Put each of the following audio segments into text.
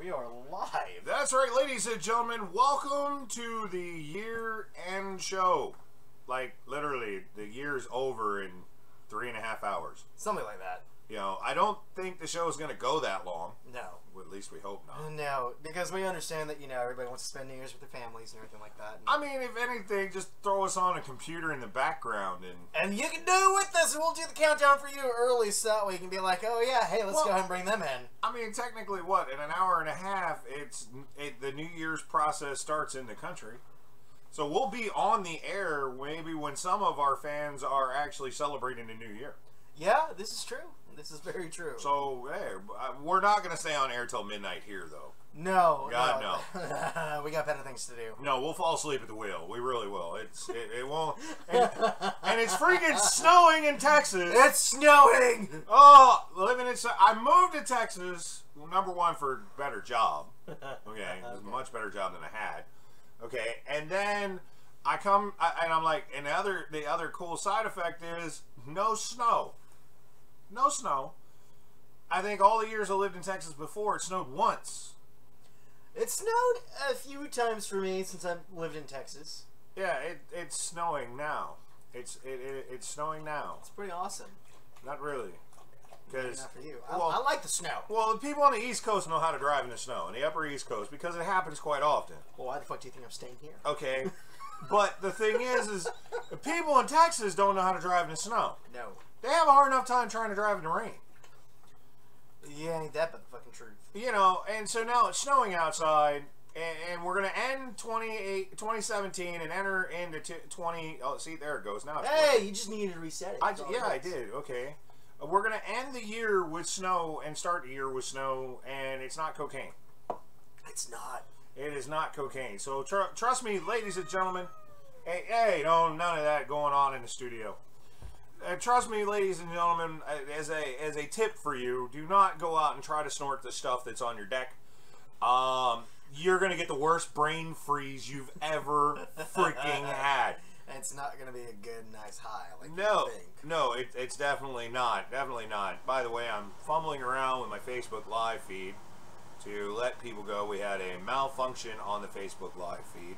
We are live. That's right, ladies and gentlemen. Welcome to the year-end show. Like, literally, the year's over in 3.5 hours. Something like that. You know, I don't think the show is going to go that long. No. Well, at least we hope not. No, because we understand that, you know, everybody wants to spend New Year's with their families and everything like that. I mean, if anything, just throw us on a computer in the background and you can do it with us. We'll do the countdown for you early so that way you can be like, oh yeah, hey, let's go ahead and bring them in. I mean, technically, what, in an hour and a half, the New Year's process starts in the country. So we'll be on the air maybe when some of our fans are actually celebrating the New Year. Yeah, this is true. This is very true. So, hey, we're not going to stay on air till midnight here, though. No. God, no. We got better things to do. No, we'll fall asleep at the wheel. We really will. It won't. And it's freaking snowing in Texas. It's snowing! Oh, I moved to Texas, number one, for a better job. Okay, it was a much better job than I had. Okay, and then I'm like, and the other cool side effect is no snow. No snow. I think all the years I lived in Texas before, it snowed once. It snowed a few times for me since I've lived in Texas. Yeah, it's snowing now. It's snowing now. It's pretty awesome. Not really. Because not for you. I like the snow. Well, the people on the East Coast know how to drive in the snow, in the Upper East Coast, because it happens quite often. Well, why the fuck do you think I'm staying here? Okay. But the thing is the people in Texas don't know how to drive in the snow. No. They have a hard enough time trying to drive in the rain. Yeah, ain't that but the fucking truth. You know, and so now it's snowing outside, and we're going to end 2017 and enter into 20... Oh, see, there it goes. Now it's hey, you just needed to reset it. I did. Okay. We're going to end the year with snow and start the year with snow, and it's not cocaine. It's not. It is not cocaine. So trust me, ladies and gentlemen. Hey, no, none of that going on in the studio. Trust me, ladies and gentlemen, as a tip for you, do not go out and try to snort the stuff that's on your deck. You're going to get the worst brain freeze you've ever freaking had. It's not going to be a good, nice high like no, you think. No, it's definitely not. Definitely not. By the way, I'm fumbling around with my Facebook Live feed to let people go. We had a malfunction on the Facebook Live feed.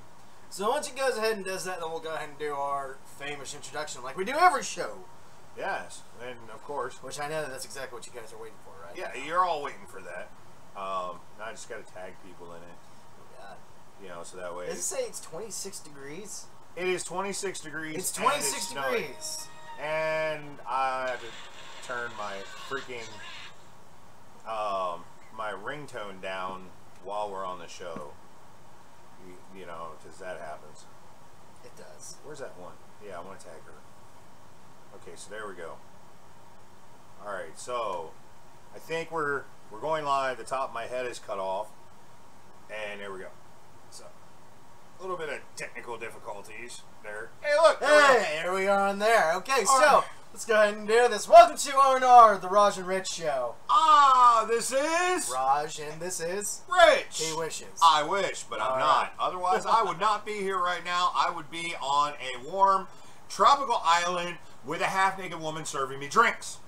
So once he goes ahead and does that, then we'll go ahead and do our famous introduction like we do every show. Yes, and of course. Which I know that's exactly what you guys are waiting for, right? Yeah, you're all waiting for that. Now I just got to tag people in it. Oh, God. You know, so that way. Does it say it's 26 degrees? It is 26 degrees. It's 26 degrees. And I have to turn my freaking my ringtone down while we're on the show. You know, because that happens. It does. Where's that one? Yeah, I want to tag her. Okay, so there we go. All right, so I think we're going live. The top of my head is cut off, and there we go. So a little bit of technical difficulties there. Hey, look! Hey, here we are on there. Okay, so let's go ahead and do this. Welcome to R&R, the Raj and Rich Show. This is Raj, and this is Rich. He wishes. I wish, but I'm not. Otherwise, I would not be here right now. I would be on a warm tropical island with a half-naked woman serving me drinks.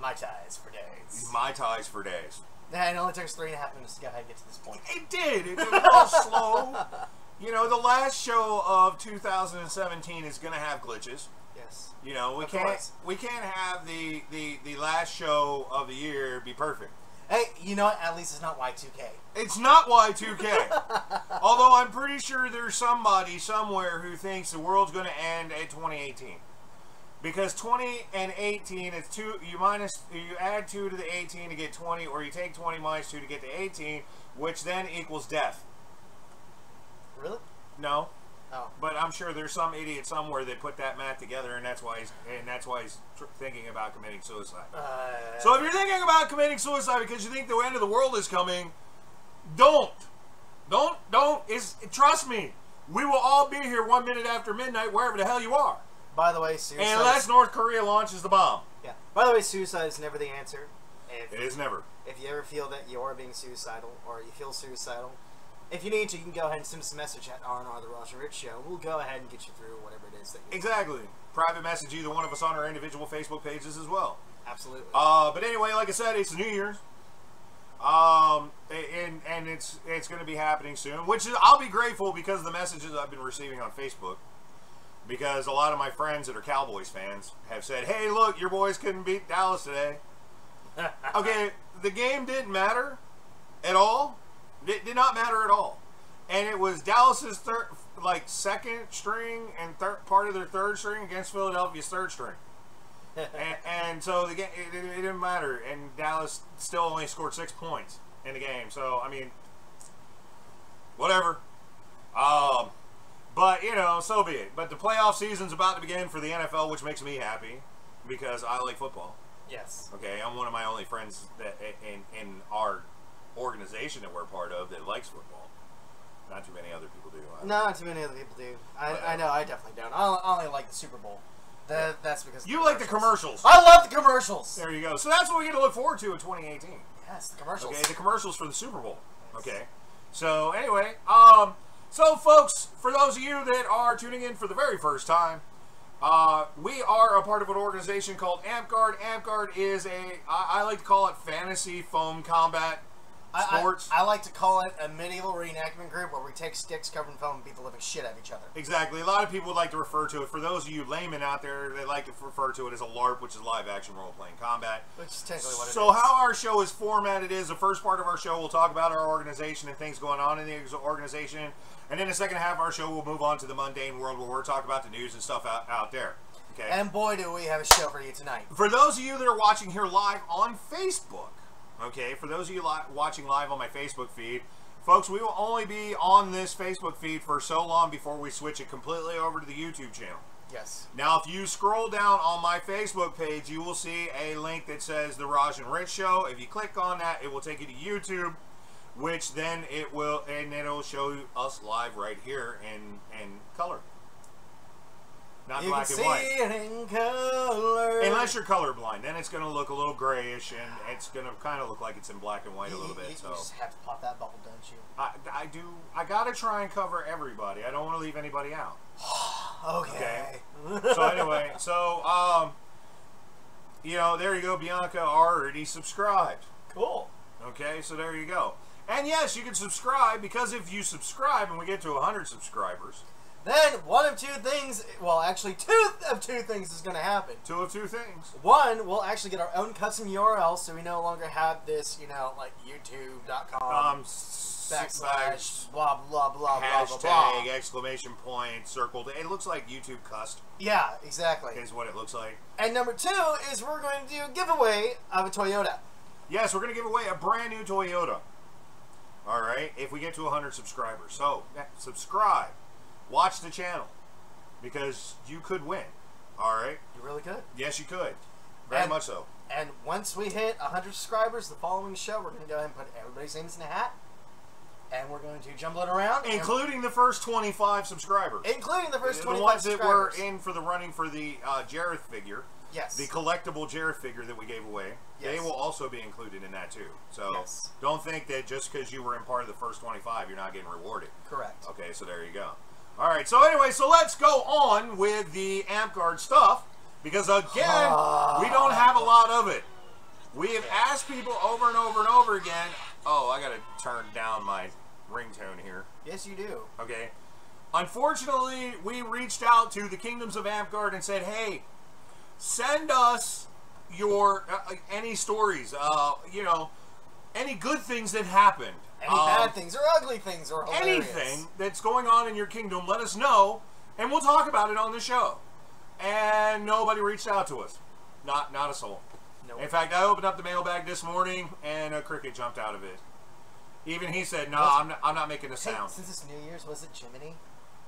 Mai Tais for days. Mai Tais for days. Yeah, it only took us 3.5 minutes to go ahead and get to this point. It did. It was all slow. You know, the last show of 2017 is going to have glitches. Yes. You know, we can't have the last show of the year be perfect. Hey, you know what? At least it's not Y2K. It's not Y2K. Although I'm pretty sure there's somebody somewhere who thinks the world's going to end at 2018. Because 20 and 18 is 2. You add 2 to the 18 to get 20, or you take 20 minus 2 to get to 18, which then equals death. Really? No. Oh. But I'm sure there's some idiot somewhere that put that math together, and that's why he's thinking about committing suicide. So if you're thinking about committing suicide because you think the end of the world is coming, don't. Trust me, we will all be here 1 minute after midnight, wherever the hell you are. By the way, suicide. Unless North Korea launches the bomb. Yeah. By the way, suicide is never the answer. It is never. If you ever feel that you are being suicidal, or you feel suicidal, if you need to, you can go ahead and send us a message at R&R The Raj and Rich Show. We'll go ahead and get you through whatever it is that you Exactly. Private message either one of us on our individual Facebook pages as well. Absolutely. But anyway, like I said, it's New Year's. And it's going to be happening soon, which is, I'll be grateful because of the messages I've been receiving on Facebook. Because a lot of my friends that are Cowboys fans have said, hey, look, your boys couldn't beat Dallas today. Okay, the game didn't matter at all. It did not matter at all. And it was Dallas's second string and part of their third string against Philadelphia's third string. and so the game, it didn't matter. And Dallas still only scored 6 points in the game. So, I mean, whatever. But, you know, so be it. But the playoff season's about to begin for the NFL, which makes me happy because I like football. Yes. Okay, I'm one of my only friends that in our organization that we're part of that likes football. Not too many other people do. No, not too many other people do. I know, I definitely don't. I only like the Super Bowl. That's because you like the commercials. I love the commercials. There you go. So that's what we get to look forward to in 2018. Yes, the commercials. Okay, the commercials for the Super Bowl. Yes. Okay. So anyway, so folks, for those of you that are tuning in for the very first time, we are a part of an organization called Amtgard. Amtgard is I like to call it fantasy foam combat sports. I like to call it a medieval reenactment group where we take sticks covered in foam and beat the living shit out of each other. Exactly. A lot of people would like to refer to it, for those of you laymen out there, they like to refer to it as a LARP, which is live action role-playing combat. Which is technically what it is. So how our show is formatted is, the first part of our show we'll talk about our organization and things going on in the organization. And then the second half of our show we'll move on to the mundane world where we're talking about the news and stuff out there. Okay. And boy do we have a show for you tonight. For those of you that are watching here live on Facebook, okay, for those of you watching live on my Facebook feed, folks, we will only be on this Facebook feed for so long before we switch it completely over to the YouTube channel. Yes. Now, if you scroll down on my Facebook page, you will see a link that says The Raj and Rich Show. If you click on that, it will take you to YouTube, which then it'll show us live right here in color. Not you black can and white. see it in color. Unless you're colorblind, then it's going to look a little grayish, and it's going to kind of look like it's in black and white a little bit. You So just have to pop that bubble, don't you? I do. I got to try and cover everybody. I don't want to leave anybody out. Okay. So anyway, you know, there you go. Bianca already subscribed. Cool. Okay, so there you go. And yes, you can subscribe, because if you subscribe and we get to 100 subscribers, then one of two things, well, actually two of two things is going to happen. two of two things. One, we'll actually get our own custom URL, so we no longer have this, you know, like youtube.com / blah, blah, blah, blah, hashtag, blah, blah. exclamation point, circled. It looks like YouTube cussed. Yeah, exactly. Is what it looks like. And number two is we're going to do a giveaway of a Toyota. Yes, we're going to give away a brand new Toyota. All right, if we get to 100 subscribers. So, subscribe. Watch the channel, because you could win. All right? You really could. Yes, you could. Very much so. And once we hit 100 subscribers, the following show, we're going to go ahead and put everybody's names in a hat, and we're going to jumble it around. Including the first 25 subscribers. Including the first 25 The ones subscribers. that were in for the running for the Jareth figure. Yes. The collectible Jareth figure that we gave away. Yes. They will also be included in that too. So yes. Don't think that just because you were in part of the first 25, you're not getting rewarded. Correct. Okay, so there you go. All right, so anyway, so let's go on with the Amtgard stuff, because again, we don't have a lot of it. We have asked people over and over and over again. Oh, I got to turn down my ringtone here. Yes, you do. Okay. Unfortunately, we reached out to the Kingdoms of Amtgard and said, hey, send us your any stories, you know, any good things that happened. Any bad things or ugly things or hilarious. Anything that's going on in your kingdom, let us know, and we'll talk about it on the show. And nobody reached out to us. Not a soul. Nope. In fact, I opened up the mailbag this morning, and a cricket jumped out of it. Even he said, no, I'm not making a sound. Since it's New Year's, was it Jiminy?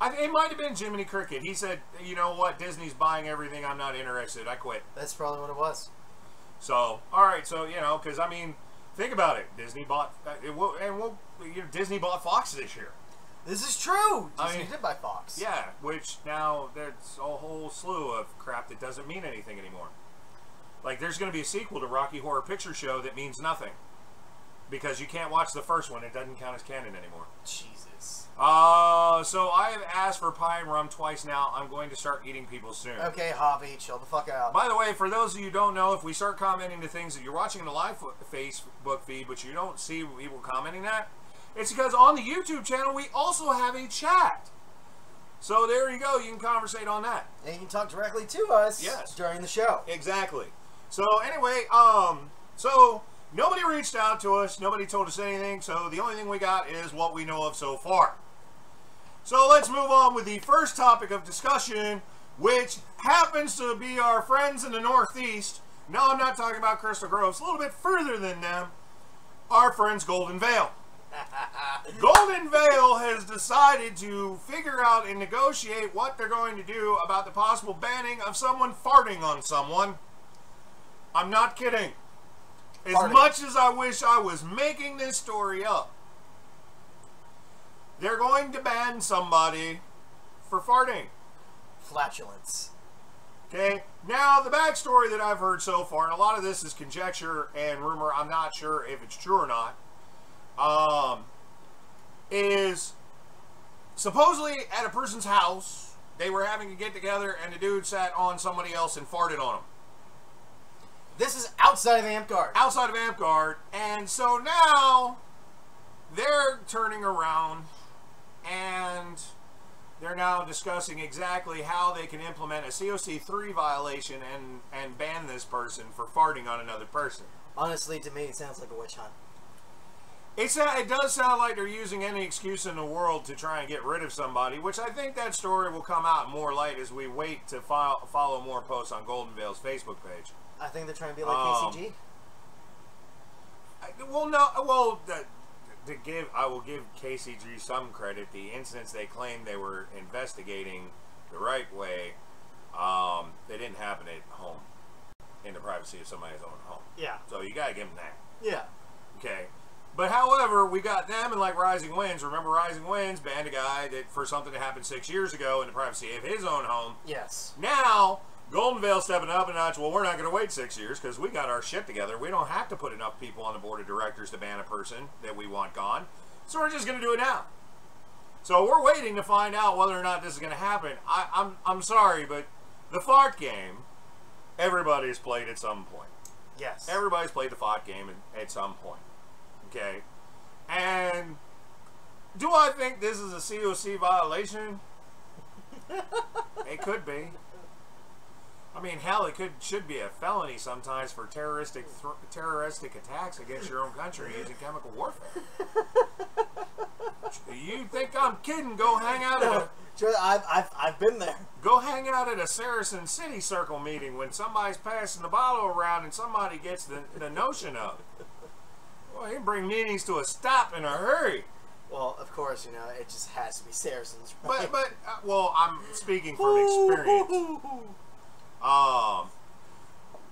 It might have been Jiminy Cricket. He said, you know what, Disney's buying everything, I'm not interested, I quit. That's probably what it was. So, alright, so, you know, because, I mean, think about it. Disney bought, Disney bought Fox this year. This is true. Disney did buy Fox. Yeah, which now there's a whole slew of crap that doesn't mean anything anymore. Like, there's going to be a sequel to Rocky Horror Picture Show that means nothing. Because you can't watch the first one. It doesn't count as canon anymore. Jesus. So I have asked for pie and rum twice now. I'm going to start eating people soon. Okay, Hobby, chill the fuck out. By the way, for those of you who don't know, if we start commenting to things that you're watching in the live Facebook feed, but you don't see people commenting that, It's because on the YouTube channel, we also have a chat. So there you go. You can conversate on that. And you can talk directly to us during the show. Exactly. So anyway, so nobody reached out to us. Nobody told us anything. So the only thing we got is what we know of so far. So let's move on with the first topic of discussion, which happens to be our friends in the Northeast. No, I'm not talking about Crystal Grove's. A little bit further than them. Our friends Golden Vale. Golden Vale has decided to figure out and negotiate what they're going to do about the possible banning of someone farting on someone. I'm not kidding. As much as I wish I was making this story up, they're going to ban somebody for farting. Flatulence. Okay, now the backstory that I've heard so far, and a lot of this is conjecture and rumor, I'm not sure if it's true or not, is supposedly at a person's house, they were having a get together and the dude sat on somebody else and farted on him. This is outside of Amtgard. Outside of Amtgard, and so now they're turning around and they're now discussing exactly how they can implement a COC 3 violation and ban this person for farting on another person. Honestly, to me, it sounds like a witch hunt. It does sound like they're using any excuse in the world to try and get rid of somebody, which I think that story will come out in more light as we wait to follow more posts on Golden Vale's Facebook page. I think they're trying to be like KCG. I will give KCG some credit. The incidents they claimed they were investigating the right way, they didn't happen at home, in the privacy of somebody's own home. Yeah. So you gotta give them that. Yeah. Okay. But however, we got them and like Rising Winds. Remember Rising Winds banned a guy that for something that happened 6 years ago in the privacy of his own home. Yes. Now Golden Vale stepping up a notch. Well, we're not going to wait 6 years because we got our shit together. We don't have to put enough people on the board of directors to ban a person that we want gone. So we're just going to do it now. So we're waiting to find out whether or not this is going to happen. I'm sorry, but the fart game, everybody's played at some point. Yes. Everybody's played the fart game at some point. Okay. And do I think this is a COC violation? It could be. I mean, hell, it should be a felony sometimes for terroristic attacks against your own country using chemical warfare. You think I'm kidding? Go hang out at I've been there. Go hang out at a Saracen City Circle meeting when somebody's passing the bottle around and somebody gets the notion of it. Well, he bring meetings to a stop in a hurry. Well, of course, you know, it just has to be Saracens, right? But well, I'm speaking from experience.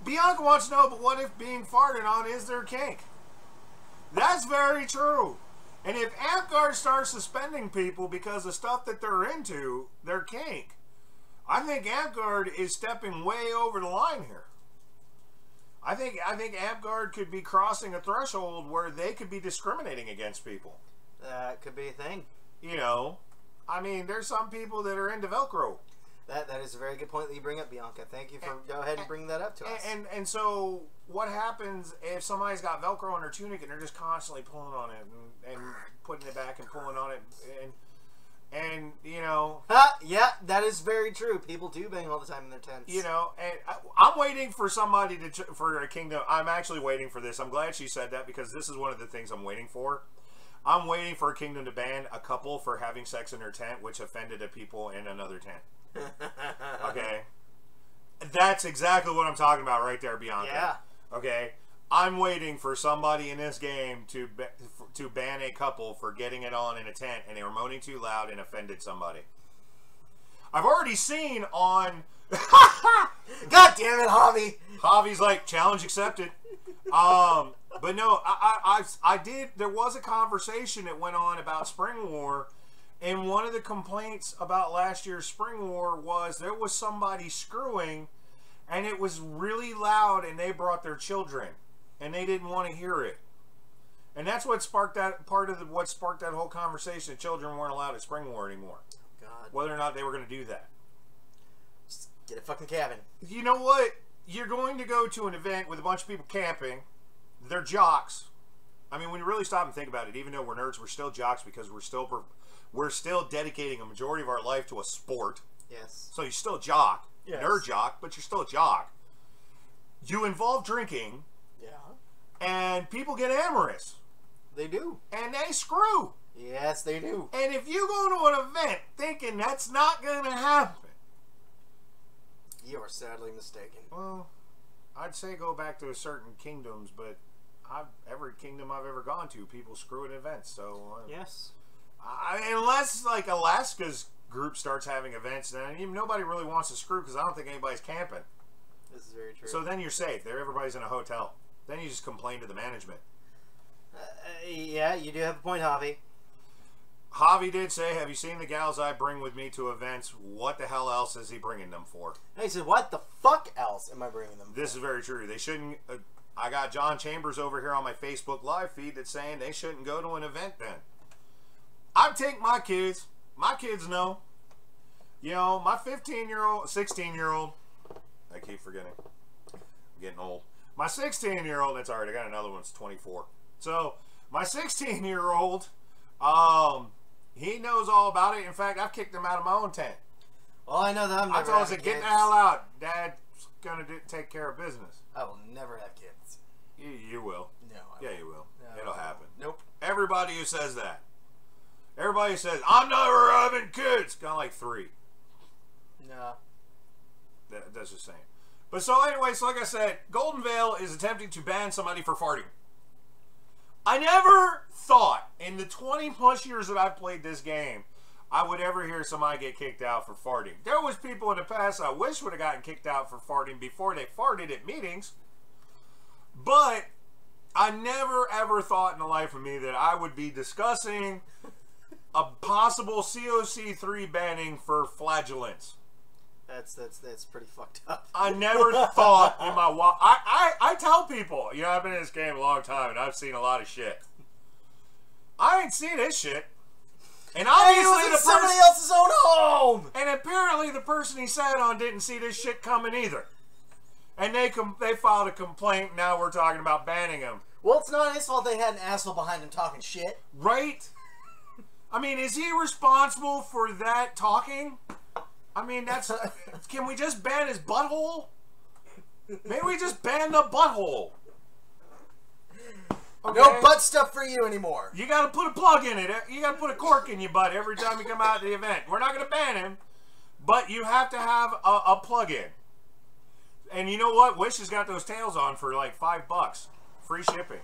Bianca wants to know, but what if being farted on is their kink? That's very true. And if Amtgard starts suspending people because of stuff that they're into, their kink, I think Amtgard is stepping way over the line here. I think Amtgard could be crossing a threshold where they could be discriminating against people. That could be a thing. You know, I mean, there's some people that are into Velcro. That is a very good point that you bring up, Bianca. Thank you for go ahead and bringing that up to us. And so what happens if somebody's got Velcro on their tunic and they're just constantly pulling on it and putting it back and pulling on it and you know. Yeah, that is very true. People do bang all the time in their tents. You know, and I'm waiting for somebody for a kingdom. I'm actually waiting for this. I'm glad she said that because this is one of the things I'm waiting for. I'm waiting for a kingdom to ban a couple for having sex in their tent, which offended a people in another tent. Okay, that's exactly what I'm talking about right there, Bianca. Yeah. Okay, I'm waiting for somebody in this game to ban a couple for getting it on in a tent and they were moaning too loud and offended somebody. I've already seen on. God damn it, Javi. Javi's like, challenge accepted. But no, I did. There was a conversation that went on about Spring War. And one of the complaints about last year's Spring War was there was somebody screwing and it was really loud and they brought their children and they didn't want to hear it. And that's what sparked that what sparked that whole conversation. The children weren't allowed at Spring War anymore. God. Whether or not they were going to do that. Just get a fucking cabin. You know what? You're going to go to an event with a bunch of people camping. They're jocks. I mean, when you really stop and think about it, even though we're nerds, we're still jocks because we're still dedicating a majority of our life to a sport. Yes. So you're still a jock, yes. Nerd jock, but you're still a jock. You involve drinking. Yeah. And people get amorous. They do. And they screw. Yes, they do. And if you go to an event thinking that's not going to happen, you are sadly mistaken. Well, I'd say go back to certain kingdoms, but every kingdom I've ever gone to, people screw at events. So yes. Unless like Alaska's group starts having events, then nobody really wants to screw because I don't think anybody's camping. This is very true. So then you're safe. Everybody's in a hotel. Then you just complain to the management. Yeah, you do have a point, Javi. Javi did say, have you seen the gals I bring with me to events? What the hell else is he bringing them for? And he said, what the fuck else am I bringing them for? This is very true. They shouldn't... I got John Chambers over here on my Facebook Live feed that's saying they shouldn't go to an event then. I take my kids. My kids know. You know, my 15-year-old, 16-year-old... I keep forgetting. I'm getting old. My 16-year-old... That's all right. I got another one. It's 24. So, my 16-year-old... he knows all about it. In fact, I've kicked him out of my own tent. Well, I know that I'm never I told him, get the hell out. Dad's going to take care of business. I will never have kids. You will. No, Yeah, you will. No, It'll happen. Nope. Everybody who says that. Everybody who says, I'm never having kids. Got like 3. No. That's just saying. But so anyway, so like I said, Golden Veil is attempting to ban somebody for farting. I never thought in the 20 plus years that I've played this game I would ever hear somebody get kicked out for farting. There was people in the past I wish would have gotten kicked out for farting before they farted at meetings. But I never ever thought in the life of me that I would be discussing a possible COC3 banning for flagellants. That's pretty fucked up. I never thought in my I tell people, you know, I've been in this game a long time and I've seen a lot of shit. I ain't seen this shit. And obviously the somebody else's own home. And apparently the person he sat on didn't see this shit coming either. And they filed a complaint. Now we're talking about banning him. Well, it's not his fault they had an asshole behind him talking shit. Right? I mean, is he responsible for that talking? I mean, that's... Can we just ban his butthole? Maybe we just ban the butthole. Okay? No butt stuff for you anymore. You gotta put a plug in it. You gotta put a cork in your butt every time you come out to the event. We're not gonna ban him, but you have to have a plug-in. And you know what? Wish has got those tails on for like $5. Free shipping.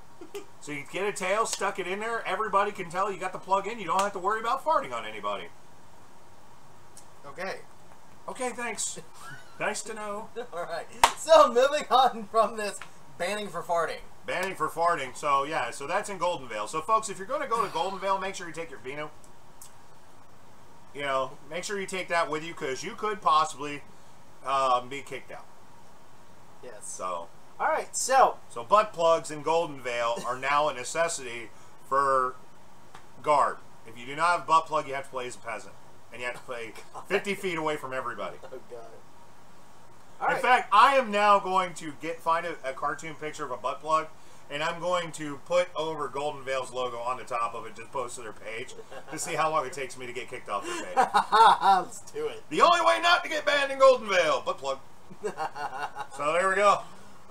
So you get a tail, stuck it in there, everybody can tell you got the plug-in. You don't have to worry about farting on anybody. Okay. Okay, thanks. Nice to know. Alright. So, moving on from this banning for farting. Banning for farting. So, yeah, so that's in Golden Veil. So, folks, if you're going to go to Golden Veil, make sure you take your Vino. You know, make sure you take that with you because you could possibly be kicked out. Yes. So. Alright, so. So, butt plugs in Golden Veil are now a necessity for guard. If you do not have a butt plug, you have to play as a peasant. And you have to play 50 feet away from everybody. Oh, God. All right. In fact, I am now going to find a cartoon picture of a butt plug, and I'm going to put over Golden Veil's logo on the top of it, just post to their page, to see how long it takes me to get kicked off their page. Let's do it. The only way not to get banned in Golden Veil, butt plug. So there we go.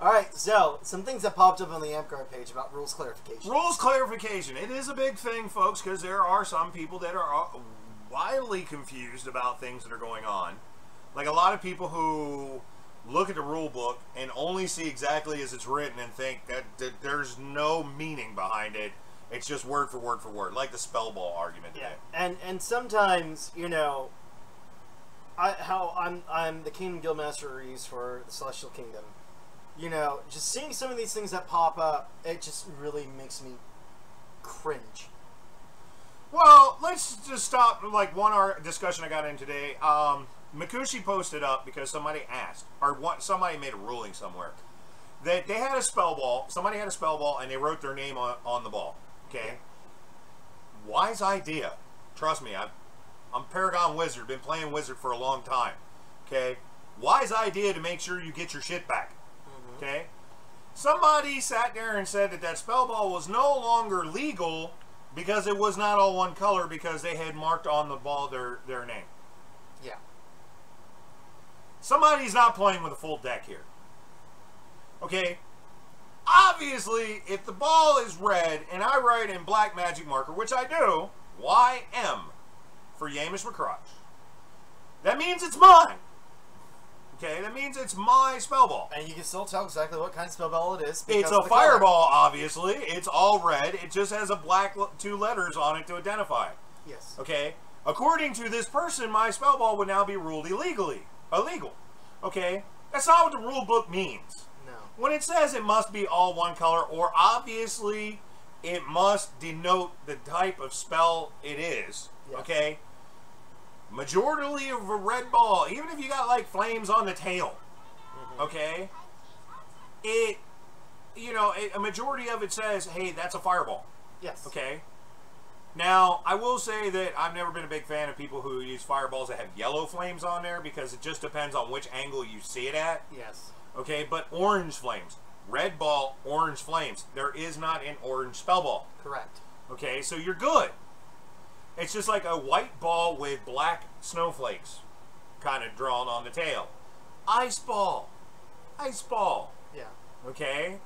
Alright, so, some things that popped up on the Amtgard page about rules clarification. Rules clarification. It is a big thing, folks, because there are some people that are wildly confused about things that are going on. Like a lot of people who look at the rule book and only see exactly as it's written and think that there's no meaning behind it. It's just word for word for word, like the spell ball argument. Yeah, and sometimes, you know, I'm the Kingdom Guildmaster Reeves for the Celestial Kingdom. You know, just seeing some of these things that pop up, it just really makes me cringe. Well, let's just stop, like, one discussion I got in today. Mikushi posted up because somebody asked, or somebody made a ruling somewhere, that they had a spell ball, somebody had a spell ball, and they wrote their name on the ball, okay? Wise idea. Trust me, I'm Paragon Wizard, been playing Wizard for a long time, okay? Wise idea to make sure you get your shit back, okay? Somebody sat there and said that spell ball was no longer legal because it was not all one color because they had marked on the ball their name. Yeah. Somebody's not playing with a full deck here. Okay? Obviously, if the ball is red and I write in black magic marker, which I do, YM for Yamish McCrotch, that means it's mine. Okay, that means it's my spell ball. And you can still tell exactly what kind of spell ball it is. It's a fireball, obviously. It's all red. It just has a black 2 letters on it to identify it. Yes. Okay? According to this person, my spell ball would now be ruled illegal. Okay? That's not what the rule book means. No. When it says it must be all one color, or obviously it must denote the type of spell it is. Yes. Okay? Majority of a red ball, even if you got like flames on the tail, okay, a majority of it says, hey, that's a fireball. Yes. Okay. Now, I will say that I've never been a big fan of people who use fireballs that have yellow flames on there because it just depends on which angle you see it at. Yes. Okay, but orange flames. Red ball, orange flames. There is not an orange spell ball. Correct. Okay, so you're good. It's just like a white ball with black snowflakes kind of drawn on the tail. Ice ball. Ice ball. Yeah. Okay?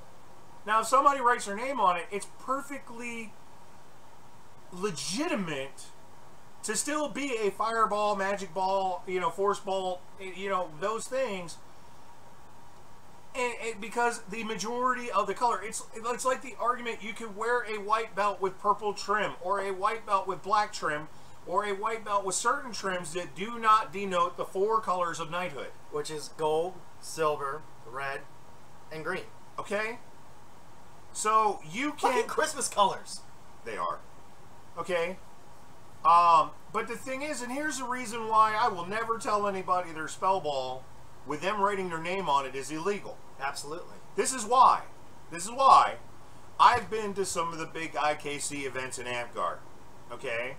Now, if somebody writes their name on it, it's perfectly legitimate to still be a fireball, magic ball, force ball, those things. And because the majority of the color, it's like the argument you could wear a white belt with purple trim, or a white belt with black trim, or a white belt with certain trims that do not denote the 4 colors of knighthood. Which is gold, silver, red, and green. Okay? So you can... Fucking Christmas colors. They are. Okay? But the thing is, and here's the reason why I will never tell anybody their spell ball with them writing their name on it is illegal. Absolutely. This is why. I've been to some of the big IKC events in Amtgard. Okay?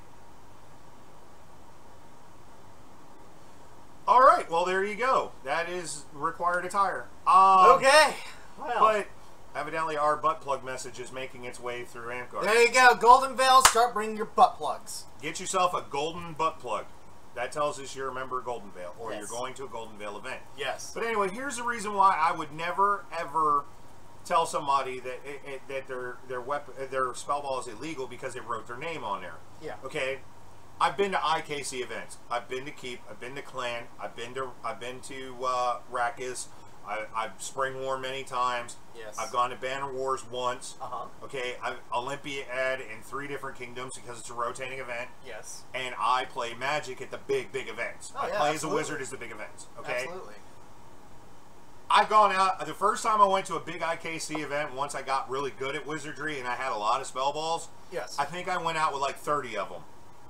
Alright, well there you go. That is required attire. Okay. Well. But evidently our butt plug message is making its way through Amtgard. There you go. Golden Veil, start bringing your butt plugs. Get yourself a golden butt plug. That tells us you're a member of Golden Veil, or yes. you're going to a Golden Veil event. Yes. But anyway, here's the reason why I would never ever tell somebody that that their spell ball is illegal because they wrote their name on there. Yeah. Okay. I've been to IKC events. I've been to Keep. I've been to Clan. I've been to Rakis. I've spring worn many times. Yes. I've gone to Banner Wars once. Uh-huh. Okay. I've Olympiad in 3 different kingdoms because it's a rotating event. Yes. And I play Magic at the big events. Oh, I yeah, play absolutely. as a wizard as the big events. Okay. Absolutely. I've gone out. The first time I went to a big IKC event, once I got really good at wizardry and I had a lot of spell balls. Yes. I think I went out with like 30 of them.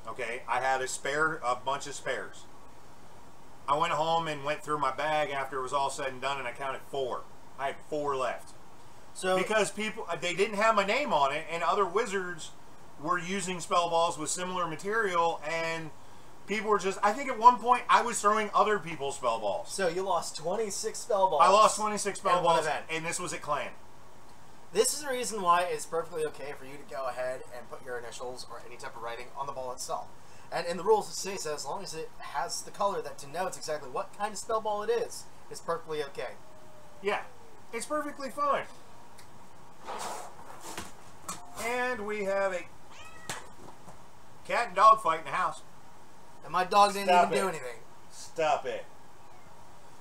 Okay. I had a bunch of spares. I went home and went through my bag after it was all said and done, and I counted 4. I had 4 left. So because they didn't have my name on it, and other wizards were using spell balls with similar material, and people were just... I think at one point I was throwing other people's spell balls. So you lost 26 spell balls. I lost 26 spell balls, one event. and this was at Clan. This is the reason why it's perfectly okay for you to go ahead and put your initials or any type of writing on the ball itself. And in the rules, it says that as long as it has the color that denotes exactly what kind of spell ball it is, it's perfectly okay. Yeah, it's perfectly fine. And we have a cat and dog fight in the house. And my dog didn't even do anything. Stop it.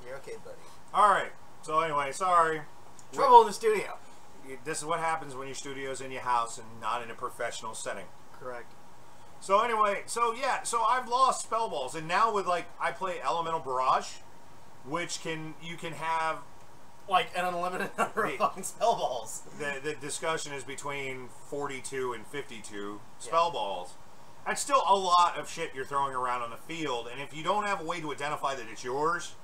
You're okay, buddy. Alright, so anyway, sorry. Trouble in the studio. This is what happens when your studio's in your house and not in a professional setting. Correct. So anyway, so I've lost spell balls, and now with I play Elemental Barrage, which you can have like an unlimited number of fucking spell balls. The discussion is between 42 and 52 spell balls. That's still a lot of shit you're throwing around on the field, and if you don't have a way to identify that it's yours,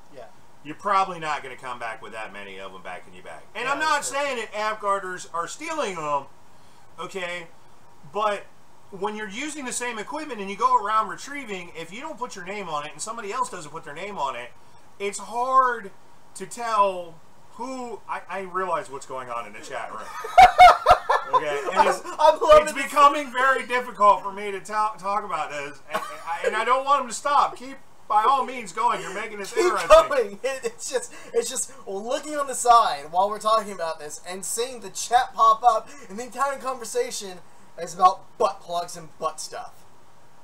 you're probably not going to come back with that many of them back in your bag. And I'm not saying that Amtgarders are stealing them, okay, but when you're using the same equipment and you go around retrieving, if you don't put your name on it and somebody else doesn't put their name on it, it's hard to tell I realize what's going on in the chat room. Okay, and it's becoming very difficult for me to talk about this, and I don't want them to stop. Keep, by all means, going. You're making this interesting. Going. It's just looking on the side while we're talking about this and seeing the chat pop up, and the entire conversation is about butt plugs and butt stuff.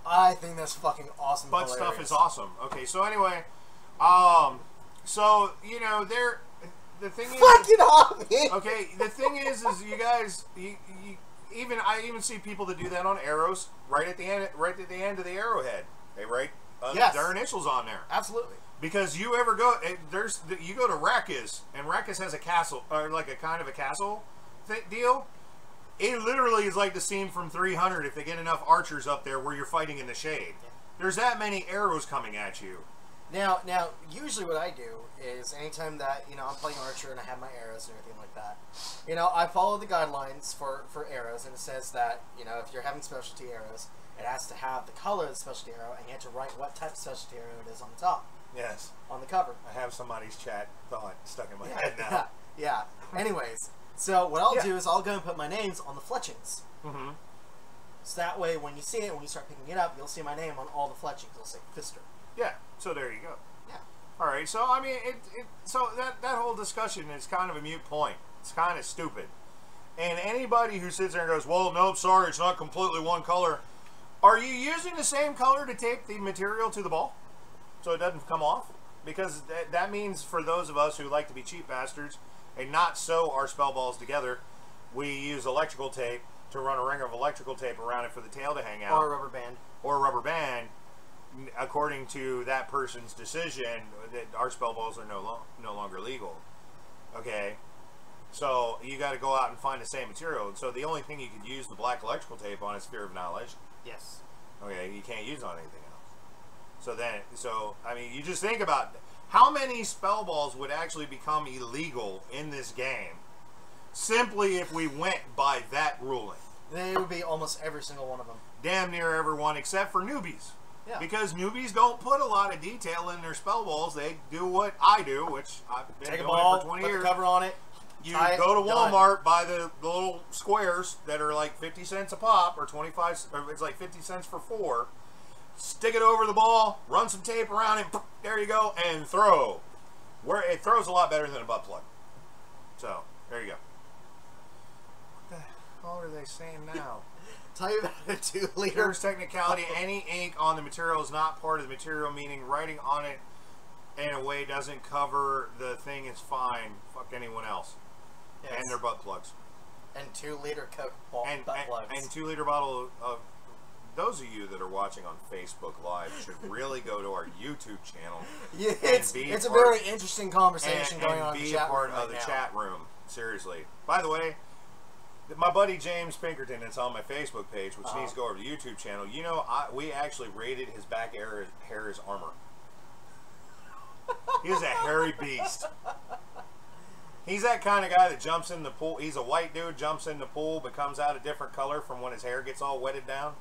I think that's fucking awesome. Butt hilarious. stuff is awesome. Okay, so anyway, so you know the thing is, fucking hobby. Okay, the thing is you guys, I even see people that do that on arrows right at the end of the arrowhead. They write their initials on there. Absolutely. Because you ever go, you go to Rakis, and Rakis has a castle, or like a kind of a castle deal. It literally is like the scene from 300 if they get enough archers up there where you're fighting in the shade. Yeah. There's that many arrows coming at you. Now, usually what I do is anytime that, I'm playing Archer and I have my arrows and everything like that, I follow the guidelines for arrows, and it says that, if you're having specialty arrows, it has to have the color of the specialty arrow, and you have to write what type of specialty arrow it is on the top. Yes. On the cover. I have somebody's chat thought stuck in my head now. Yeah. Anyways, so what I'll do is I'll go and put my names on the fletchings. Mm-hmm. So that way, when you see it, when you start picking it up, you'll see my name on all the fletchings. It'll say Fister. Yeah, so there you go. Yeah. All right, so I mean, so that whole discussion is kind of a moot point. It's kind of stupid. And anybody who sits there and goes, well, nope, sorry, it's not completely one color. Are you using the same color to tape the material to the ball so it doesn't come off? Because that means for those of us who like to be cheap bastards and not sew our spell balls together, we use electrical tape to run a ring of electrical tape around it for the tail to hang out. Or a rubber band. Or a rubber band. According to that person's decision, that our spell balls are no longer legal. Okay, so you got to go out and find the same material. So the only thing you could use the black electrical tape on is Sphere of Annihilation. Yes. Okay, you can't use it on anything else. So I mean, you just think about how many spell balls would actually become illegal in this game simply if we went by that ruling. They would be almost every single one of them. Damn near everyone except for newbies. Yeah. Because newbies don't put a lot of detail in their spell balls. They do what I do, which I've been doing it for 20 years. Put the cover on it. You go to Walmart, buy the little squares that are like 50 cents a pop, or 25, or it's like 50 cents for 4. Stick it over the ball, run some tape around it, there you go, and throw. Where it throws a lot better than a butt plug. So, there you go. What the hell are they saying now? Tell you about a 2-liter. Here's technicality. Any ink on the material is not part of the material, meaning writing on it in a way doesn't cover the thing is fine. Fuck anyone else. Yes. And their butt plugs. And 2-liter Coke butt plugs. And 2-liter bottle of... Those of you that are watching on Facebook Live should really go to our YouTube channel. Yeah, it's a very interesting conversation going on in the chat room. And be a part of the chat room. Seriously. By the way, my buddy James Pinkerton, that's on my Facebook page, which needs to go over to the YouTube channel. We actually rated his back hair as armor. He is a hairy beast. He's that kind of guy that jumps in the pool. He's a white dude, jumps in the pool, but comes out a different color from when his hair gets all wetted down.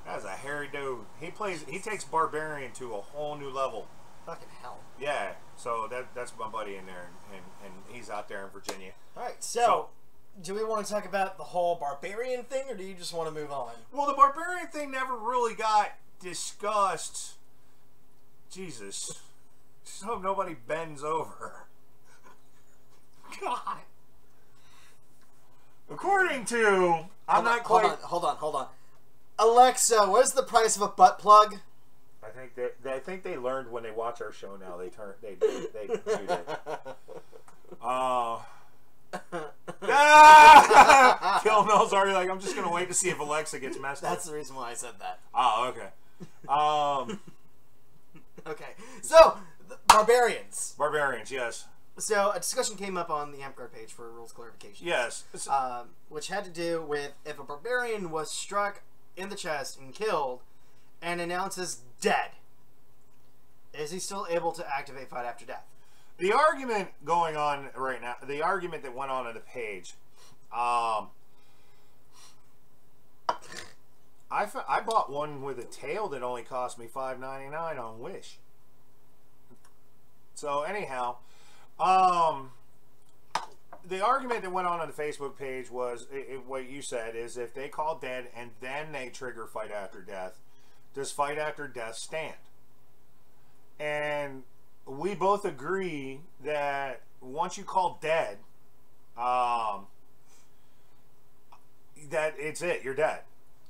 That's a hairy dude. He takes Barbarian to a whole new level. Fucking hell. Yeah, so that's my buddy in there, and he's out there in Virginia. Alright, so do we want to talk about the whole Barbarian thing, or do you just want to move on? Well, the Barbarian thing never really got discussed. Jesus. Just hope nobody bends over. God. According to... Hold on. Alexa, what's the price of a butt plug? I think they learned when they watch our show now. They mute it. Kill Mill's already like, I'm just gonna wait to see if Alexa gets messed up. That's the reason why I said that. Oh, okay. Okay, so Barbarians. Barbarians, yes. So a discussion came up on the Amtgard page for rules clarification. Yes. Which had to do with if a barbarian was struck in the chest and killed and announces dead, is he still able to activate fight after death? The argument going on right now, the argument that went on the page, I bought one with a tail that only cost me $5.99 on Wish. So anyhow, the argument that went on the Facebook page was what you said is if they call dead and then they trigger fight after death, does fight after death stand? And we both agree that once you call dead, that it's it. You're dead.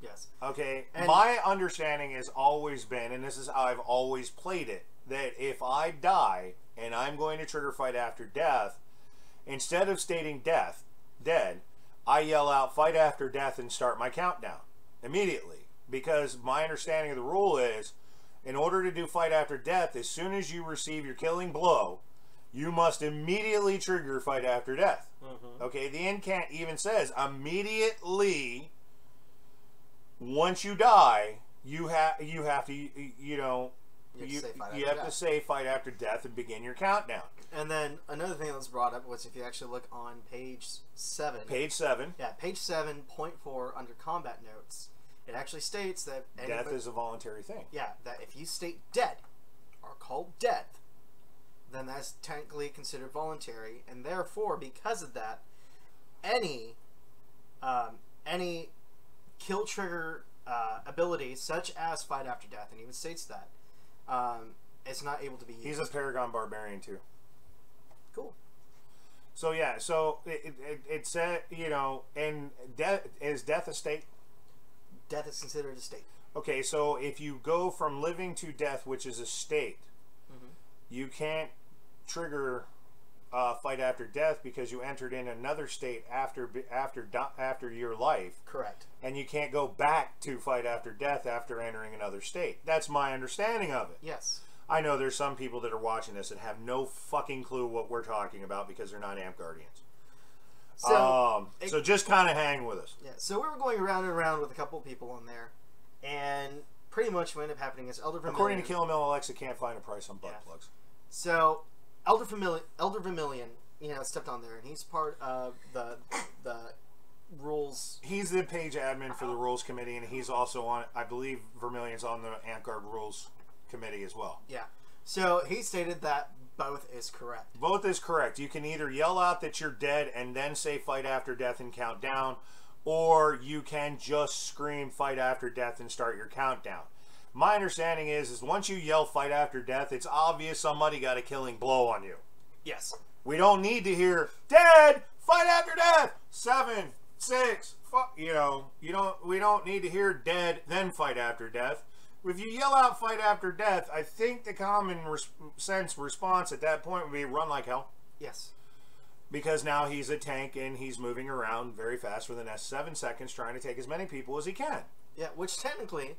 Yes. Okay. And my understanding has always been, and this is how I've always played it, that if I die and I'm going to trigger fight after death, instead of stating dead, I yell out fight after death and start my countdown immediately. Because my understanding of the rule is, in order to do fight after death, as soon as you receive your killing blow, you must immediately trigger fight after death. Okay, the incant even says immediately once you die, you have to say fight after death and begin your countdown. And then another thing that was brought up was if you actually look on page 7. Page 7. Yeah, page 7.4 under combat notes. It actually states that death is a voluntary thing. Yeah, that if you state dead or called death, then that's technically considered voluntary, and therefore, because of that, any kill trigger ability such as fight after death, and even states that, it's not able to be used. He's a Paragon Barbarian too. Cool. So yeah, so it said, and is death a state? Death is considered a state. Okay, so if you go from living to death, which is a state, you can't trigger fight after death because you entered in another state after your life. Correct. And you can't go back to fight after death after entering another state. That's my understanding of it. Yes. I know there's some people that are watching this and have no fucking clue what we're talking about because they're not Amtgardians. So just kind of hang with us. Yeah. So we were going around and around with a couple of people on there, and pretty much what ended up happening is Elder Vermilion. According to Kill 'Em All, Alexa can't find a price on butt plugs. So Elder Vermilion, stepped on there, and he's part of the rules. He's the page admin for the rules committee, and he's also on, I believe Vermilion's on the Amtgard rules committee as well. Yeah. So he stated that both is correct. Both is correct. You can either yell out that you're dead and then say fight after death and count down, or you can just scream fight after death and start your countdown. My understanding is once you yell fight after death, it's obvious somebody got a killing blow on you. Yes. We don't need to hear dead, fight after death, 7, 6, we don't need to hear dead, then fight after death. If you yell out fight after death, I think the common sense response at that point would be run like hell. Yes. Because now he's a tank and he's moving around very fast for the next 7 seconds trying to take as many people as he can. Yeah, which technically,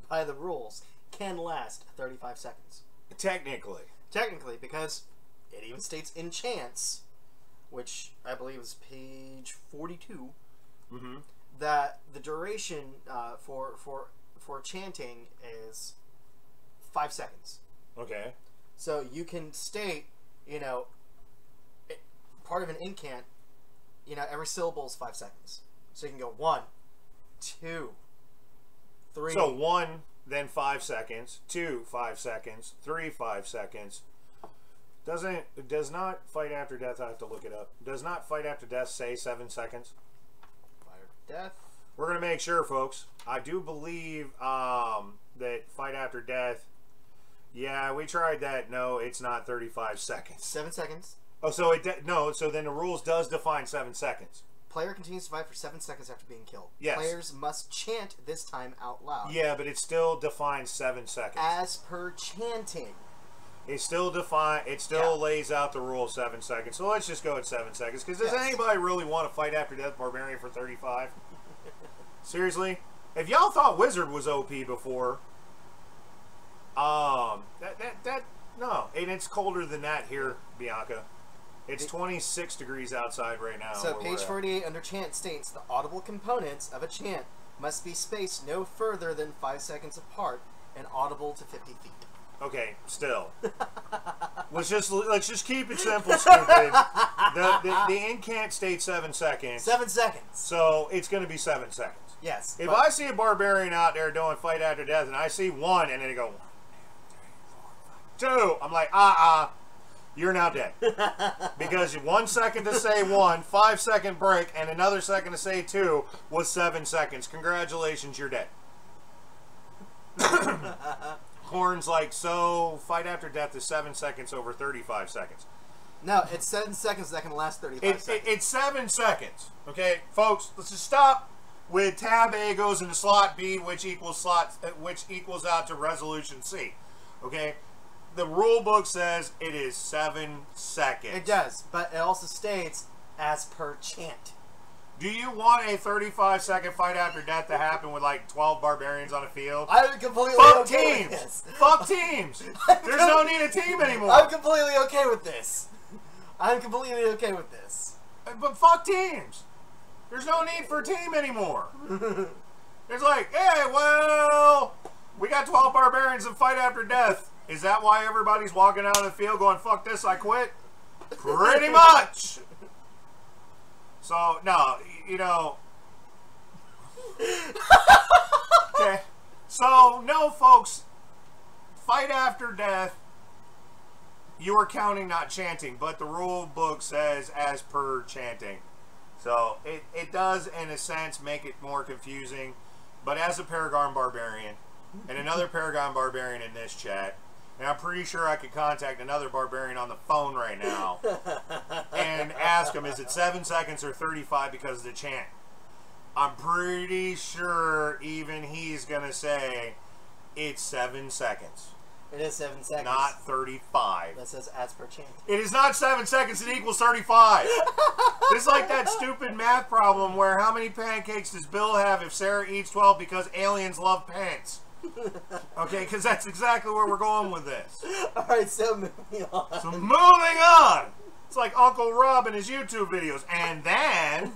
by the rules, can last 35 seconds. Technically, because it even states in chance, which I believe is page 42, that the duration for chanting is 5 seconds. Okay. So you can state, part of an incant, every syllable is 5 seconds. So you can go 1, 2, 3. So 1, then 5 seconds, 2, 5 seconds, 3, 5 seconds. Does not fight after death, I have to look it up. Does not fight after death say 7 seconds? Fight after death. We're going to make sure, folks. I do believe that fight after death, yeah, we tried that. No, it's not 35 seconds. 7 seconds. Oh, so so then the rules does define 7 seconds. Player continues to fight for 7 seconds after being killed. Yes. Players must chant this time out loud. Yeah, but it still defines 7 seconds. As per chanting. It still lays out the rule 7 seconds. So let's just go at 7 seconds. Because does anybody really want to fight after death Barbarian for 35? Seriously? If y'all thought Wizard was OP before, no. And it's colder than that here, Bianca. It's 26 degrees outside right now. So page 48 under chant states the audible components of a chant must be spaced no further than 5 seconds apart and audible to 50 feet. Okay, still. let's just keep it simple, stupid. The incant states 7 seconds. 7 seconds. So it's going to be 7 seconds. Yes. If I see a barbarian out there doing fight after death and I see 1 and then they go 1, 2, 3, 4, 5, 2, I'm like, you're now dead. Because 1 second to say 1, 5-second break, and another second to say 2 was 7 seconds. Congratulations, you're dead. Corn's like, so fight after death is 7 seconds over 35 seconds. No, it's 7 seconds that can last 35 seconds. It's 7 seconds. Okay, folks, let's just stop with tab A goes into slot B, which equals out to resolution C. Okay, the rule book says it is 7 seconds. It does, but it also states as per chant. Do you want a 35-second fight after death to happen with like 12 barbarians on a field? I'm completely Fuck okay teams. with this. Fuck teams. There's no need of team anymore. I'm completely okay with this. I'm completely okay with this. But fuck teams. There's no need for a team anymore. It's like, hey, well, we got 12 barbarians and fight after death. Is that why everybody's walking out of the field going, fuck this, I quit? Pretty much. So, no, you know. Okay. So, no, folks. Fight after death. You are counting, not chanting. But the rule book says as per chanting. So, it does, in a sense, make it more confusing. But as a Paragon Barbarian, and another Paragon Barbarian in this chat, and I'm pretty sure I could contact another barbarian on the phone right now and ask him, is it 7 seconds or 35 because of the chant? I'm pretty sure even he's going to say it's 7 seconds. It is 7 seconds. Not 35. That says as per chant. It is not 7 seconds. It equals 35. It's like that stupid math problem where how many pancakes does Bill have if Sarah eats 12 because aliens love pants? Okay, because that's exactly where we're going with this. Alright, so moving on. So moving on. It's like Uncle Rob and his YouTube videos. And then...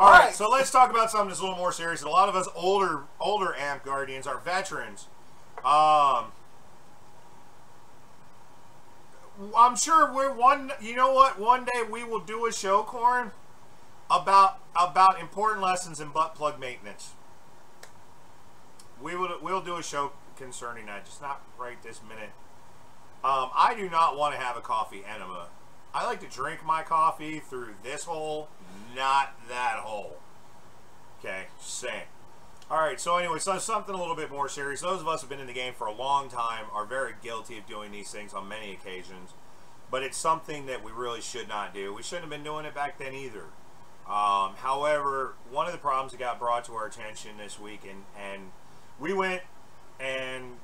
Alright, so let's talk about something that's a little more serious. A lot of us older Amtgardians are veterans. I'm sure you know what? One day we will do a show, Corn, about important lessons in butt plug maintenance. We'll do a show concerning that, just not right this minute. I do not want to have a coffee enema. I like to drink my coffee through this hole, not that hole. Okay, just saying. Alright, so anyway, so something a little bit more serious. Those of us who have been in the game for a long time are very guilty of doing these things on many occasions. But it's something that we really should not do. We shouldn't have been doing it back then either. However, one of the problems that got brought to our attention this week, and we went and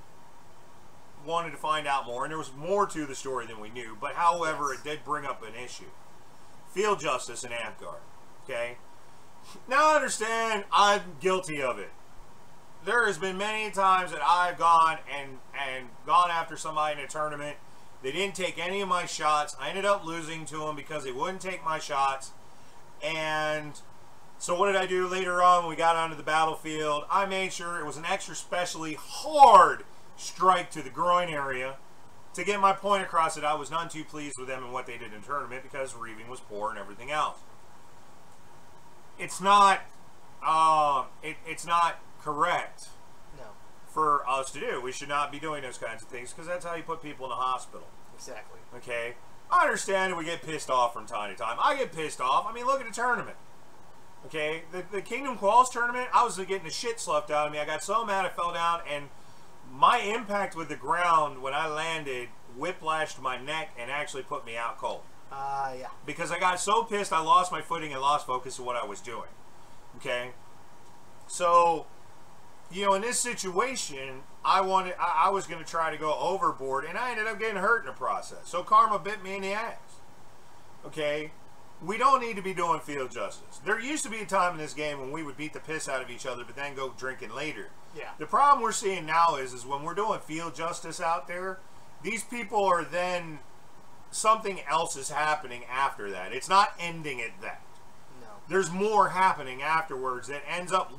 wanted to find out more, and there was more to the story than we knew, but however, yes, it did bring up an issue. Field justice in Amtgard, okay? Now I understand I'm guilty of it. There has been many times that I've gone and gone after somebody in a tournament. They didn't take any of my shots. I ended up losing to them because they wouldn't take my shots. And so what did I do later on when we got onto the battlefield? I made sure it was an extra specially hard strike to the groin area to get my point across that I was none too pleased with them and what they did in the tournament because reaving was poor and everything else. It's not it's not correct for us to do. We should not be doing those kinds of things because that's how you put people in the hospital. Exactly. Okay? I understand that we get pissed off from time to time. I get pissed off. I mean, look at the tournament. Okay? The Kingdom Quals tournament, I was getting the shit sloughed out of me. I got so mad I fell down, and my impact with the ground when I landed whiplashed my neck and actually put me out cold. Yeah. Because I got so pissed I lost my footing and lost focus of what I was doing. Okay? So, you know, in this situation, I was going to try to go overboard, and I ended up getting hurt in the process. So karma bit me in the ass. Okay? We don't need to be doing field justice. There used to be a time in this game when we would beat the piss out of each other, but then go drinking later. Yeah. The problem we're seeing now is when we're doing field justice out there, these people are then... something else is happening after that. It's not ending at that. No. There's more happening afterwards that ends up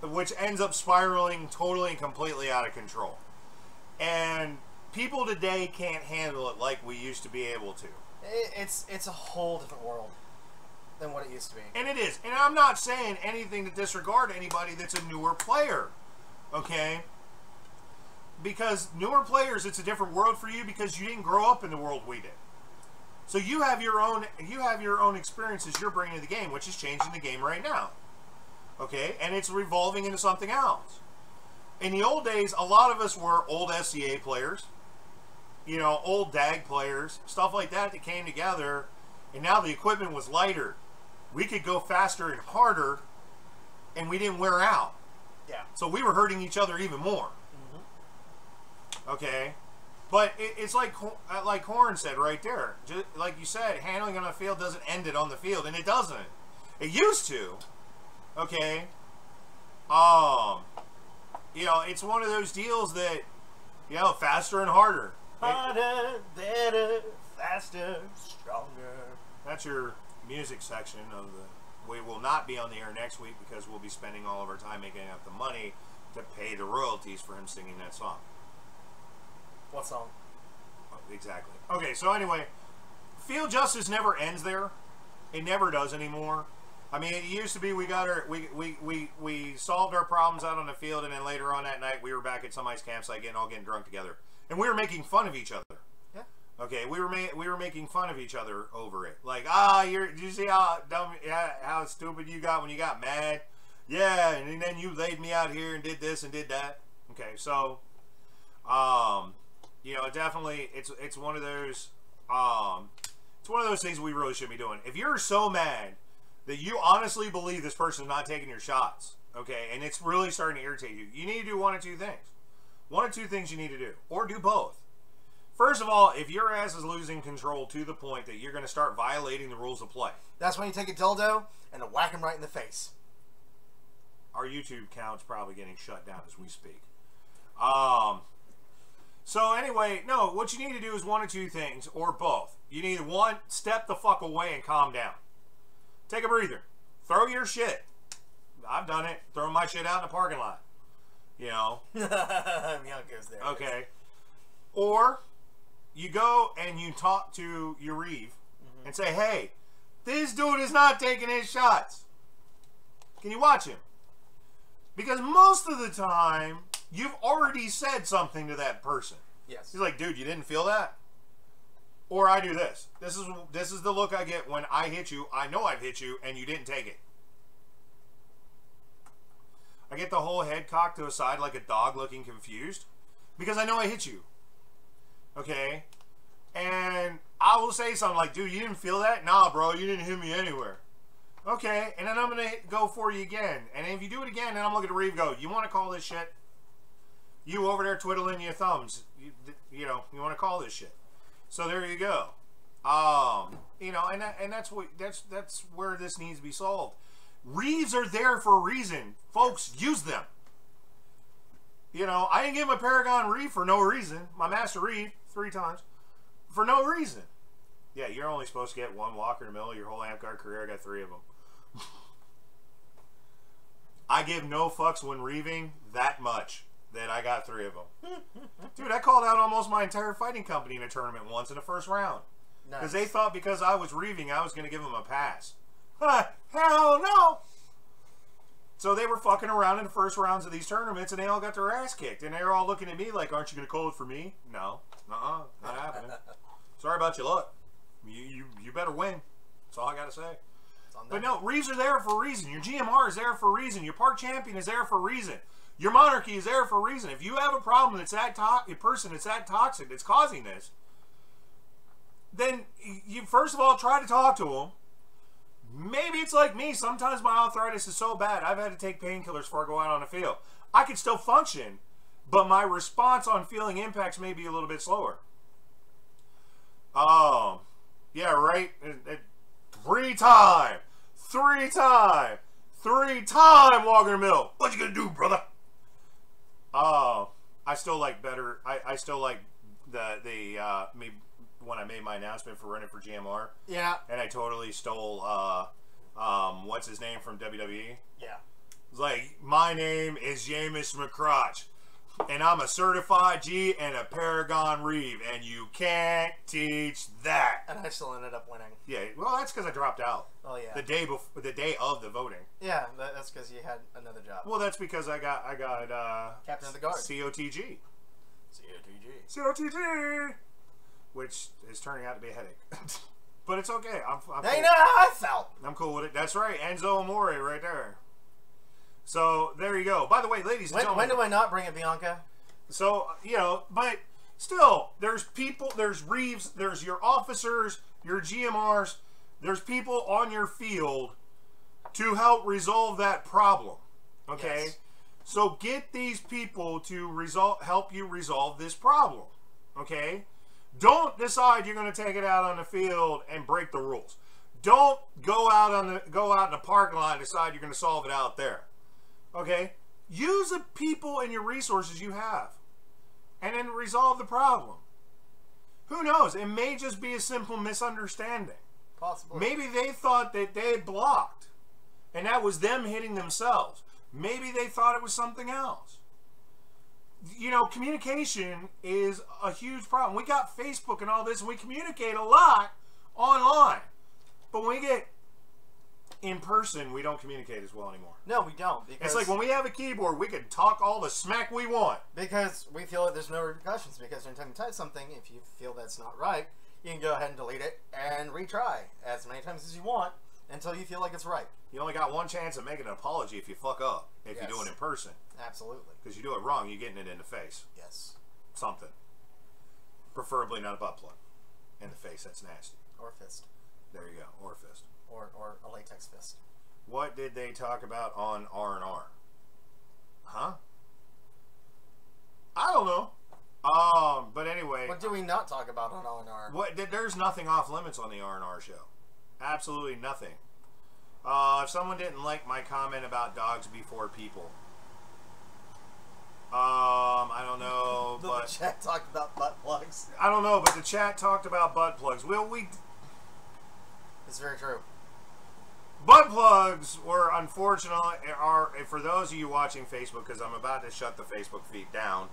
which ends up spiraling totally and completely out of control. And people today can't handle it like we used to be able to. It's a whole different world than what it used to be. And it is. And I'm not saying anything to disregard anybody that's a newer player. Okay? because newer players, it's a different world for you because you didn't grow up in the world we did. So you have your own experiences you're bringing to the game, which is changing the game right now. Okay, and it's revolving into something else. In the old days, a lot of us were old SCA players, you know, old DAG players, stuff like that came together, and now the equipment was lighter. We could go faster and harder, and we didn't wear out. Yeah. So we were hurting each other even more. Okay, but it's like Horn said right there. Just like you said, handling on the field doesn't end it on the field, and it doesn't. It used to. Okay. You know, it's one of those deals that, you know, faster and harder. Harder, better, faster, stronger. That's your music section of the. We will not be on the air next week because we'll be spending all of our time making up the money to pay the royalties for him singing that song. What song? Exactly. Okay, so anyway, field justice never ends there. It never does anymore. I mean, it used to be we solved our problems out on the field, and then later on that night we were back at somebody's campsite getting drunk together, and we were making fun of each other. Yeah. Okay, we were making fun of each other over it. Like, did you see how dumb, how stupid you got when you got mad? Yeah, and then you laid me out here and did this and did that. Okay, so, you know, definitely, it's one of those, it's one of those things we really shouldn't be doing. If you're so mad that you honestly believe this person's not taking your shots, okay, and it's really starting to irritate you, you need to do one of two things. One of two things you need to do, or do both. First of all, if your ass is losing control to the point that you're going to start violating the rules of play, that's when you take a dildo and whack him right in the face. Our YouTube account's probably getting shut down as we speak. So anyway, no, what you need to do is one of two things, or both. You need one, step the fuck away and calm down. Take a breather. Throw your shit. I've done it. Throw my shit out in the parking lot. You know. Goes there. Okay. Or you go and you talk to your Reeve and say, hey, this dude is not taking his shots. Can you watch him? Because most of the time, you've already said something to that person. Yes. He's like, dude, you didn't feel that? Or I do this. This is the look I get when I hit you. I know I've hit you, and you didn't take it. I get the whole head cocked to a side like a dog looking confused. Because I know I hit you. Okay? And I will say something like, dude, you didn't feel that? Nah, bro, you didn't hit me anywhere. Okay, and then I'm going to go for you again. And if you do it again, then I'm looking at Reeve and go, you want to call this shit? You over there twiddling your thumbs. You know, you want to call this shit. So there you go. You know, and that's where this needs to be solved. Reeves are there for a reason. Folks, use them. You know, I didn't give my Paragon Reeve for no reason. My Master Reeve 3 times. For no reason. Yeah, you're only supposed to get 1 Walker in the middle of your whole Amtgard career. I got 3 of them. I give no fucks when reaving that much that I got 3 of them. Dude, I called out almost my entire fighting company in a tournament once in the first round. Because they thought because I was reaving, I was going to give them a pass. Hell no! So they were fucking around in the first rounds of these tournaments, and they all got their ass kicked. And they were all looking at me like, aren't you going to call it for me? No. Not happening. Sorry about your luck. You better win. That's all I got to say. But no, Reeves are there for a reason. Your GMR is there for a reason. Your park champion is there for a reason. Your monarchy is there for a reason. If you have a problem that's that a person that's that toxic that's causing this, then you first of all try to talk to them. Maybe it's like me. Sometimes my arthritis is so bad I've had to take painkillers before I go out on the field. I can still function, but my response on feeling impacts may be a little bit slower. Yeah, right. 3 time Walker Mill. What you gonna do, brother? I still like better. I still like me when I made my announcement for running for GMR. Yeah. And I totally stole what's his name from WWE. Yeah. It's like, my name is Jameis McCrotch, and I'm a certified G and a Paragon Reeve, and you can't teach that. And I still ended up winning. Yeah, well, that's because I dropped out. Oh yeah. The day of the voting. Yeah, that's because you had another job. Well, that's because I got Captain of the Guard. COTG. COTG, which is turning out to be a headache. But it's okay. I'm now cool. you know how I felt. I'm cool with it. That's right. Enzo Amore right there. So there you go. By the way, ladies and gentlemen. When do I not bring it, Bianca? So, you know, but still, there's people, there's Reeves, there's your officers, your GMRs, there's people on your field to help resolve that problem. Okay? Yes. So get these people to help you resolve this problem. Okay? Don't decide you're going to take it out on the field and break the rules. Don't go out in the parking lot and decide you're going to solve it out there. Okay? Use the people and your resources you have, and then resolve the problem. Who knows? It may just be a simple misunderstanding. Possibly. Maybe they thought that they had blocked, and that was them hitting themselves. Maybe they thought it was something else. You know, communication is a huge problem. We got Facebook and all this, and we communicate a lot online. But when we get in person, we don't communicate as well anymore. No, we don't. Because It's like when we have a keyboard, we can talk all the smack we want. Because we feel that there's no repercussions. Because anytime you type something, if you feel that's not right, you can go ahead and delete it and retry as many times as you want until you feel like it's right. You only got one chance of making an apology if you fuck up, if you do it in person. Absolutely. Because you do it wrong, you're getting it in the face. Yes. Something. Preferably not a butt plug. In the face, that's nasty. Or fist. There you go, or fist. Or a latex fist. What did they talk about on R&R? Huh? I don't know. But anyway. What do we not talk about on R&R? There's nothing off limits on the R&R show. Absolutely nothing. If someone didn't like my comment about dogs before people, I don't know, but the chat talked about butt plugs. I don't know, but the chat talked about butt plugs. It's very true. Butt plugs were unfortunately for those of you watching Facebook, because I'm about to shut the Facebook feed down.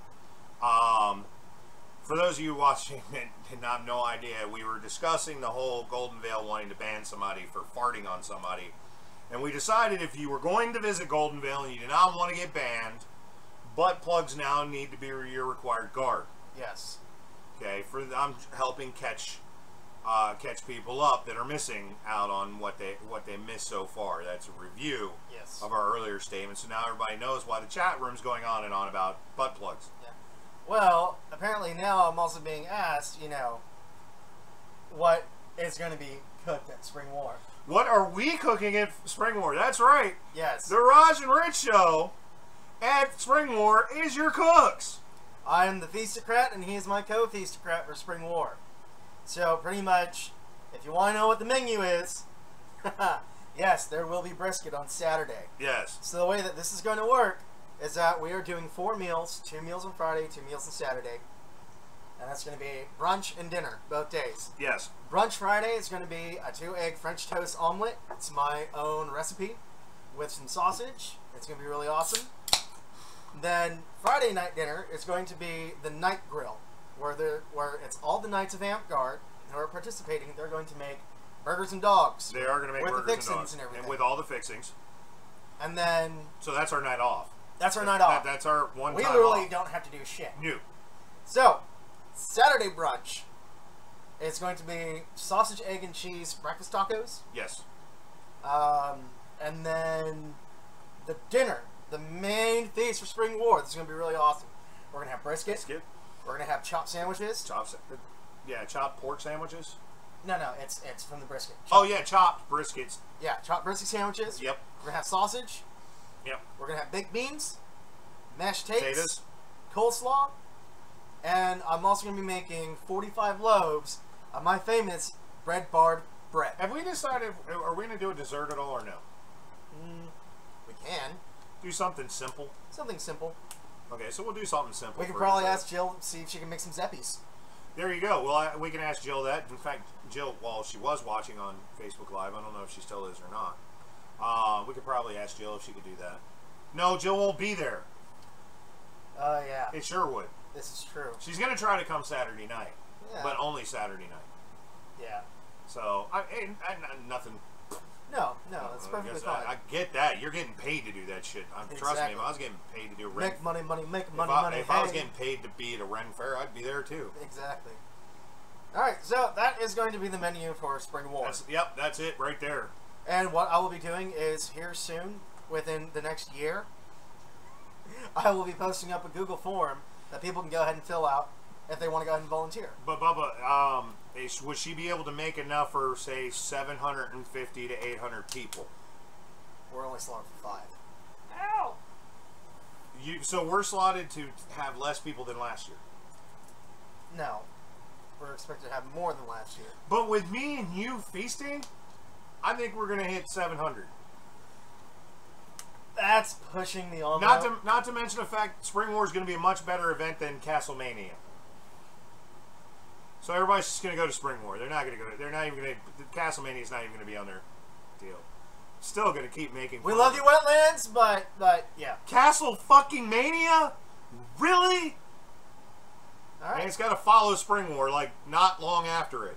For those of you watching and have no idea, we were discussing the whole Golden Vale wanting to ban somebody for farting on somebody. And we decided if you were going to visit Golden Vale and you did not want to get banned, butt plugs now need to be your required guard. Yes. Okay, I'm helping catch people up that are missing out on what they missed so far. That's a review of our earlier statements. So now everybody knows why the chat room's going on and on about butt plugs. Yeah. Well, apparently now I'm also being asked, you know, what is going to be cooked at Spring War. What are we cooking at Spring War? That's right. Yes. The Raj and Rich Show at Spring War is your cooks. I am the Feastocrat, and he is my co-Feastocrat for Spring War. So, pretty much, if you want to know what the menu is, yes, there will be brisket on Saturday. Yes. So the way that this is going to work is that we are doing 4 meals, 2 meals on Friday, 2 meals on Saturday. And that's going to be brunch and dinner, both days. Yes. Brunch Friday is going to be a 2-egg French toast omelet. It's my own recipe with some sausage. It's going to be really awesome. Then Friday night dinner is going to be the night grill, where it's all the knights of Amtgard who are participating. They're going to make burgers and dogs. They are going to make burgers and dogs. With the fixings and everything. And with all the fixings. And then... So that's our night off. That's our night off. That's our one time off. We literally off. don't have to do shit. No. So, Saturday brunch is going to be sausage, egg, and cheese breakfast tacos. Yes. And then the dinner, the main feast for Spring War. This is going to be really awesome. We're going to have brisket. We're going to have chopped sandwiches. Chopped pork sandwiches. No, it's from the brisket. Chopped briskets. Yeah, chopped brisket sandwiches. Yep. We're going to have sausage. Yep. We're going to have baked beans, mashed potatoes, coleslaw, and I'm also going to be making 45 loaves of my famous bread barred bread. Have we decided, are we going to do a dessert at all or no? We can. Do something simple. Something simple. Okay, so we'll do something simple. We could probably ask Jill to see if she can make some Zeppies. There you go. Well, we can ask Jill that. In fact, Jill, while she was watching on Facebook Live, I don't know if she still is or not. We could probably ask Jill if she could do that. No, Jill won't be there. Yeah. It sure would. This is true. She's going to try to come Saturday night. Yeah. But only Saturday night. Yeah. So, nothing. No, it's perfectly fine. I get that. You're getting paid to do that shit. Trust me, if I was getting paid to do Ren... Make money, money. If I was getting paid to be at a Ren Fair, I'd be there too. Exactly. Alright, so that is going to be the menu for Spring War. Yep, that's it right there. And what I will be doing is here soon, within the next year, I will be posting up a Google form that people can go ahead and fill out if they want to go ahead and volunteer. But Bubba, would she be able to make enough for, say, 750 to 800 people? We're only slotted for 5. Ow! So we're slotted to have less people than last year? No. We're expected to have more than last year. But with me and you feasting, I think we're going to hit 700. That's pushing the envelope. Not to mention the fact Spring War is going to be a much better event than Castlemania. So everybody's just going to go to Spring War. They're not going to go. They're not even going to. Castlemania is not even going to be on their deal. Still going to keep making. We love you, Wetlands, but yeah. Castle fucking Mania, really? All right. And it's got to follow Spring War like not long after it.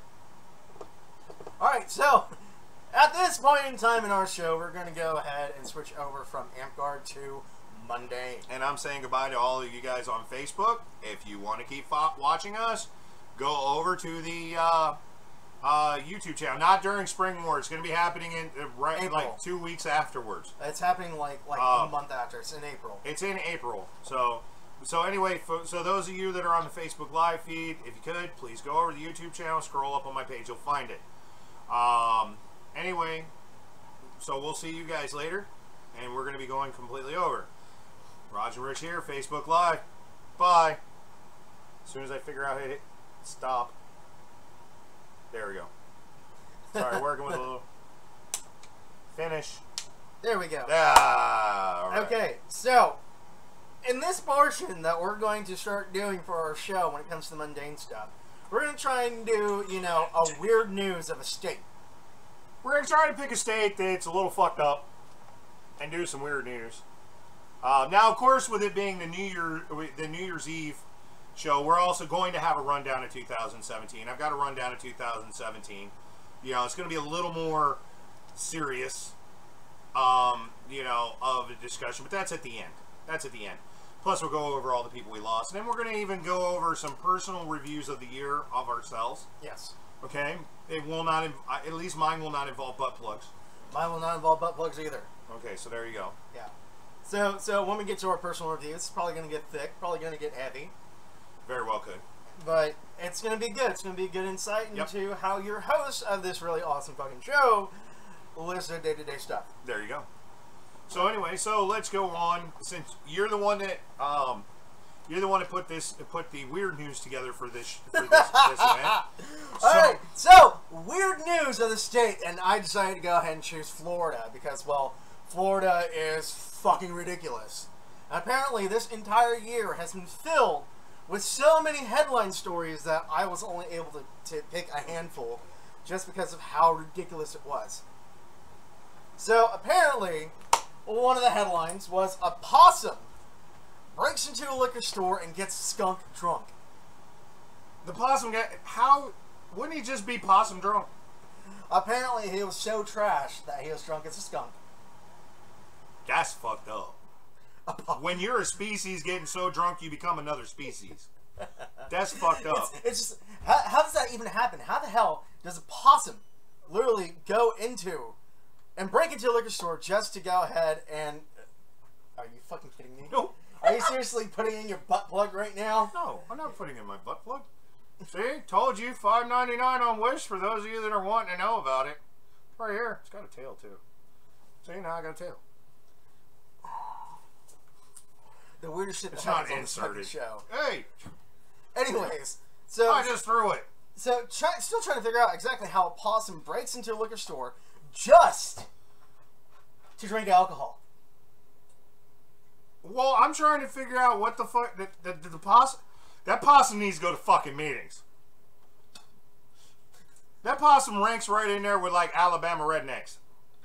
All right, so at this point in time in our show, we're going to go ahead and switch over from Amtgard to Mundane. And I'm saying goodbye to all of you guys on Facebook. If you want to keep watching us, go over to the YouTube channel. Not during Spring War. It's going to be happening in like 2 weeks afterwards. It's happening like a month after. It's in April. It's in April. So anyway, so those of you that are on the Facebook live feed, if you could, please go over to the YouTube channel, scroll up on my page, you'll find it. Anyway, so we'll see you guys later, and we're going to be going completely over. Roger Rich here, Facebook Live. Bye. As soon as I figure out how to hit stop. There we go. Sorry, working with a little finish. There we go. Ah, all right. Okay, so in this portion that we're going to start doing for our show when it comes to mundane stuff, we're going to try and do, a weird news of a state. We're going to try to pick a state that's a little fucked up and do some weird news. Now, of course, with it being the New Year's Eve show, we're also going to have a rundown of 2017. I've got a rundown of 2017. It's going to be a little more serious, of a discussion, but that's at the end. That's at the end. Plus, we'll go over all the people we lost. And then we're going to even go over some personal reviews of the year of ourselves. Yes. Okay? It will not, at least mine will not involve butt plugs. Mine will not involve butt plugs either. Okay, so there you go. Yeah. So when we get to our personal reviews, it's probably going to get thick, probably going to get heavy. Very well could. But it's going to be good. It's going to be a good insight into how your host of this really awesome fucking show lives their day-to-day stuff. There you go. So anyway, let's go on. Since you're the one that put the weird news together for this event. All right. So weird news of the state, and I decided to go ahead and choose Florida because, well, Florida is fucking ridiculous. And apparently, this entire year has been filled with so many headline stories that I was only able to pick a handful, just because of how ridiculous it was. So apparently, one of the headlines was a possum breaks into a liquor store and gets skunk drunk. The possum wouldn't he just be possum drunk? Apparently he was so trashed that he was drunk as a skunk. That's fucked up. When you're a species getting so drunk you become another species. That's fucked up. It's just, how does that even happen? How the hell does a possum literally go into and break into a liquor store just to go ahead and... Are you fucking kidding me? No. Are you seriously putting in your butt plug right now? No, I'm not putting in my butt plug. See? Told you, $5.99 on Wish for those of you that are wanting to know about it. Right here. It's got a tail, too. See? Now I got a tail. The weirdest shit it's that not happens inserted. on this fucking show. Hey! Anyways, so... I just threw it. So, still trying to figure out exactly how a possum breaks into a liquor store just to drink alcohol. Well, I'm trying to figure out what the fuck... The possum... That possum needs to go to fucking meetings. That possum ranks right in there with, like, Alabama rednecks.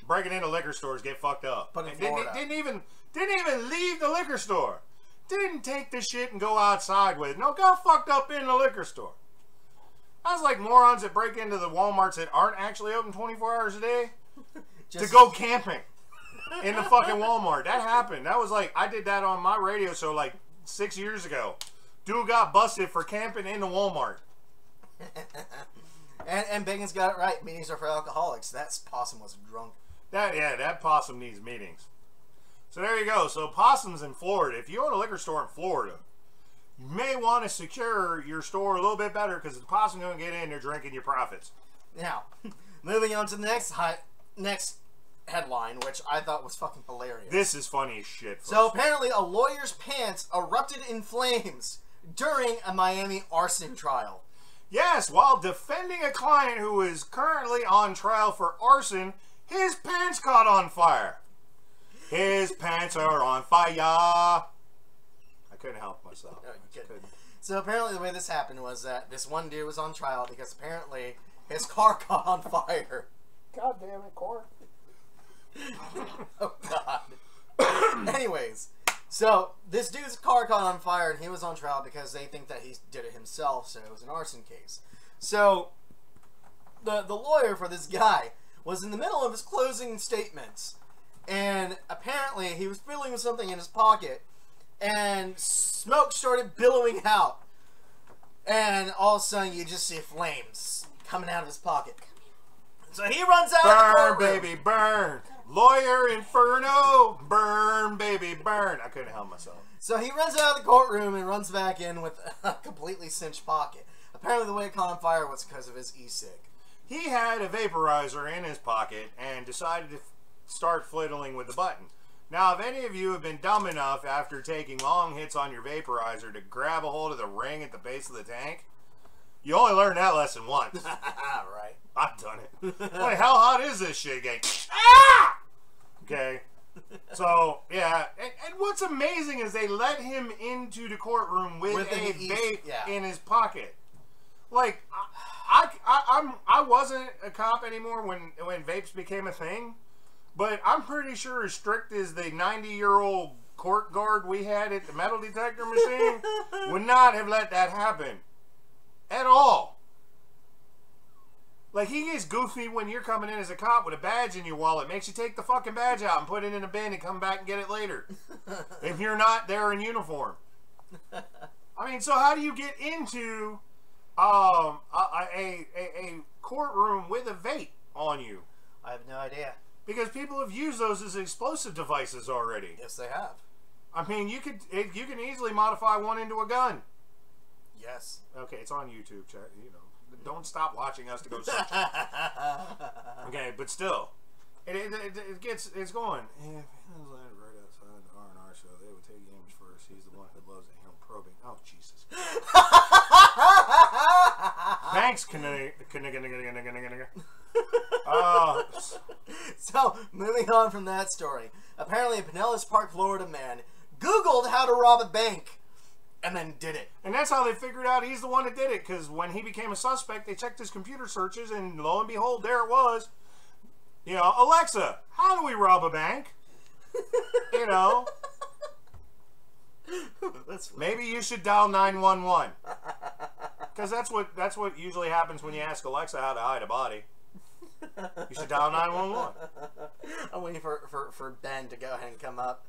Breaking into liquor stores, get fucked up. But in Florida. Didn't even leave the liquor store. Didn't take the shit and go outside with it. No, got fucked up in the liquor store. I was like morons that break into the Walmarts that aren't actually open 24 hours a day. to go camping in the fucking Walmart. That happened. That was like, I did that on my radio show like 6 years ago. Dude got busted for camping in the Walmart. and Bacon's got it right. Meetings are for alcoholics. That possum was drunk. That possum needs meetings. So there you go. So possums in Florida. If you own a liquor store in Florida, you may want to secure your store a little bit better because the possum's going to get in there drinking your profits. Now, moving on to the next headline, which I thought was fucking hilarious. This is funny as shit. So apparently a lawyer's pants erupted in flames during a Miami arson trial. Yes, while defending a client who is currently on trial for arson, his pants caught on fire. His pants are on fire. I couldn't help myself. No, you couldn't. So apparently the way this happened was that this one dude was on trial because apparently his car caught on fire. God damn it, car. Oh, God. Anyways, so this dude's car caught on fire and he was on trial because they think that he did it himself, so it was an arson case. So the lawyer for this guy was in the middle of his closing statements, and apparently he was fiddling with something in his pocket, and smoke started billowing out, and all of a sudden you just see flames coming out of his pocket. So he runs out of the courtroom. Burn, baby, burn. Lawyer Inferno, burn, baby, burn. I couldn't help myself. So he runs out of the courtroom and runs back in with a completely cinched pocket. Apparently the way it caught on fire was because of his e-cig. He had a vaporizer in his pocket and decided to start fiddling with the button. Now, if any of you have been dumb enough after taking long hits on your vaporizer to grab a hold of the ring at the base of the tank, you only learned that lesson once. Right. I've done it. Like, how hot is this shit gang? Ah! Okay. So, yeah. And what's amazing is they let him into the courtroom with a vape in his pocket. Like, I wasn't a cop anymore when vapes became a thing, but I'm pretty sure as strict as the 90-year-old court guard we had at the metal detector machine would not have let that happen at all. Like, he gets goofy when you're coming in as a cop with a badge in your wallet. Makes you take the fucking badge out and put it in a bin and come back and get it later. If you're not there in uniform. I mean, so how do you get into a courtroom with a vape on you? I have no idea. Because people have used those as explosive devices already. Yes, they have. I mean, you can easily modify one into a gun. Yes. Okay, it's on YouTube, chat. You know, don't stop watching us to go search. Okay, but still, it's going. If he was right outside the R&R show, they would take James first. He's the one who loves it. Him probing. Oh Jesus. Thanks, So, moving on from that story. Apparently, a Pinellas Park, Florida man Googled how to rob a bank and then did it. And that's how they figured out he's the one that did it, because when he became a suspect, they checked his computer searches, and lo and behold, there it was. You know, Alexa, how do we rob a bank? You know. Maybe you should dial 911. Because that's what usually happens when you ask Alexa how to hide a body. You should dial 911. I'm waiting for Ben to go ahead and come up.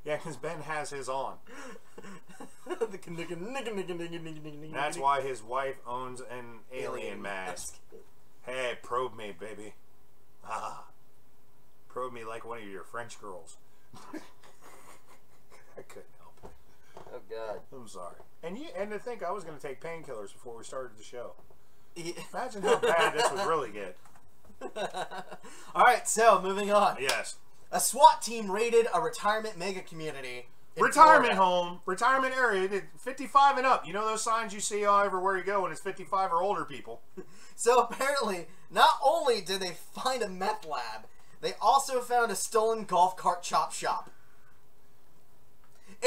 Yeah, because Ben has his on. That's why his wife owns an alien mask. Hey, probe me, baby. Ah. Probe me like one of your French girls. I couldn't help it. Oh, God. I'm sorry. And to think I was going to take painkillers before we started the show. Imagine how bad this would really get. Alright, so moving on. Yes. A SWAT team raided a retirement mega community. Retirement home, retirement area, 55 and up. You know those signs you see all everywhere you go when it's 55 or older people. So apparently, not only did they find a meth lab, they also found a stolen golf cart chop shop.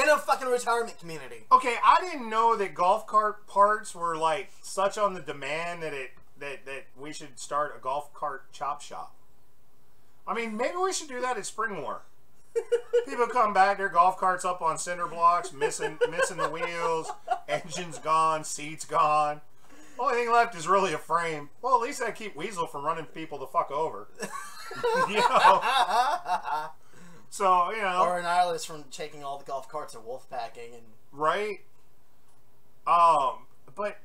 In a fucking retirement community. Okay, I didn't know that golf cart parts were like such on the demand that we should start a golf cart chop shop. I mean, maybe we should do that at Springmore. People come back, their golf carts up on cinder blocks, missing the wheels, engines gone, seats gone. Only thing left is really a frame. Well, at least I keep Weasel from running people the fuck over. You know? So, you know. Or Annihilus from taking all the golf carts and wolf packing and... Right? But...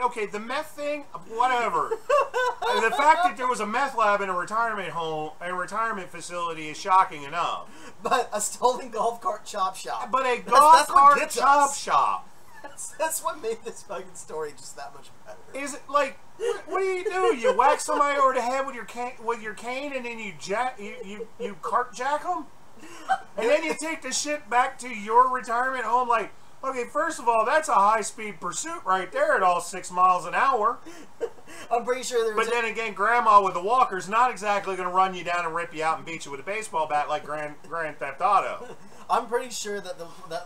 okay, the meth thing, whatever. The fact that there was a meth lab in a retirement home, a retirement facility, is shocking enough. But a stolen golf cart chop shop. But a golf cart chop shop. That's what made this fucking story just that much better. Is it like, what do? You whack somebody over the head with your cane, and then you cart jack them, and then you take the shit back to your retirement home like. Okay, first of all, that's a high-speed pursuit right there at all 6 miles an hour. I'm pretty sure there was... But then again, Grandma with the walker's not exactly going to run you down and rip you out and beat you with a baseball bat like Grand Theft Auto. I'm pretty sure that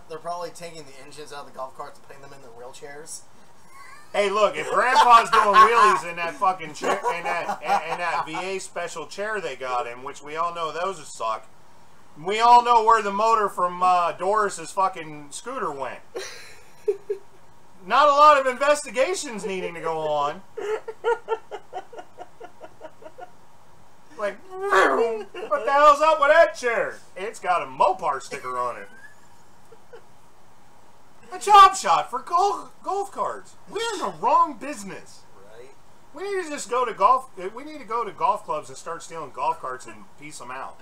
they're probably taking the engines out of the golf carts and putting them in their wheelchairs. Hey, look, if Grandpa's doing wheelies in that fucking chair, in that VA special chair they got him, which we all know those suck. We all know where the motor from Doris's fucking scooter went. Not a lot of investigations needing to go on. Like, what the hell's up with that chair? It's got a Mopar sticker on it. A chop shot for golf carts. We're in the wrong business. Right. We need to just go to golf. We need to go to golf clubs and start stealing golf carts and piece them out.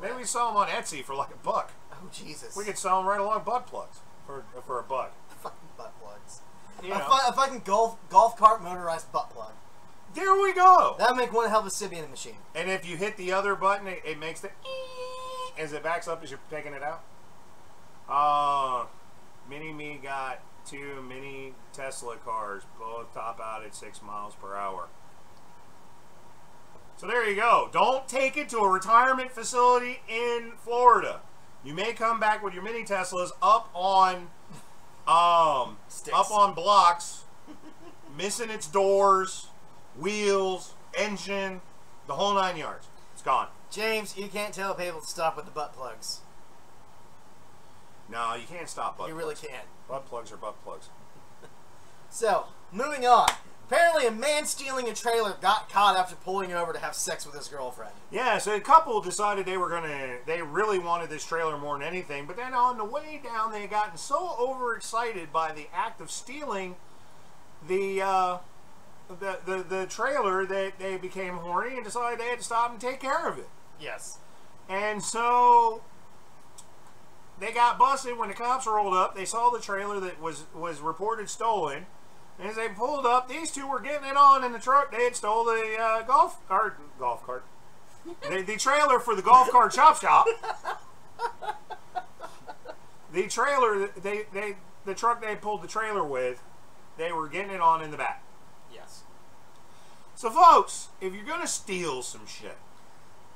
Maybe we sell them on Etsy for like $1. Oh Jesus! We could sell them right along butt plugs for $1. Fucking butt plugs. You know. A fucking golf cart motorized butt plug. There we go. That'd make one hell of a Sibian machine. And if you hit the other button, it makes the as it backs up as you're taking it out. Mini Me got 2 mini Tesla cars, both top out at 6 miles per hour. So there you go. Don't take it to a retirement facility in Florida. You may come back with your mini Teslas up on blocks, missing its doors, wheels, engine, the whole 9 yards. It's gone. James, you can't tell people to stop with the butt plugs. No, you can't stop butt plugs. You really can't. Butt plugs are butt plugs. So, moving on. Apparently a man stealing a trailer got caught after pulling over to have sex with his girlfriend. Yeah, so a couple decided they really wanted this trailer more than anything, but then on the way down they had gotten so overexcited by the act of stealing the trailer that they became horny and decided they had to stop and take care of it. Yes. And so they got busted when the cops rolled up. They saw the trailer that was reported stolen. As they pulled up, these two were getting it on in the truck. They had stole the golf cart. The trailer for the golf cart chop shop. The trailer, the truck they pulled the trailer with, they were getting it on in the back. Yes. So, folks, if you're gonna steal some shit,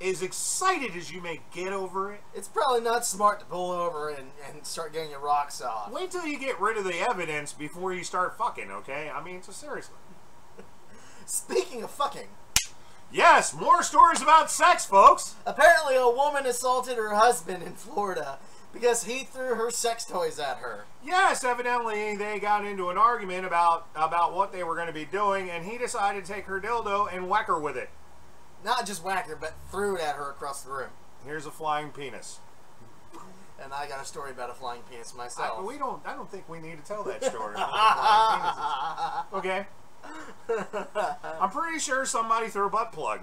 as excited as you may get over it, it's probably not smart to pull over and start getting your rocks off. Wait till you get rid of the evidence before you start fucking, okay? I mean, so seriously. Speaking of fucking. Yes, more stories about sex, folks. Apparently a woman assaulted her husband in Florida because he threw her sex toys at her. Yes, evidently they got into an argument about what they were going to be doing, and he decided to take her dildo and whack her with it. Not just whack her, but threw it at her across the room. Here's a flying penis. And I got a story about a flying penis myself. I don't think we need to tell that story. Okay. I'm pretty sure somebody threw a butt plug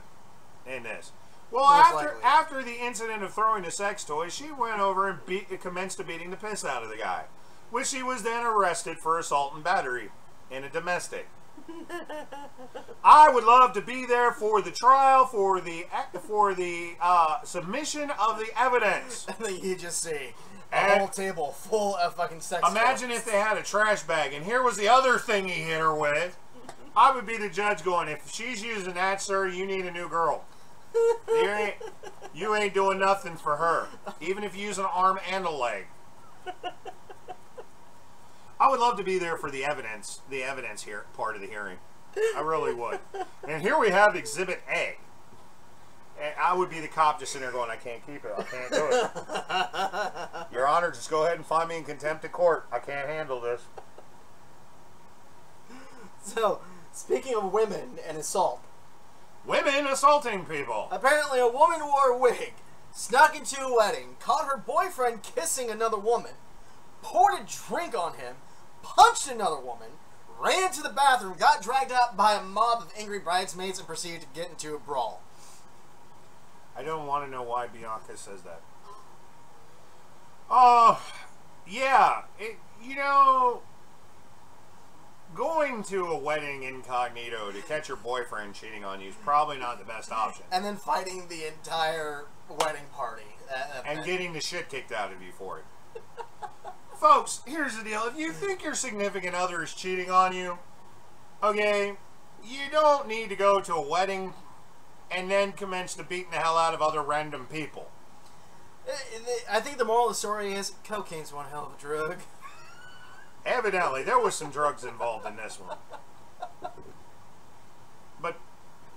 in this. Well, after the incident of throwing the sex toy, she went over and commenced beating the piss out of the guy, which she was then arrested for assault and battery in a domestic. I would love to be there for the trial, for the submission of the evidence. And then you just see a whole table full of fucking sex Imagine toys. if they had a trash bag, and here was the other thing he hit her with. I would be the judge going, if she's using that, sir, you need a new girl. You ain't doing nothing for her, even if you use an arm and a leg. I would love to be there for the evidence here, part of the hearing. I really would. And here we have Exhibit A. And I would be the cop just sitting there going, I can't keep it. I can't do it. Your Honor, just go ahead and find me in contempt of court. I can't handle this. So, speaking of women and assault. Women assaulting people. Apparently a woman wore a wig, snuck into a wedding, caught her boyfriend kissing another woman, poured a drink on him, punched another woman, ran to the bathroom, got dragged out by a mob of angry bridesmaids, and proceeded to get into a brawl. I don't want to know why Bianca says that. Oh, yeah. You know, going to a wedding incognito to catch your boyfriend cheating on you is probably not the best option. And then fighting the entire wedding party. And getting the shit kicked out of you for it. Folks, here's the deal. If you think your significant other is cheating on you, okay, you don't need to go to a wedding and then commence to beating the hell out of other random people. I think the moral of the story is cocaine's one hell of a drug. Evidently, there was some drugs involved in this one. But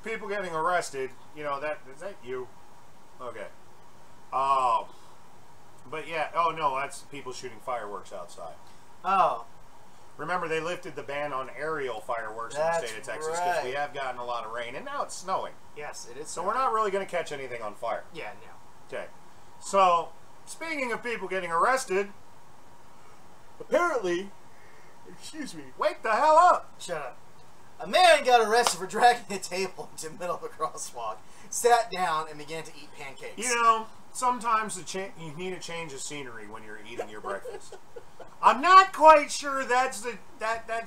people getting arrested, you know, is that you? Okay. But yeah, oh no, that's people shooting fireworks outside. Oh. Remember, they lifted the ban on aerial fireworks in the state of Texas because we have gotten a lot of rain, and now it's snowing. Yes, it is. So we're not really going to catch anything on fire. Yeah, no. Okay. So, speaking of people getting arrested, apparently, excuse me, wake the hell up. Shut up. A man got arrested for dragging a table into the middle of a crosswalk, sat down, and began to eat pancakes. You know, sometimes you need a change of scenery when you're eating your breakfast. I'm not quite sure that's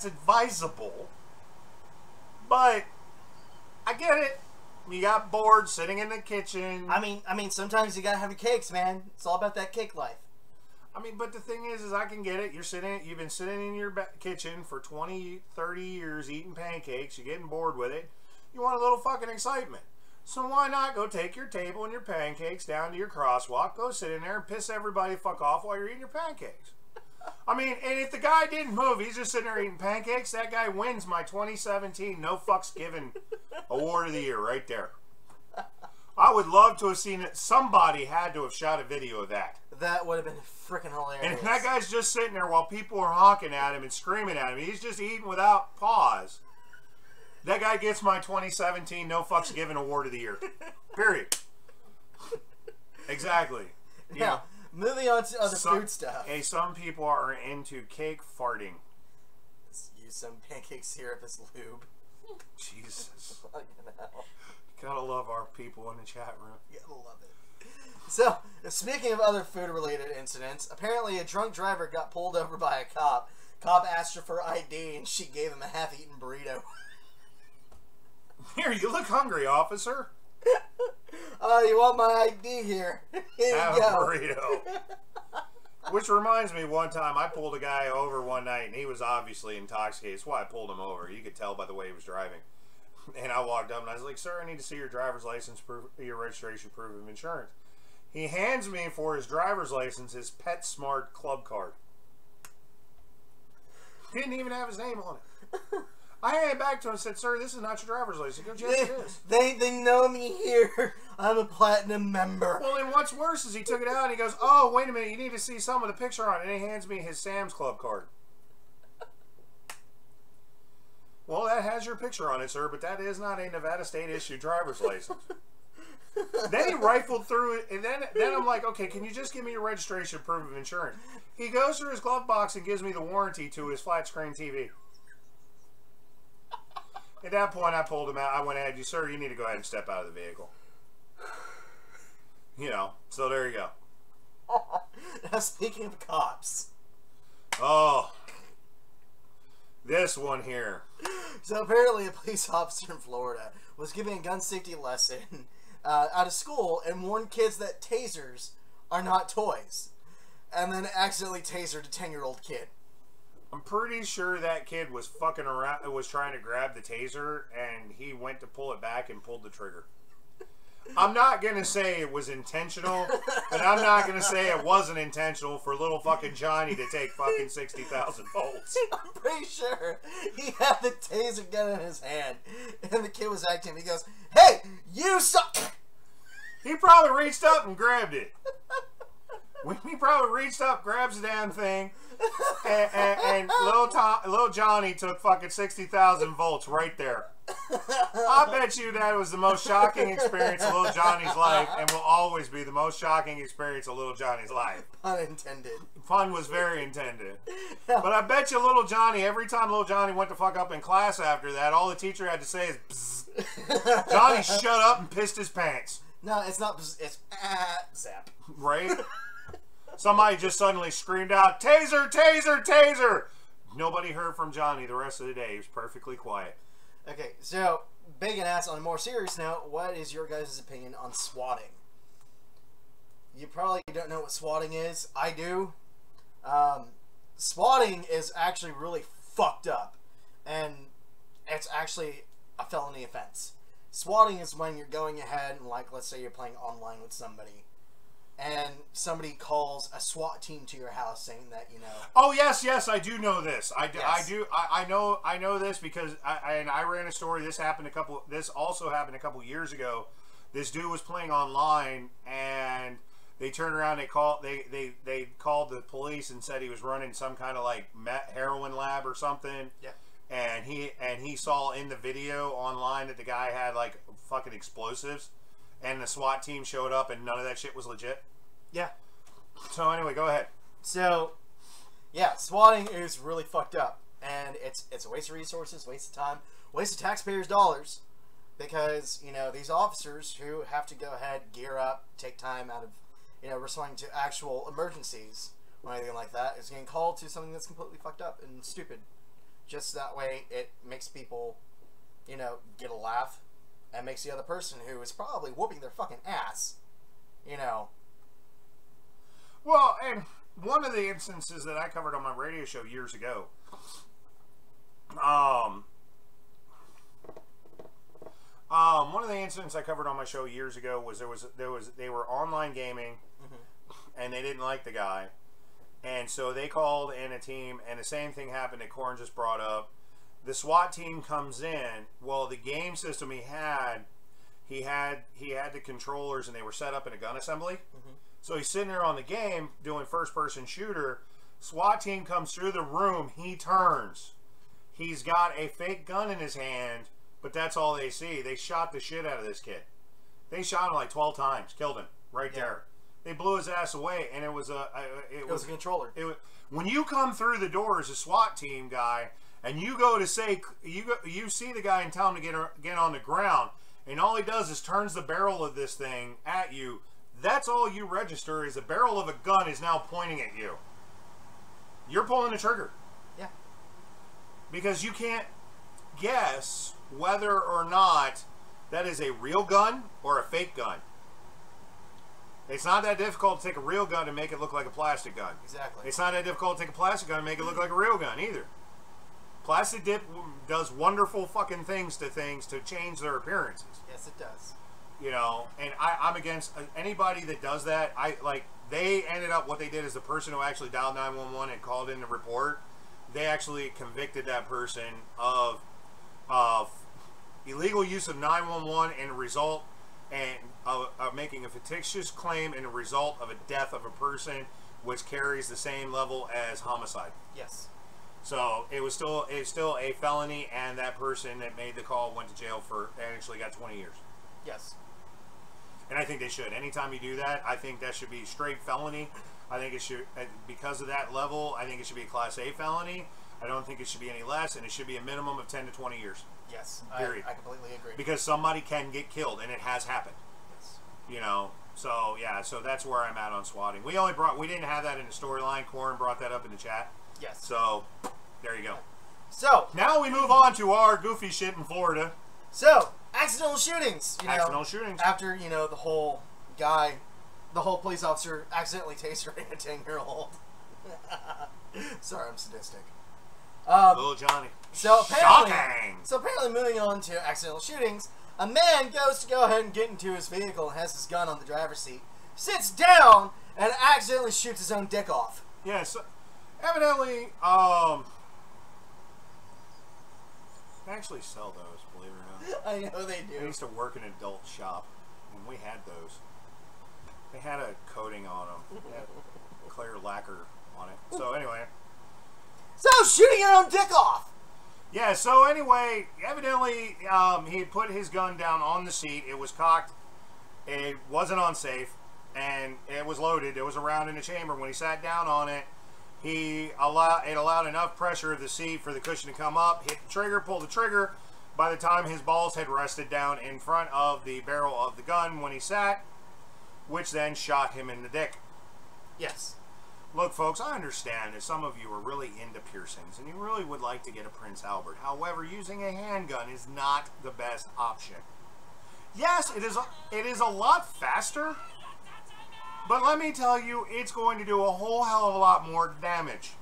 advisable, but I get it. You got bored sitting in the kitchen. I mean, sometimes you gotta have your cakes, man. It's all about that cake life. I mean, but the thing is I can get it. You've been sitting in your kitchen for 20, 30 years eating pancakes. You're getting bored with it. You want a little fucking excitement. So why not go take your table and your pancakes down to your crosswalk, go sit in there and piss everybody the fuck off while you're eating your pancakes. I mean, and if the guy didn't move, he's just sitting there eating pancakes, that guy wins my 2017 No Fucks Given Award of the Year right there. I would love to have seen it. Somebody had to have shot a video of that. That would have been freaking hilarious. And if that guy's just sitting there while people are honking at him and screaming at him, he's just eating without pause. That guy gets my 2017 No Fucks Given Award of the Year. Period. Exactly. You know, moving on to other food stuff. Hey, some people are into cake farting. Let's use some pancake syrup as lube. Jesus. Gotta love our people in the chat room. Gotta love it. So, speaking of other food-related incidents, apparently a drunk driver got pulled over by a cop. Cop asked her for ID, and she gave him a half-eaten burrito. Here, you look hungry, officer. Oh, you want my ID here? Here Have you go. a burrito. Which reminds me, one time I pulled a guy over one night, and he was obviously intoxicated. That's why I pulled him over. You could tell by the way he was driving. And I walked up and I was like, "Sir, I need to see your driver's license, your registration, proof of insurance." He hands me for his driver's license his PetSmart club card. He didn't even have his name on it. I handed it back to him and said, "Sir, this is not your driver's license." He goes, "Yes, it is." They know me here. I'm a platinum member. Well, and what's worse is he took it out and he goes, "Oh, wait a minute, you need to see some of the picture on it." And he hands me his Sam's Club card. Well, that has your picture on it, sir, but that is not a Nevada State issued driver's license. Then he rifled through it, and then I'm like, "Okay, can you just give me your registration, proof of insurance?" He goes through his glove box and gives me the warranty to his flat screen TV. At that point, I pulled him out. I went ahead, "Sir, you need to go ahead and step out of the vehicle." You know, so there you go. Now, speaking of cops. Oh. This one here. So apparently a police officer in Florida was giving a gun safety lesson out of school and warned kids that tasers are not toys. And then accidentally tasered a 10-year-old kid. I'm pretty sure that kid was fucking around, was trying to grab the taser, and he went to pull it back and pulled the trigger. I'm not going to say it was intentional, but I'm not going to say it wasn't intentional for little fucking Johnny to take fucking 60,000 volts. I'm pretty sure he had the taser gun in his hand, and the kid was acting. He goes, "Hey, you suck!" He probably reached up and grabbed it. he probably reached up, grabs the damn thing, and little Johnny took fucking 60,000 volts right there. I bet you that was the most shocking experience of little Johnny's life, and will always be the most shocking experience of little Johnny's life. Pun intended. Pun was very intended. But I bet you little Johnny, every time little Johnny went to fuck up in class after that, all the teacher had to say is, bzz. Johnny shut up and pissed his pants. No, it's not bzz, it's zap. Right? Somebody just suddenly screamed out, taser, taser, taser! Nobody heard from Johnny the rest of the day. He was perfectly quiet. Okay, so, big and ass, on a more serious note, what is your guys' opinion on swatting? You probably don't know what swatting is. I do. Swatting is actually really fucked up, and it's actually a felony offense. Swatting is when you're going ahead and, like, let's say you're playing online with somebody, and somebody calls a SWAT team to your house saying that, you know... Oh, yes, yes, I do know this. I know this because I ran a story. This also happened a couple years ago. This dude was playing online, and they turned around, they called the police and said he was running some kind of, like, heroin lab or something. Yeah. And he saw in the video online that the guy had, like, fucking explosives. And the SWAT team showed up, and none of that shit was legit. Yeah. So anyway, go ahead. So, yeah, swatting is really fucked up, and it's a waste of resources, waste of time, waste of taxpayers' dollars, because you know these officers who have to go ahead, gear up, take time out of responding to actual emergencies or anything like that is getting called to something that's completely fucked up and stupid. Just that way, it makes people, get a laugh. And makes the other person who is probably whooping their fucking ass, Well, and one of the instances that I covered on my radio show years ago, one of the incidents I covered on my show years ago was they were online gaming, and they didn't like the guy, and so they called in a team, and the same thing happened that Corn just brought up. The SWAT team comes in. Well, the game system he had the controllers, and they were set up in a gun assembly. So he's sitting there on the game doing first-person shooter. SWAT team comes through the room. He turns. He's got a fake gun in his hand, but that's all they see. They shot the shit out of this kid. They shot him like 12 times, killed him right there. They blew his ass away, and it was a controller. When you come through the door as a SWAT team guy. And you go to say, you see the guy and tell him to get on the ground, and all he does is turns the barrel of this thing at you. That's all you register is the barrel of a gun is now pointing at you. You're pulling the trigger. Yeah. Because you can't guess whether or not that is a real gun or a fake gun. It's not that difficult to take a real gun and make it look like a plastic gun. Exactly. It's not that difficult to take a plastic gun and make it look like a real gun either. Plastic dip does wonderful fucking things to change their appearances. Yes, it does. And I'm against anybody that does that. They ended up, what they did is the person who actually dialed 911 and called in the report, they actually convicted that person of illegal use of 911 and result of making a fictitious claim in a result of a death of a person, which carries the same level as homicide. Yes. So it's still a felony, and that person that made the call went to jail and actually got 20 years. Yes. And I think they should. Anytime you do that, I think that should be straight felony. I think it should, because of that level, I think it should be a Class A felony. I don't think it should be any less, and it should be a minimum of 10 to 20 years. Yes. Period. I completely agree. Because somebody can get killed, and it has happened. Yes. So yeah, so that's where I'm at on swatting. We didn't have that in the storyline. Corn brought that up in the chat. Yes. So, there you go. So, now we move on to our goofy shit in Florida. So, accidental shootings. Accidental shootings. After, the whole police officer accidentally tasering a 10-year-old. Sorry, I'm sadistic. Little Johnny. So Shocking! apparently moving on to accidental shootings, a man goes to go ahead and get into his vehicle and has his gun on the driver's seat, sits down, and accidentally shoots his own dick off. Yeah, so evidently, they actually sell those, believe it or not. I know they do. I used to work in an adult shop, and we had those. They had a coating on them. They had clear lacquer on it. So anyway. So shooting your own dick off. Yeah. So anyway, evidently he had put his gun down on the seat. It was cocked. It wasn't unsafe, and it was loaded. It was a round in the chamber. When he sat down on it, it allowed enough pressure of the seat for the cushion to come up, hit the trigger, pull the trigger. By the time his balls had rested down in front of the barrel of the gun when he sat, which then shot him in the dick. Yes. Look, folks, I understand that some of you are really into piercings and you really would like to get a Prince Albert. However, using a handgun is not the best option. Yes, it is a lot faster, but let me tell you, it's going to do a whole hell of a lot more damage.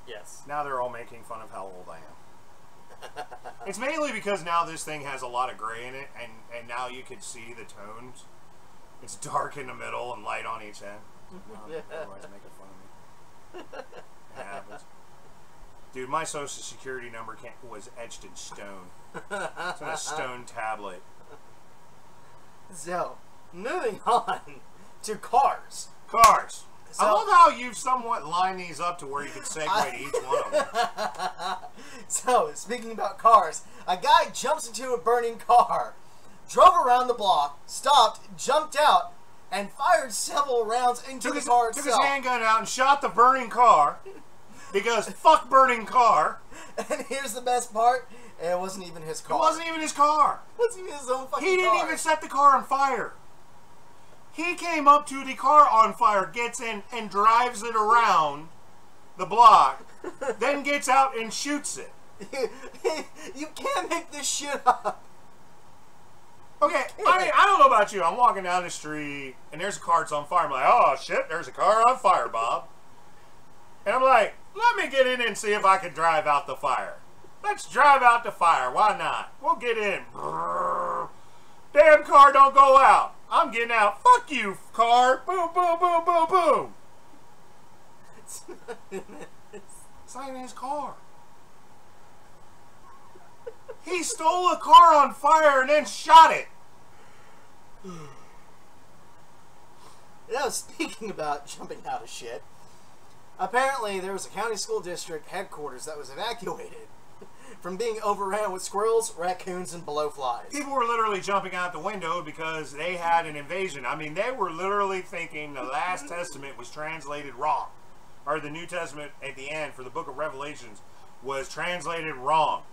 Yes. Now they're all making fun of how old I am. It's mainly because now this thing has a lot of gray in it, and now you can see the tones. It's dark in the middle and light on each end. Otherwise making fun of me. It happens. Dude, my social security number was etched in stone. It's on a stone tablet. So, moving on to cars. Cars. So, I love how you've somewhat lined these up to where you could segue to each one of them. So, speaking about cars, a guy jumps into a burning car, drove around the block, stopped, jumped out, and fired several rounds into the car itself. Took his handgun out and shot the burning car. Because fuck burning car. And here's the best part. It wasn't even his car. It wasn't even his car. It wasn't even his own fucking car. He didn't even set the car on fire. He came up to the car on fire, gets in, and drives it around the block, then gets out and shoots it. You can't make this shit up. Okay, I mean, I don't know about you. I'm walking down the street, and there's a car that's on fire. I'm like, oh, shit, there's a car on fire, Bob. And I'm like, let me get in and see if I can drive out the fire. Let's drive out the fire. Why not? We'll get in. Brrr. Damn car don't go out. I'm getting out. Fuck you, car. Boom, boom, boom, boom, boom. It's not even his car. He stole a car on fire and then shot it. Now, speaking about jumping out of shit, apparently there was a county school district headquarters that was evacuated from being overrun with squirrels, raccoons, and blowflies. People were literally jumping out the window because they had an invasion. I mean, they were literally thinking the Last Testament was translated wrong. Or the New Testament at the end for the book of Revelations was translated wrong.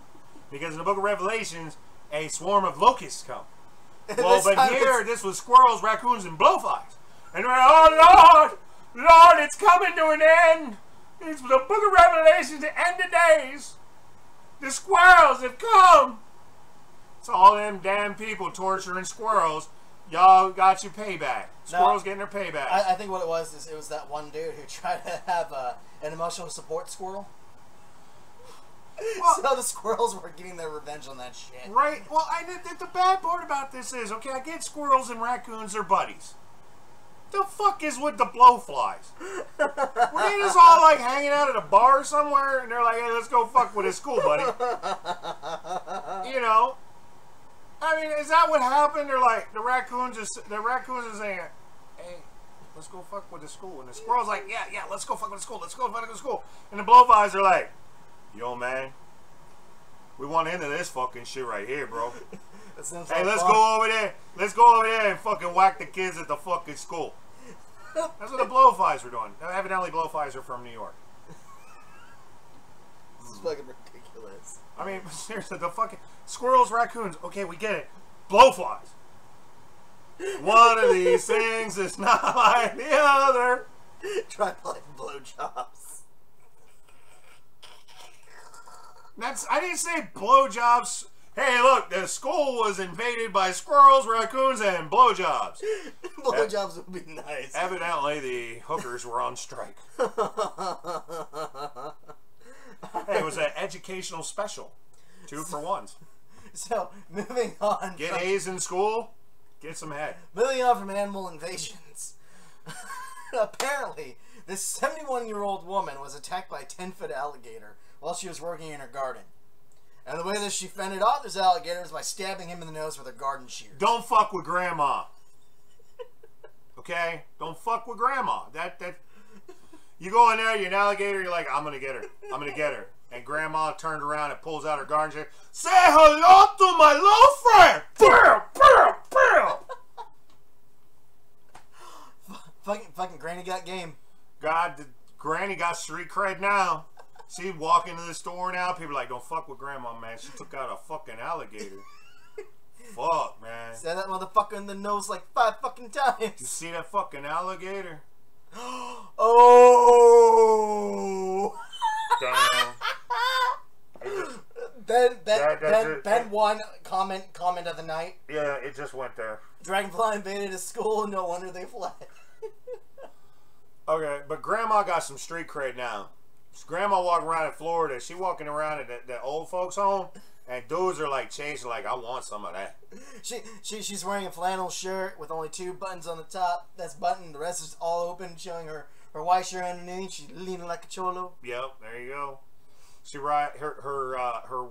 Because in the book of Revelations, a swarm of locusts come. Well, but here, this was squirrels, raccoons, and blowflies. And they're like, oh, Lord, Lord, it's coming to an end. It's the book of Revelations, the end of days. The squirrels have come. It's all them damn people torturing squirrels. Y'all got your payback. Squirrels getting their payback. I think what it was it was that one dude who tried to have an emotional support squirrel. Well, so the squirrels were getting their revenge on that shit. Right. Well, the bad part about this is, okay, I get squirrels and raccoons are buddies. The fuck is with the blowflies? Were they just all like hanging out at a bar somewhere and they're like, hey, let's go fuck with his school buddy? You know? I mean, is that what happened? They're like, the raccoons are saying, hey, let's go fuck with the school. And the squirrel's like, yeah, let's go fuck with the school. Let's go fuck with the school. And the blowflies are like, yo, man, we want into this fucking shit right here, bro. Hey, let's go over there. Let's go over there and fucking whack the kids at the fucking school. That's what the blowflies were doing. Evidently, blowflies are from New York. This is fucking ridiculous. I mean, seriously, the fucking squirrels, raccoons. Okay, we get it. Blowflies. One of these things is not like the other. Try playing blowjobs. I didn't say blowjobs. Hey, look, the school was invaded by squirrels, raccoons, and blowjobs. Blowjobs would be nice. Evidently, the hookers were on strike. Hey, it was an educational special. 2 for 1s. So, moving on. Get A's in school, get some head. Moving on from animal invasions. Apparently, this 71-year-old woman was attacked by a 10-foot alligator while she was working in her garden. And the way that she fended off this alligator is by stabbing him in the nose with her garden shears. Don't fuck with grandma. Okay? Don't fuck with grandma. That you go in there, you're an alligator, you're like, I'm gonna get her. I'm gonna get her. And grandma turned around and pulls out her garden shears. Say hello to my little friend! Fucking Granny got game. God, Granny got street cred now. She walk into the store now. People are like, don't fuck with grandma, man. She took out a fucking alligator. Fuck, man. Stabbed that motherfucker in the nose like 5 fucking times. You see that fucking alligator? Oh. Damn. Ben one comment of the night. Yeah, it just went there. Dragonfly invaded his school. No wonder they fled. Okay, but grandma got some street cred now. Grandma walking around in Florida. She walking around at the old folks' home, and dudes are like chasing, like, I want some of that. She's wearing a flannel shirt with only 2 buttons on the top. That's buttoned. The rest is all open, showing her white shirt underneath. She's leaning like a cholo. Yep, there you go. She her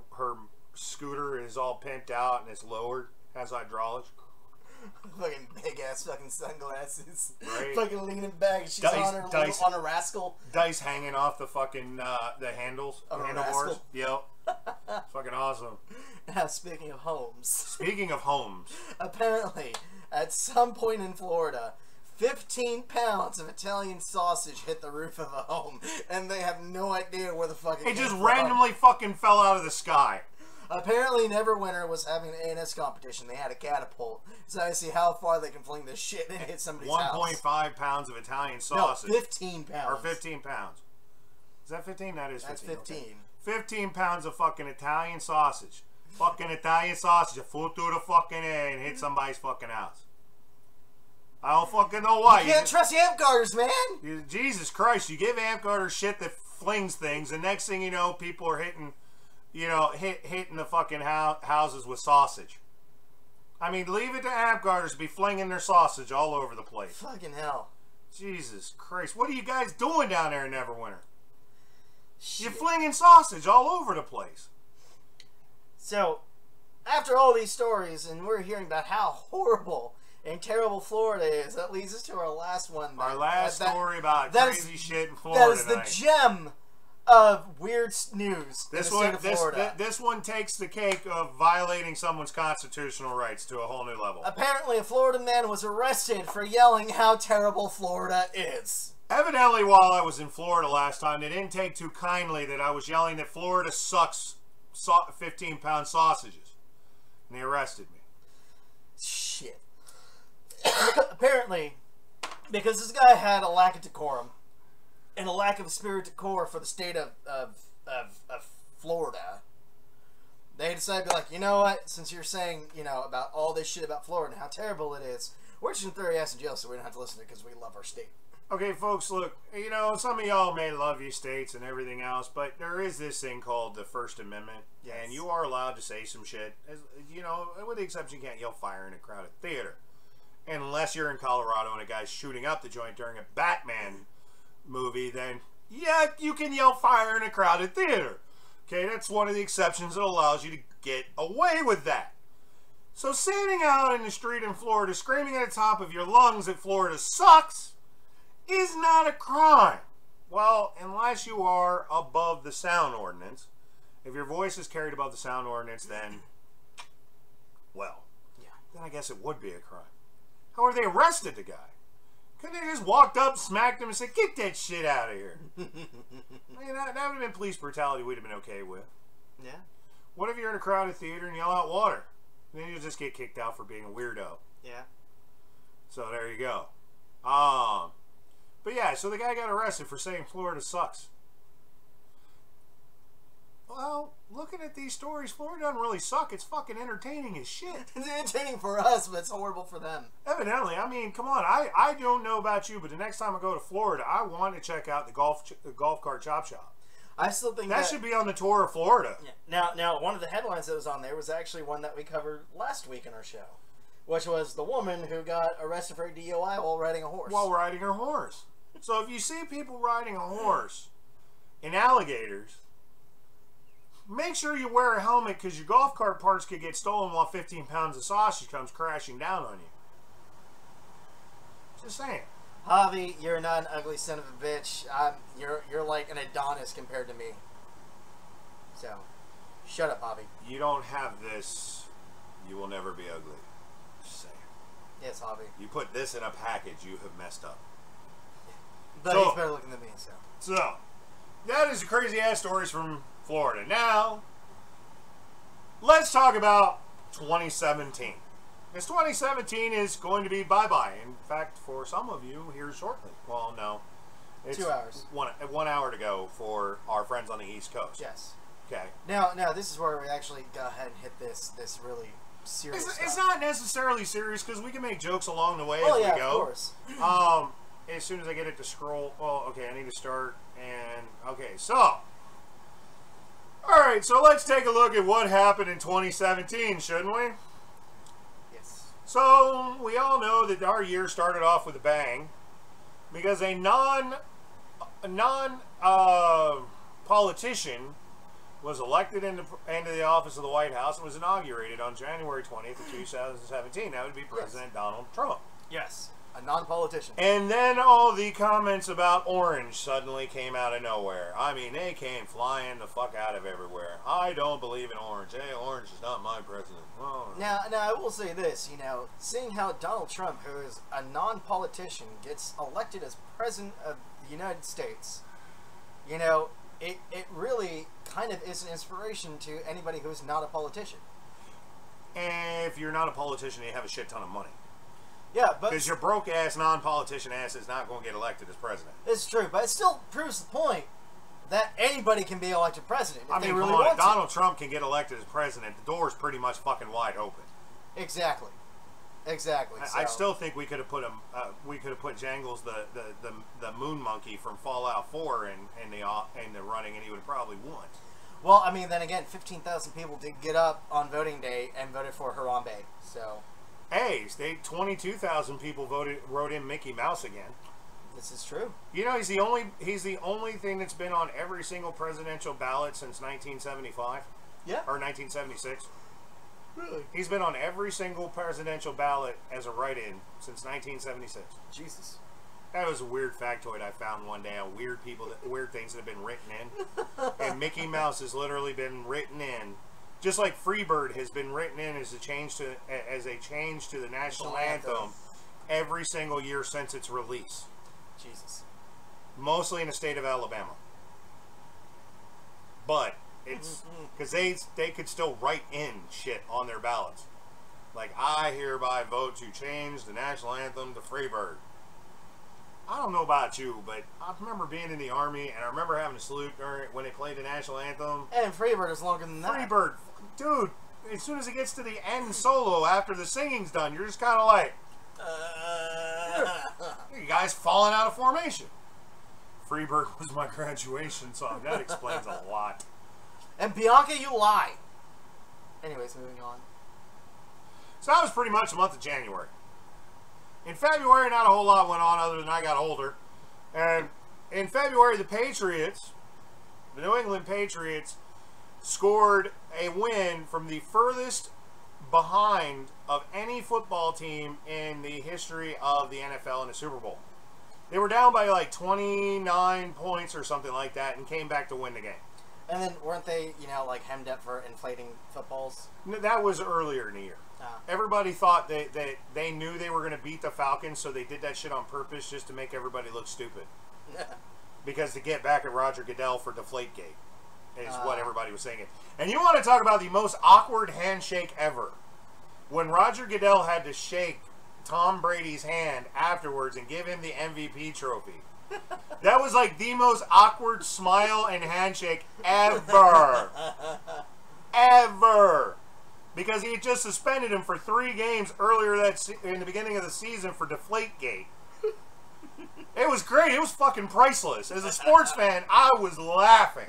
scooter is all pimped out and it's lowered, has hydraulics. Fucking big ass fucking sunglasses. Right. Fucking leaning back. She's on a rascal. Dice hanging off the fucking the handles. Handlebars. Yep. Fucking awesome. Now speaking of homes. Speaking of homes. Apparently, at some point in Florida, 15 pounds of Italian sausage hit the roof of a home, and they have no idea where the fuck it just came randomly fucking fell out of the sky. Apparently, Neverwinter was having an A&S competition. They had a catapult, so I see how far they can fling this shit and hit somebody's house. 1.5 pounds of Italian sausage. No, 15 pounds. Or 15 pounds. Is that 15? That is 15. That's 15. Okay. 15 pounds of fucking Italian sausage. Fucking Italian sausage. Flew through the fucking air and hit somebody's fucking house. I don't fucking know why. You can't trust the Amtgarders, man. Jesus Christ, you give Amtgarders shit that flings things, and next thing you know, people are hitting, hitting the fucking houses with sausage. I mean, leave it to Amtgarders to be flinging their sausage all over the place. Fucking hell. Jesus Christ, what are you guys doing down there in Neverwinter? Shit. You're flinging sausage all over the place. So, after all these stories, and we're hearing about how horrible and terrible Florida is, that leads us to our last one. Our last story about crazy shit in Florida. That is the gem of weird news in the state of Florida. This one takes the cake of violating someone's constitutional rights to a whole new level. Apparently, a Florida man was arrested for yelling how terrible Florida is. Evidently, while I was in Florida last time, they didn't take too kindly that I was yelling that Florida sucks 15-pound sausages. And they arrested me. Shit. Apparently, because this guy had a lack of decorum and a lack of spirit decor for the state of Florida, they decided to be like, you know what, since you're saying, about all this shit about Florida and how terrible it is, we're just gonna throw your ass in jail so we don't have to listen to it because we love our state. Okay, folks, look, some of y'all may love your states and everything else, but there is this thing called the First Amendment, yes. And you are allowed to say some shit, with the exception you can't yell fire in a crowded theater. Unless you're in Colorado and a guy's shooting up the joint during a Batman movie, then, yeah, you can yell fire in a crowded theater. Okay, that's one of the exceptions that allows you to get away with that. So standing out in the street in Florida screaming at the top of your lungs that Florida sucks is not a crime. Well, unless you are above the sound ordinance. If your voice is carried above the sound ordinance, then, well, yeah, then I guess it would be a crime. How are they arrested the guy? Couldn't they just walked up, smacked him, and said, get that shit out of here? I mean, that would have been police brutality we'd have been okay with. Yeah. What if you're in a crowded theater and yell out water? Then you'll just get kicked out for being a weirdo. Yeah. So there you go. But yeah, so the guy got arrested for saying Florida sucks. Well, looking at these stories, Florida doesn't really suck. It's fucking entertaining as shit. It's entertaining for us, but it's horrible for them. Evidently. I mean, come on. I don't know about you, but the next time I go to Florida, I want to check out the golf cart chop shop. I still think that should be on the tour of Florida. Yeah. Now, one of the headlines that was on there was actually one that we covered last week in our show, which was the woman who got arrested for a DUI while riding a horse. While riding her horse. So if you see people riding a horse in alligators, make sure you wear a helmet because your golf cart parts could get stolen while 15 pounds of sausage comes crashing down on you. Just saying. Javi, you're not an ugly son of a bitch. You're like an Adonis compared to me. So, shut up, Javi. You don't have this. You will never be ugly. Just saying. Yes, Javi. You put this in a package, you have messed up. But So- he's better looking than me, so. So, that is the crazy ass stories from Florida. Now, let's talk about 2017. This 2017 is going to be bye-bye. In fact, for some of you, here shortly. Well, no. It's 2 hours. 1 hour to go for our friends on the East Coast. Yes. Okay. Now, this is where we actually go ahead and hit this really serious stuff. It's not necessarily serious because we can make jokes along the way as yeah, we go. of course. As soon as I get it to scroll, well, okay, I need to start, and, okay, so, alright, so let's take a look at what happened in 2017, shouldn't we? Yes. So, we all know that our year started off with a bang, because a politician was elected into the office of the White House and was inaugurated on January 20th of 2017. That would be President Donald Trump. Yes. A non-politician. And then all the comments about orange suddenly came out of nowhere. I mean, they came flying the fuck out of everywhere. I don't believe in orange. Hey, orange is not my president. Oh. Now, I will say this, seeing how Donald Trump, who is a non-politician, gets elected as president of the United States, it really kind of is an inspiration to anybody who is not a politician. And if you're not a politician, you have a shit ton of money. Yeah, but... Because your broke-ass, non-politician ass is not going to get elected as president. It's true, but it still proves the point that anybody can be elected president if they really come on, want if Donald Trump can get elected as president, the door's pretty much fucking wide open. Exactly. Exactly. I still think we could have put Jangles the moon monkey from Fallout 4 in the running, and he would have probably won. Well, I mean, then again, 15,000 people did get up on voting day and voted for Harambe, so... Hey, 22,000 people wrote in Mickey Mouse again. This is true. He's the only thing that's been on every single presidential ballot since 1975. Yeah. Or 1976. Really? He's been on every single presidential ballot as a write-in since 1976. Jesus. That was a weird factoid I found one day on weird things that have been written in. And Mickey Mouse has literally been written in. Just like Freebird has been written in as a change to the national anthem every single year since its release. Jesus. Mostly in the state of Alabama. But it's because they could still write in shit on their ballots. Like, I hereby vote to change the national anthem to Freebird. I don't know about you, but I remember being in the Army and I remember having to salute when they played the national anthem. And Freebird is longer than that. Freebird, dude, as soon as it gets to the end solo after the singing's done, you're just kind of like, you guys falling out of formation. Freebird was my graduation song. That explains a lot. And Bianca, you lie. Anyways, moving on. So that was pretty much the month of January. In February, not a whole lot went on other than I got older. And in February, the New England Patriots, scored a win from the furthest behind of any football team in the history of the NFL in a Super Bowl. They were down by like 29 points or something like that and came back to win the game. And then weren't they, like hemmed up for inflating footballs? No, that was earlier in the year. Everybody thought they knew they were going to beat the Falcons, so they did that shit on purpose just to make everybody look stupid. Because to get back at Roger Goodell for Deflategate is what everybody was saying. And you want to talk about the most awkward handshake ever. When Roger Goodell had to shake Tom Brady's hand afterwards and give him the MVP trophy. That was like the most awkward smile and handshake ever. Ever. Because he had just suspended him for 3 games earlier in the beginning of the season for Deflategate. It was great. It was fucking priceless. As a sports fan, I was laughing.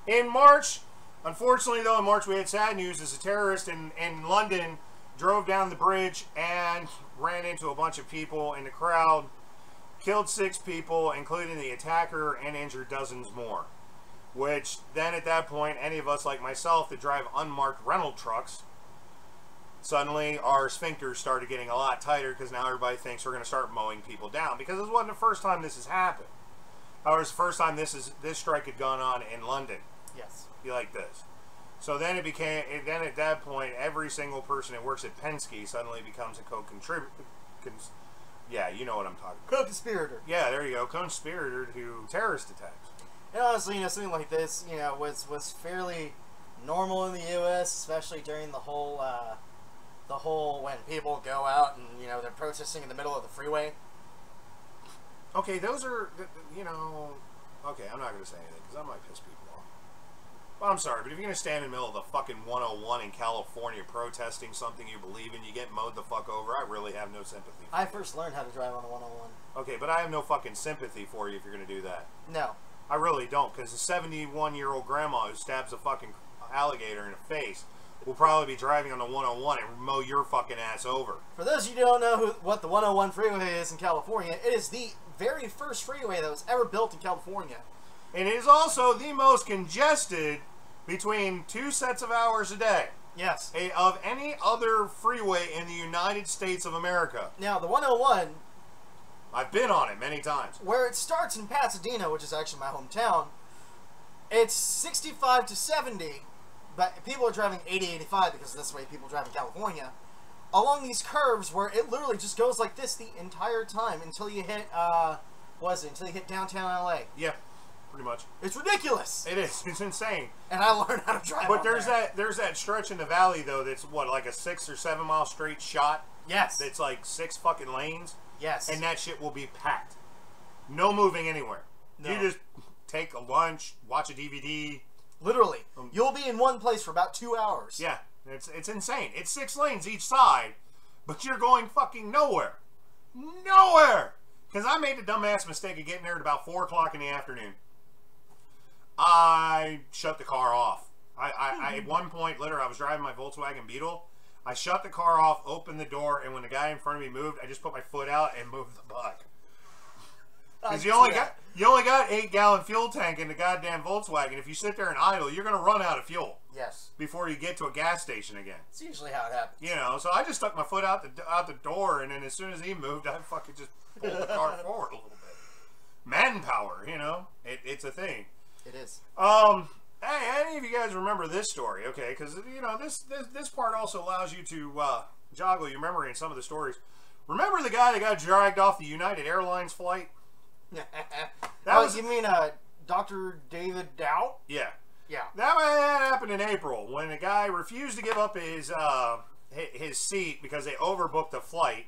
In March, unfortunately though, in March we had sad news as a terrorist in London drove down the bridge and ran into a bunch of people in the crowd, killed 6 people, including the attacker, and injured dozens more. Which then at that point, any of us like myself that drive unmarked rental trucks suddenly our sphincters started getting a lot tighter because now everybody thinks we're going to start mowing people down, because this wasn't the first time this has happened. However, it's the first time this strike had gone on in London. Yes. Be like this. So then then at that point, every single person that works at Penske suddenly becomes a co-contributor. Yeah, you know what I'm talking about. Co-conspirator. Yeah, there you go. Co-conspirator to terrorist attacks. And honestly, something like this, was fairly normal in the U.S., especially during the whole when people go out and, they're protesting in the middle of the freeway. Okay, those are, okay, I'm not going to say anything because I might piss people off. Well, I'm sorry, but if you're going to stand in the middle of the fucking 101 in California protesting something you believe in, you get mowed the fuck over, I really have no sympathy for I you. first learned how to drive on the 101. Okay, but I have no fucking sympathy for you if you're going to do that. No. I really don't, because a 71-year-old grandma who stabs a fucking alligator in the face will probably be driving on the 101 and mow your fucking ass over. For those of you who don't know what the 101 freeway is in California, it is the very first freeway that was ever built in California. And it is also the most congested between 2 sets of hours a day. Yes. Of any other freeway in the United States of America. Now, the 101... I've been on it many times. Where it starts in Pasadena, which is actually my hometown, it's 65 to 70, but people are driving 80, 85 because that's the way people drive in California, along these curves where it literally just goes like this the entire time until you hit, until you hit downtown LA. Yeah, pretty much. It's ridiculous. It is. It's insane. And I learned how to drive. But there's that stretch in the valley though that's what, like a 6 or 7 mile straight shot. Yes. That's like 6 fucking lanes. Yes. And that shit will be packed. No moving anywhere. No. You just take a lunch, watch a DVD. Literally. You'll be in one place for about 2 hours. Yeah. It's insane. It's 6 lanes each side, but you're going fucking nowhere. Nowhere! Because I made the dumbass mistake of getting there at about 4 o'clock in the afternoon. I shut the car off. I at one point, literally, I was driving my Volkswagen Beetle. I shut the car off, opened the door, and when the guy in front of me moved, I just put my foot out and moved the buck. Because you only got 8-gallon fuel tank in the goddamn Volkswagen. If you sit there and idle, you're going to run out of fuel. Yes. Before you get to a gas station again. It's usually how it happens. So I just stuck my foot out the door, and then as soon as he moved, I fucking just pulled the car forward a little bit. Manpower, it's a thing. It is. Hey, any of you guys remember this story? Okay, because this part also allows you to joggle your memory in some of the stories. Remember the guy that got dragged off the United Airlines flight? You mean Dr. David Dow? Yeah. Yeah. That happened in April when a guy refused to give up his seat because they overbooked the flight.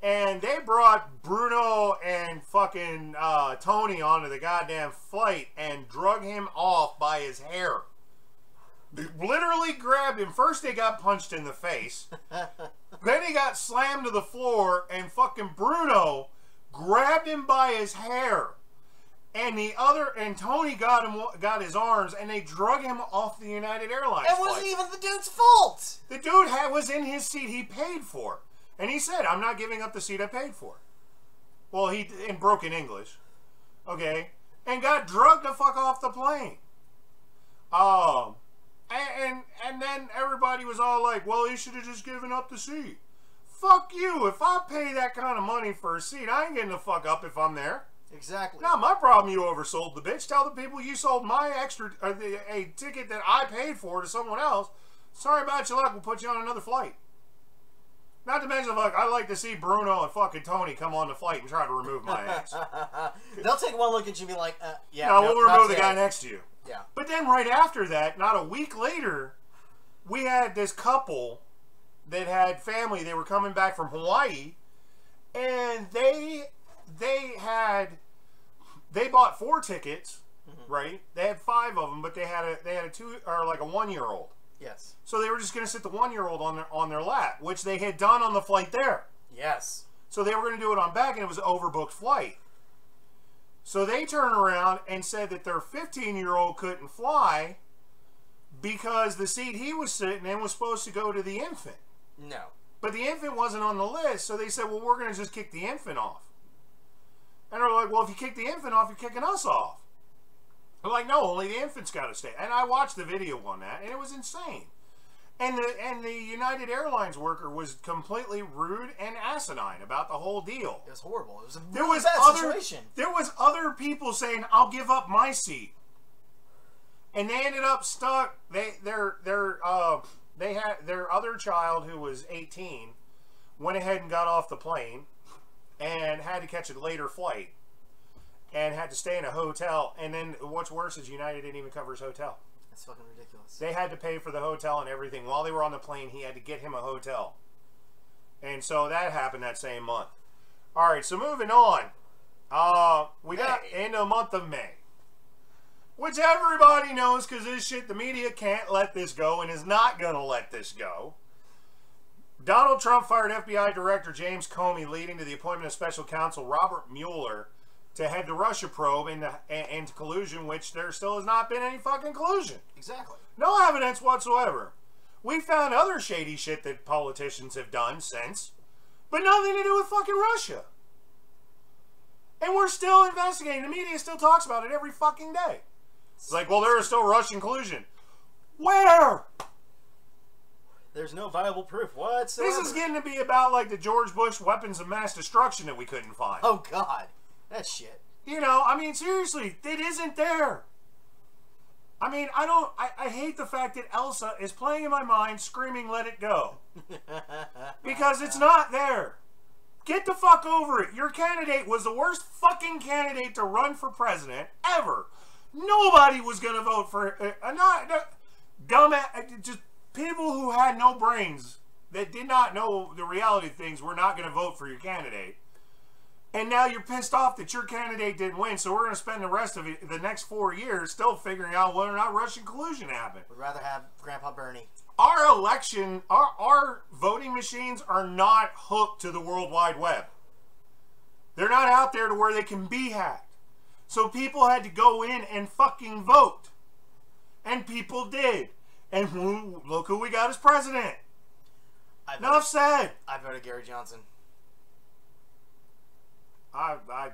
And they brought Bruno and fucking Tony onto the goddamn flight and drug him off by his hair. They literally grabbed him. First they got punched in the face. Then he got slammed to the floor, and fucking Bruno grabbed him by his hair. And Tony got his arms, and they drug him off the United Airlines flight. It wasn't even the dude's fault. The dude was in his seat he paid for. And he said, I'm not giving up the seat I paid for. Well, in broken English. Okay? And got drugged the fuck off the plane. And then everybody was all like, well, he should have just given up the seat. Fuck you. If I pay that kind of money for a seat, I ain't getting the fuck up if I'm there. Exactly. Not my problem you oversold the bitch. Tell the people you sold my a ticket that I paid for to someone else. Sorry about your luck. We'll put you on another flight. Not to mention, I'd like to see Bruno and fucking Tony come on the flight and try to remove my ass. They'll take one look at you and be like, yeah. No, we'll remove the guy next to you. Yeah. But then right after that, not a week later, we had this couple that had family. They were coming back from Hawaii, and they bought 4 tickets, right? They had 5 of them, but they had a 1-year-old. Yes. So they were just going to sit the 1-year-old on their lap, which they had done on the flight there. Yes. So they were going to do it on back, and it was an overbooked flight. So they turned around and said that their 15-year-old couldn't fly because the seat he was sitting in was supposed to go to the infant. No. But the infant wasn't on the list, so they said, well, we're going to just kick the infant off. And they're like, well, if you kick the infant off, you're kicking us off. They're like, no, only the infant's got to stay. And I watched the video on that, and it was insane. And the United Airlines worker was completely rude and asinine about the whole deal. It was horrible. It was a really bad situation. There was other people saying, "I'll give up my seat," and they ended up stuck. They had their other child, who was 18, went ahead and got off the plane and had to catch a later flight and had to stay in a hotel. And then what's worse is United didn't even cover his hotel. That's fucking ridiculous. They had to pay for the hotel and everything. While they were on the plane, he had to get him a hotel. And so that happened that same month. Alright, so moving on. We got into the month of May. Which everybody knows, because this shit, the media can't let this go and is not going to let this go. Donald Trump fired FBI Director James Comey, leading to the appointment of Special Counsel Robert Mueller to head the Russia probe into collusion, which there still has not been any fucking collusion. Exactly. No evidence whatsoever. We found other shady shit that politicians have done since, but nothing to do with fucking Russia. And we're still investigating. The media still talks about it every fucking day. It's like, well, there is still Russian collusion. Where? There's no viable proof whatsoever. This is getting to be about like the George Bush weapons of mass destruction that we couldn't find. Oh, God. That shit. You know, I mean, seriously, it isn't there. I mean, I hate the fact that Elsa is playing in my mind screaming, "Let it go." Because it's not there. Get the fuck over it. Your candidate was the worst fucking candidate to run for president ever. Nobody was going to vote for just people who had no brains, that did not know the reality of things, were not going to vote for your candidate. And now you're pissed off that your candidate didn't win, so we're going to spend the rest of the next 4 years still figuring out whether or not Russian collusion happened. Would rather have Grandpa Bernie. Our election, our voting machines are not hooked to the World Wide Web. They're not out there to where they can be hacked. So people had to go in and fucking vote. And people did. And look who we got as president. Enough said. I voted Gary Johnson. I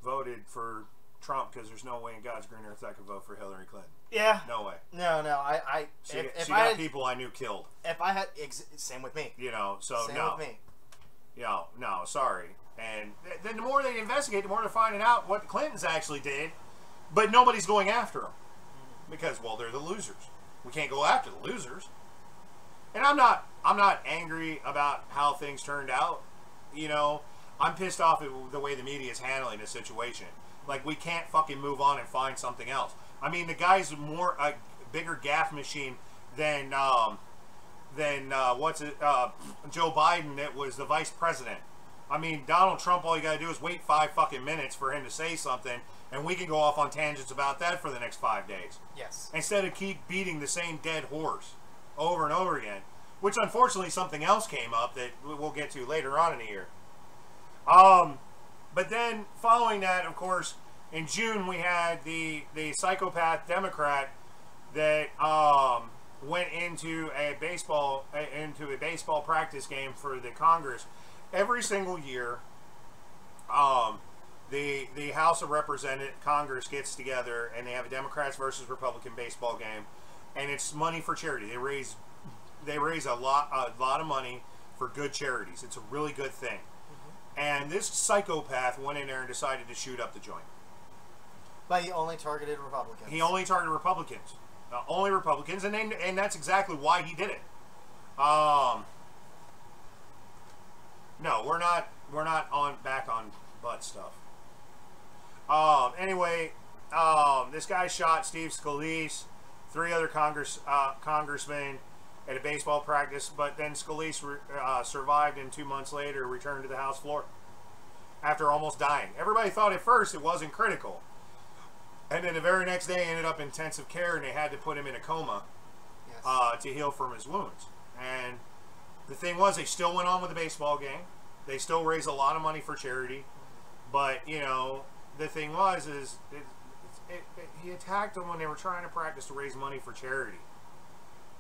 voted for Trump because there's no way in God's green earth I could vote for Hillary Clinton. Yeah. No way. No. She got people I knew killed. If I had, same with me. You know, so same no. with me. You know, no, sorry. And then the more they investigate, the more they're finding out what the Clintons actually did, but nobody's going after them because, well, they're the losers. We can't go after the losers. And I'm not angry about how things turned out. You know, I'm pissed off at the way the media is handling the situation. Like, we can't fucking move on and find something else. I mean, the guy's a bigger gaffe machine than Joe Biden, that was the vice president. I mean, Donald Trump, all you gotta do is wait 5 fucking minutes for him to say something, and we can go off on tangents about that for the next 5 days. Yes. Instead of keep beating the same dead horse over and over again. Which, unfortunately, something else came up that we'll get to later on in the year. But then, following that, of course, in June, we had the psychopath Democrat that went into a baseball practice game for the Congress. Every single year, the House of Representatives, Congress gets together and they have a Democrats versus Republican baseball game, and it's money for charity. They raise a lot of money for good charities. It's a really good thing. And this psychopath went in there and decided to shoot up the joint. But he only targeted Republicans. He only targeted Republicans. Only Republicans, and that's exactly why he did it. No, we're not back on butt stuff. Anyway, this guy shot Steve Scalise, 3 other congressmen at a baseball practice, but then Scalise survived, and 2 months later returned to the House floor after almost dying. Everybody thought at first it wasn't critical, and then the very next day ended up in intensive care, and they had to put him in a coma. Yes. To heal from his wounds. And the thing was, they still went on with the baseball game. They still raised a lot of money for charity, but you know, the thing was he attacked them when they were trying to practice to raise money for charity.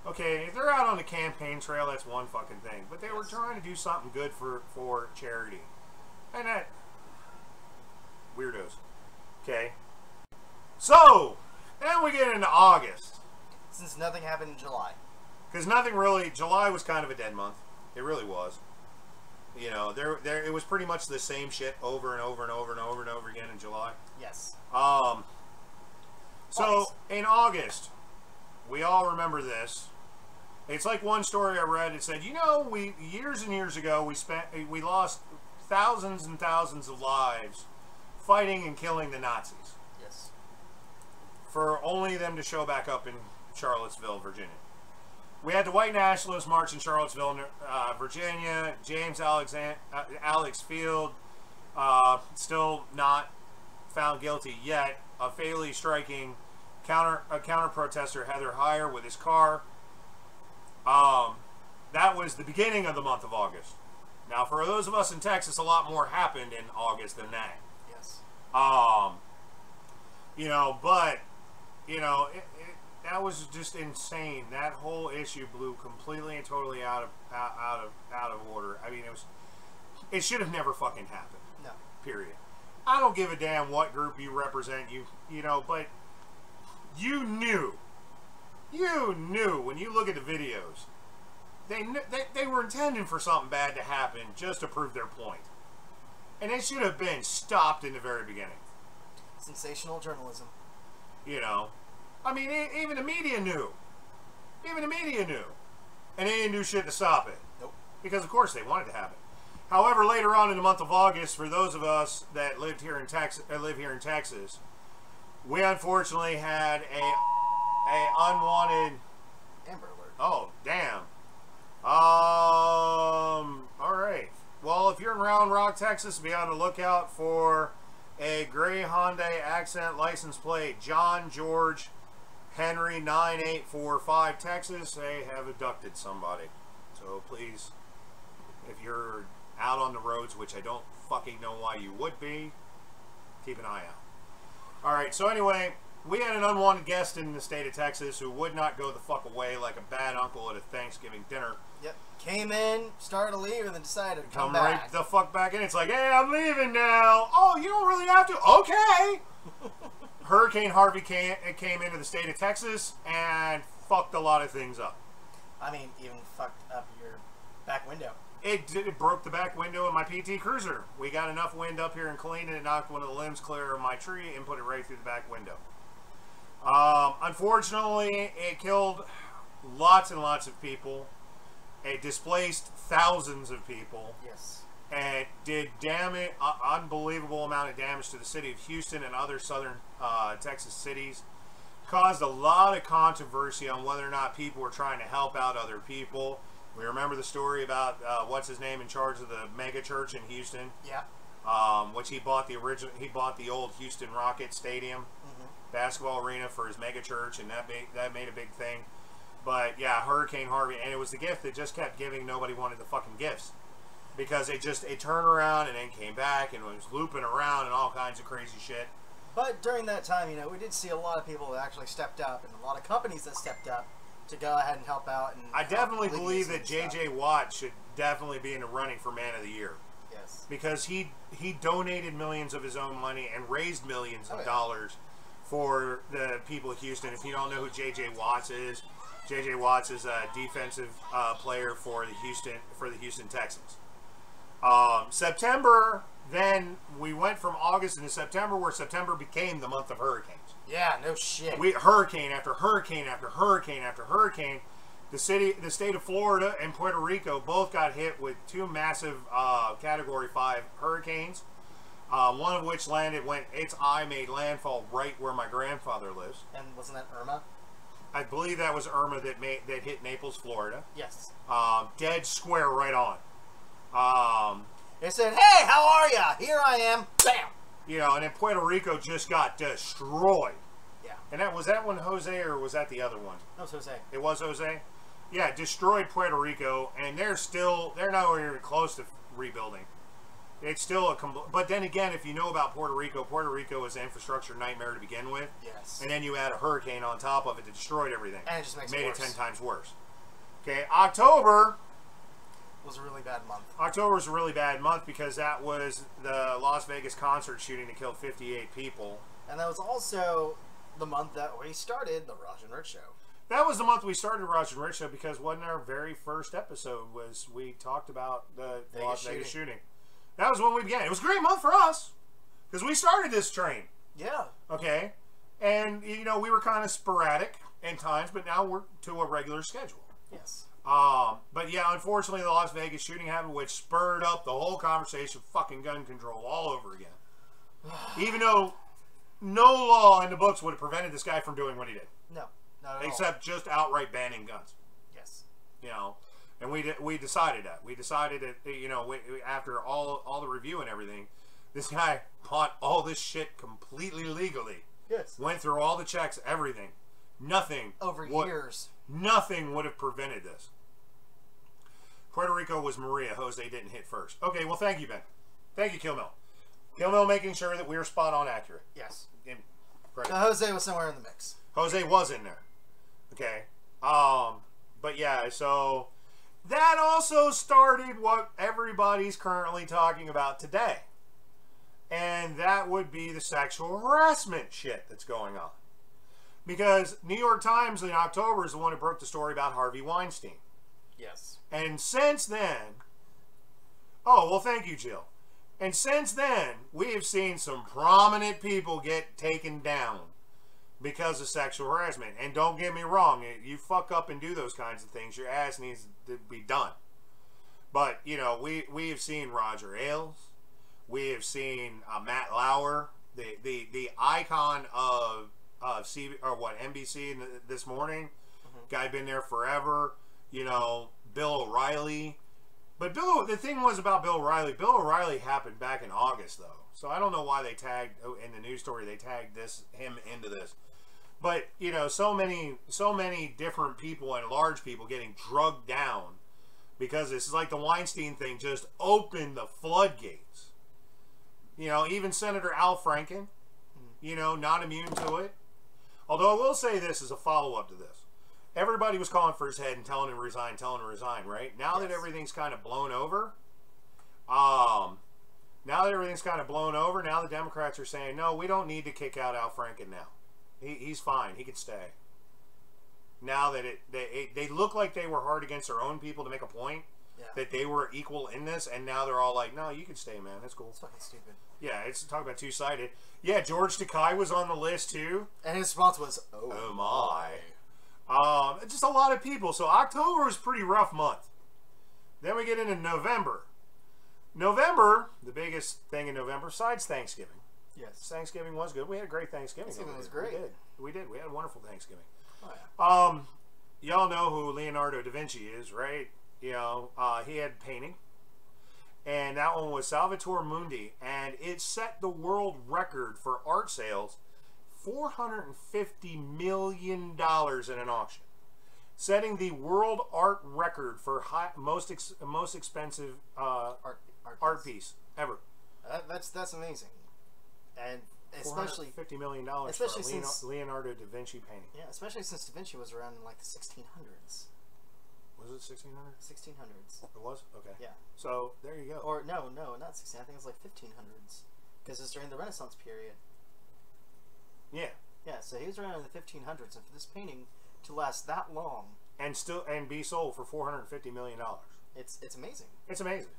Okay, if they're out on the campaign trail, that's one fucking thing. But they were trying to do something good for charity. And that... weirdos. Okay. So, then we get into August. Since nothing happened in July. Because nothing really, July was kind of a dead month. It really was. You know, it was pretty much the same shit over and over and over and over and over again in July. Yes. So in August, we all remember this. It's like one story I read. It said, you know, years and years ago we lost thousands and thousands of lives fighting and killing the Nazis. Yes. For only them to show back up in Charlottesville, Virginia. We had the White Nationalists march in Charlottesville, Virginia. James Alex Field, still not found guilty yet, of fatally striking a counter protester, Heather Heyer, with his car. That was the beginning of the month of August. Now, for those of us in Texas, a lot more happened in August than that. Yes. You know, but you know, that was just insane. That whole issue blew completely and totally out of order. I mean, it should have never fucking happened. No. Period. I don't give a damn what group you represent, you know, but you knew when you look at the videos, they were intending for something bad to happen just to prove their point, and it should have been stopped in the very beginning. Sensational journalism. You know, I mean, even the media knew. Even the media knew, and they didn't do shit to stop it. Nope. Because of course they wanted it to happen. However, later on in the month of August, for those of us that live here in Texas, we unfortunately had a unwanted Amber Alert. Oh, damn. All right. Well, if you're in Round Rock, Texas, be on the lookout for a gray Hyundai Accent license plate, John George Henry 9845, Texas. They have abducted somebody. So please, if you're out on the roads, which I don't fucking know why you would be, keep an eye out. All right. So anyway, we had an unwanted guest in the state of Texas who would not go the fuck away like a bad uncle at a Thanksgiving dinner. Yep. Came in, started to leave, and then decided to come right back. the fuck back in. It's like, hey, I'm leaving now. Oh, you don't really have to. Okay. Hurricane Harvey came into the state of Texas and fucked a lot of things up. I mean, even fucked up your back window. It broke the back window of my PT Cruiser. We got enough wind up here in Killeen and it knocked one of the limbs clear of my tree and put it right through the back window. Unfortunately, it killed lots and lots of people. It displaced thousands of people. Yes. And did unbelievable amount of damage to the city of Houston and other southern Texas cities. Caused a lot of controversy on whether or not people were trying to help out other people. We remember the story about what's his name in charge of the mega church in Houston. Yeah. Which he bought the old Houston Rocket Stadium basketball arena for his mega church, and that made a big thing. But yeah, Hurricane Harvey, and it was the gift that just kept giving. Nobody wanted the fucking gifts because it turned around and then came back and was looping around and all kinds of crazy shit. But during that time, you know, we did see a lot of people that actually stepped up, and a lot of companies that stepped up to go ahead and help out. And I definitely believe that J.J. Watt should definitely be in the running for Man of the Year. Yes. Because he donated millions of his own money and raised millions of dollars for the people of Houston. If you don't know who J.J. Watts is a defensive player for the Houston Texans. September, then we went from August into September, where September became the month of hurricanes. Yeah, no shit. Hurricane after hurricane after hurricane after hurricane. The state of Florida and Puerto Rico both got hit with two massive Category 5 hurricanes. One of which made landfall right where my grandfather lives. And wasn't that Irma? I believe that was Irma that hit Naples, Florida. Yes. Dead square right on. They said, "Hey, how are ya? Here I am." Bam. You know, and then Puerto Rico just got destroyed. Yeah. And was that one Jose, or was that the other one? That was Jose. It was Jose? Yeah, destroyed Puerto Rico, and they're not even close to rebuilding. It's still but then again, if you know about Puerto Rico is an infrastructure nightmare to begin with. Yes. And then you add a hurricane on top of it that destroyed everything. And it just makes it worse. 10 times worse. Okay, October was a really bad month. October was a really bad month because that was the Las Vegas concert shooting that killed 58 people. And that was also the month that we started the Raj and Rick Show. that was the month we started Roger and Rich Show, because wasn't our very first episode was we talked about the Las Vegas shooting. That was when we began. It was a great month for us because we started this train. Yeah. Okay. And, you know, we were kind of sporadic in times, but now we're to a regular schedule. Yes. But yeah, unfortunately, the Las Vegas shooting happened, which spurred up the whole conversation, fucking gun control all over again. Even though no law in the books would have prevented this guy from doing what he did. No, not at all. Except just outright banning guns. Yes. You know, and we decided that. We decided that, you know, after all the review and everything, this guy bought all this shit completely legally. Yes. Went through all the checks, everything. Nothing. Over years. Nothing would have prevented this. Puerto Rico was Maria. Jose didn't hit first. Okay, well, thank you, Ben. Thank you, Killmill. Killmill making sure that we were spot on accurate. Yes. Jose was somewhere in the mix. Jose was in there. Okay. But yeah, so that also started what everybody's currently talking about today. And that would be the sexual harassment shit that's going on. Because New York Times in October is the one who broke the story about Harvey Weinstein. Yes. And since then... Oh, well, thank you, Jill. And since then, we have seen some prominent people get taken down because of sexual harassment. And don't get me wrong, you fuck up and do those kinds of things, your ass needs to be done. But, you know, we have seen Roger Ailes. We have seen Matt Lauer, the icon of NBC this morning. Guy been there forever. You know, Bill O'Reilly. But the thing was about Bill O'Reilly. Bill O'Reilly happened back in August, though. So I don't know why they tagged in the news story. They tagged him into this. But you know, so many different people and large people getting drugged down because this is like the Weinstein thing just opened the floodgates. You know, even Senator Al Franken, you know, not immune to it. Although I will say this as a follow-up to this. Everybody was calling for his head and telling him to resign, right? Now that everything's kind of blown over, now the Democrats are saying, no, we don't need to kick out Al Franken now. He's fine. He can stay. Now that they look like they were hard against their own people to make a point that they were equal in this, and now they're all like, no, you can stay, man. That's cool. It's fucking stupid. Yeah, it's talking about two-sided. Yeah, George Takei was on the list, too. And his response was, oh my. Just a lot of people. So October was a pretty rough month. Then we get into November. November, the biggest thing in November, besides Thanksgiving. Yes. Thanksgiving was good. We had a great Thanksgiving. Thanksgiving was great. We did. We had a wonderful Thanksgiving. Oh, yeah. Y'all know who Leonardo da Vinci is, right? You know, he had painting. And that one was Salvator Mundi. And it set the world record for art sales. $450 million in an auction, setting the world art record for most expensive art piece ever. That's amazing, and especially $450 million for a Leonardo da Vinci painting. Yeah, especially since Da Vinci was around in like the 1600s. Was it 1600? 1600s. It was? Okay. Yeah. So there you go. Or no, not 16. I think it was like 1500s, because it's during the Renaissance period. Yeah. Yeah, so he was around in the 1500s, and for this painting to last that long and be sold for $450 million, it's amazing. It's amazing.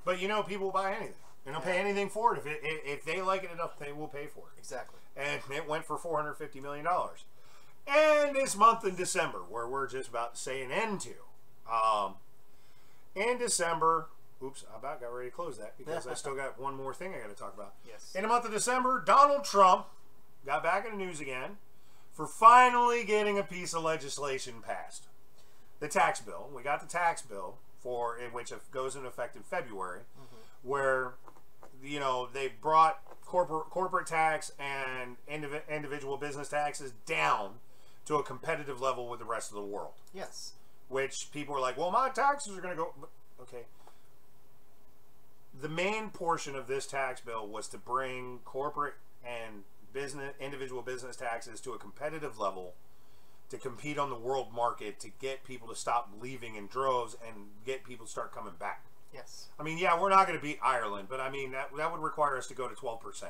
But you know, people will buy anything, and they'll pay anything for it if they like it enough. They will pay for it. Exactly. And it went for $450 million. And this month in December, where we're just about to say an end to, in December. Oops, I about got ready to close that because I still got one more thing I got to talk about. Yes. In the month of December, Donald Trump got back in the news again for finally getting a piece of legislation passed. The tax bill. We got the tax bill which goes into effect in February, where, you know, they brought corporate tax and individual business taxes down to a competitive level with the rest of the world. Yes. Which people are like, well, my taxes are going to go. Okay. The main portion of this tax bill was to bring corporate and individual business taxes to a competitive level to compete on the world market, to get people to stop leaving in droves and get people to start coming back. Yes. I mean, yeah, we're not going to beat Ireland, but I mean, that would require us to go to 12%.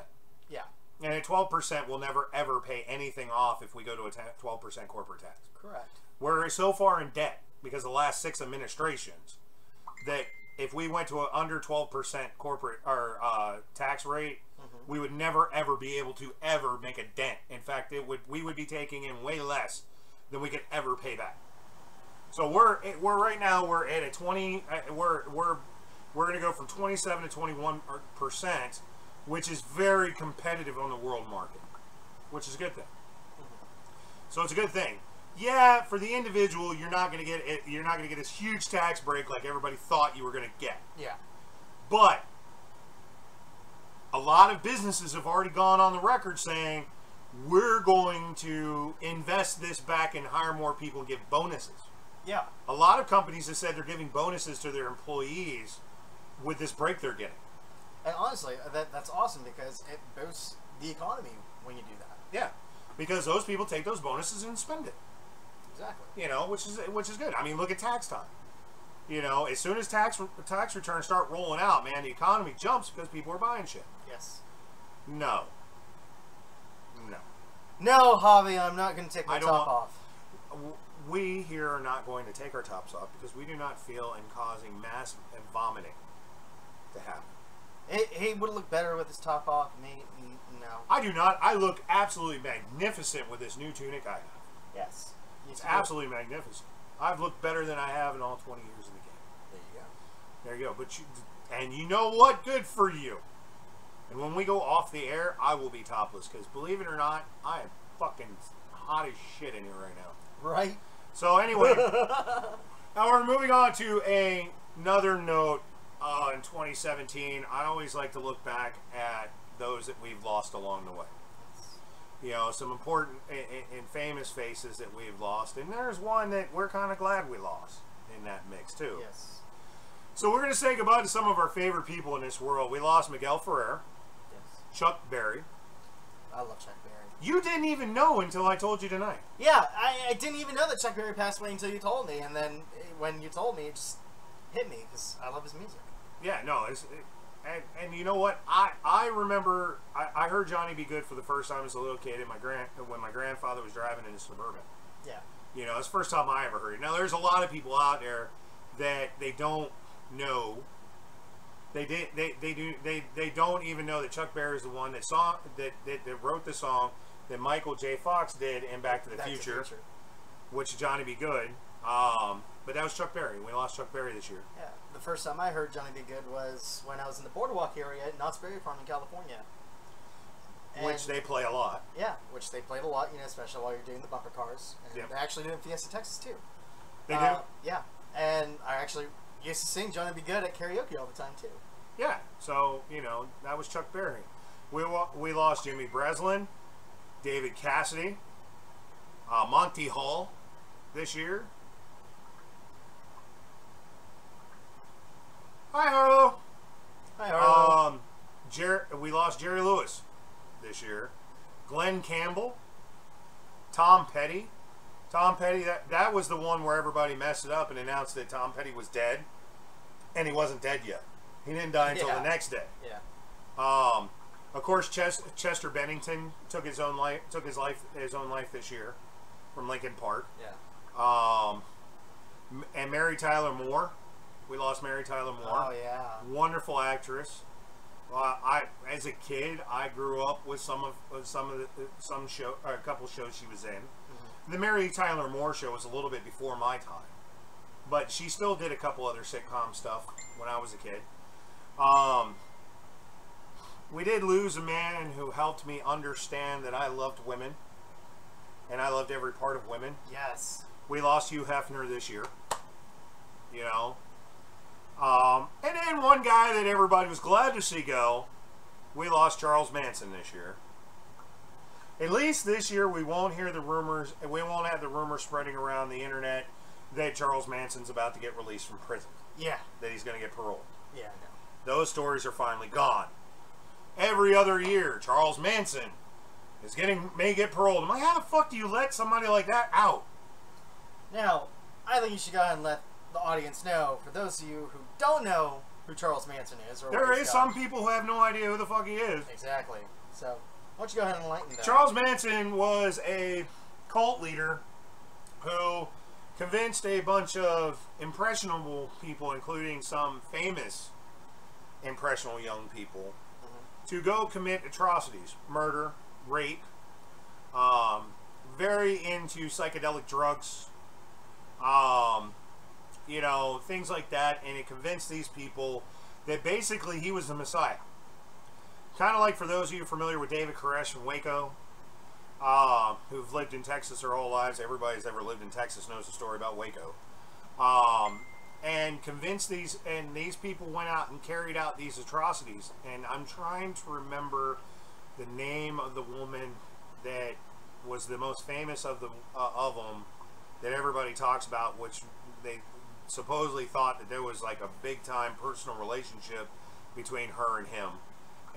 Yeah. And at 12%, we'll never ever pay anything off if we go to a 12% corporate tax. Correct. We're so far in debt because of the last 6 administrations that if we went to an under 12% corporate or tax rate, we would never ever be able to ever make a dent. In fact, we would be taking in way less than we could ever pay back. So we're right now we're at a 20. We're going to go from 27 to 21%, which is very competitive on the world market, which is a good thing. So it's a good thing. Yeah, for the individual, you're not going to get it. You're not going to get this huge tax break like everybody thought you were going to get. Yeah. But a lot of businesses have already gone on the record saying we're going to invest this back and hire more people and give bonuses. Yeah. A lot of companies have said they're giving bonuses to their employees with this break they're getting. And honestly, that's awesome because it boosts the economy when you do that. Yeah, because those people take those bonuses and spend it. Exactly. You know, which is good. I mean, look at tax time. You know, as soon as tax returns start rolling out, man, the economy jumps because people are buying shit. Yes. No. No, Javi, I'm not going to take my top off. We here are not going to take our tops off because we do not feel in causing mass vomiting to happen. He would look better with his top off. Me, no. I do not. I look absolutely magnificent with this new tunic I have. Yes. It's absolutely magnificent. I've looked better than I have in all 20 years in the game. There you go. There you go. And you know what? Good for you. And when we go off the air, I will be topless because, believe it or not, I am fucking hot as shit in here right now. Right. So anyway, now we're moving on to another note. In 2017, I always like to look back at those that we've lost along the way. You know, some important and famous faces that we've lost, and there's one that we're kind of glad we lost in that mix too. Yes. So we're going to say goodbye to some of our favorite people in this world. We lost Miguel Ferrer. Yes. Chuck Berry. I love Chuck Berry. You didn't even know until I told you tonight. Yeah, I didn't even know that Chuck Berry passed away until you told me, and then when you told me, it just hit me because I love his music. Yeah, no, and you know what? I remember I heard Johnny Be Good for the first time as a little kid when my grandfather was driving in a Suburban. Yeah. You know, it's the first time I ever heard it. Now, there's a lot of people out there that they don't know. They don't even know that Chuck Berry is the one that wrote the song that Michael J. Fox did in Back to the Future, which is Johnny Be Good. But that was Chuck Berry. We lost Chuck Berry this year. Yeah. The first time I heard Johnny Be Good was when I was in the Boardwalk area at Knott's Berry Farm in California. And which they play a lot. Yeah, which they played a lot, you know, especially while you're doing the bumper cars. And yep. They actually do in Fiesta, Texas, too. They do? Yeah. And I actually used to sing Johnny Be Good at karaoke all the time, too. Yeah. So, you know, that was Chuck Berry. We lost Jimmy Breslin, David Cassidy, Monty Hall this year. Hi, Harlow. Hi, Harlow. We lost Jerry Lewis this year. Glenn Campbell. Tom Petty. Tom Petty, that was the one where everybody messed it up and announced that Tom Petty was dead. And he wasn't dead yet. He didn't die until the next day. Yeah. Of course, Chester Bennington took his own life this year from Lincoln Park. Yeah. And Mary Tyler Moore. We lost Mary Tyler Moore. Oh yeah. Wonderful actress. As a kid, I grew up with a couple shows she was in. Mm-hmm. The Mary Tyler Moore show was a little bit before my time, but she still did a couple other sitcom stuff when I was a kid. We did lose a man who helped me understand that I loved women, and I loved every part of women. Yes. We lost Hugh Hefner this year. You know. And then one guy that everybody was glad to see go, we lost Charles Manson this year. At least this year we won't hear the rumors, and we won't have the rumors spreading around the internet that Charles Manson's about to get released from prison. Yeah. That he's going to get paroled. Yeah, I know. Those stories are finally gone. Every other year, Charles Manson may get paroled. I'm like, how the fuck do you let somebody like that out? Now, I think you should go ahead and let the audience know, for those of you who don't know who Charles Manson is. Or there is some people who have no idea who the fuck he is. Exactly. So, why don't you go ahead and enlighten them? Charles Manson was a cult leader who convinced a bunch of impressionable people, including some famous impressionable young people, to go commit atrocities, murder, rape, very into psychedelic drugs, you know, things like that, and it convinced these people that basically he was the Messiah. Kind of like, for those of you familiar with David Koresh from Waco, who've lived in Texas their whole lives. Everybody who's ever lived in Texas knows the story about Waco. And convinced these people went out and carried out these atrocities. And I'm trying to remember the name of the woman that was the most famous of them that everybody talks about, which they supposedly thought that there was like a big time personal relationship between her and him.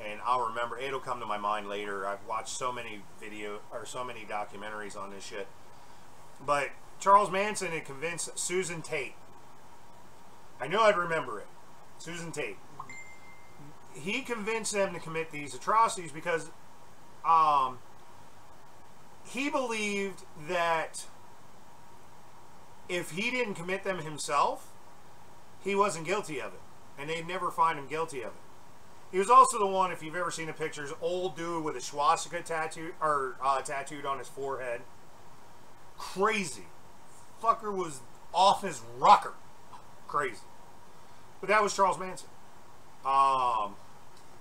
And I'll remember, it'll come to my mind later. I've watched so many documentaries on this shit. But Charles Manson had convinced Susan Tate. I know I'd remember it. Susan Tate. He convinced them to commit these atrocities because he believed that if he didn't commit them himself, he wasn't guilty of it. And they'd never find him guilty of it. He was also the one, if you've ever seen the pictures, old dude with a swastika tattoo, or tattooed on his forehead. Crazy. Fucker was off his rocker. Crazy. But that was Charles Manson.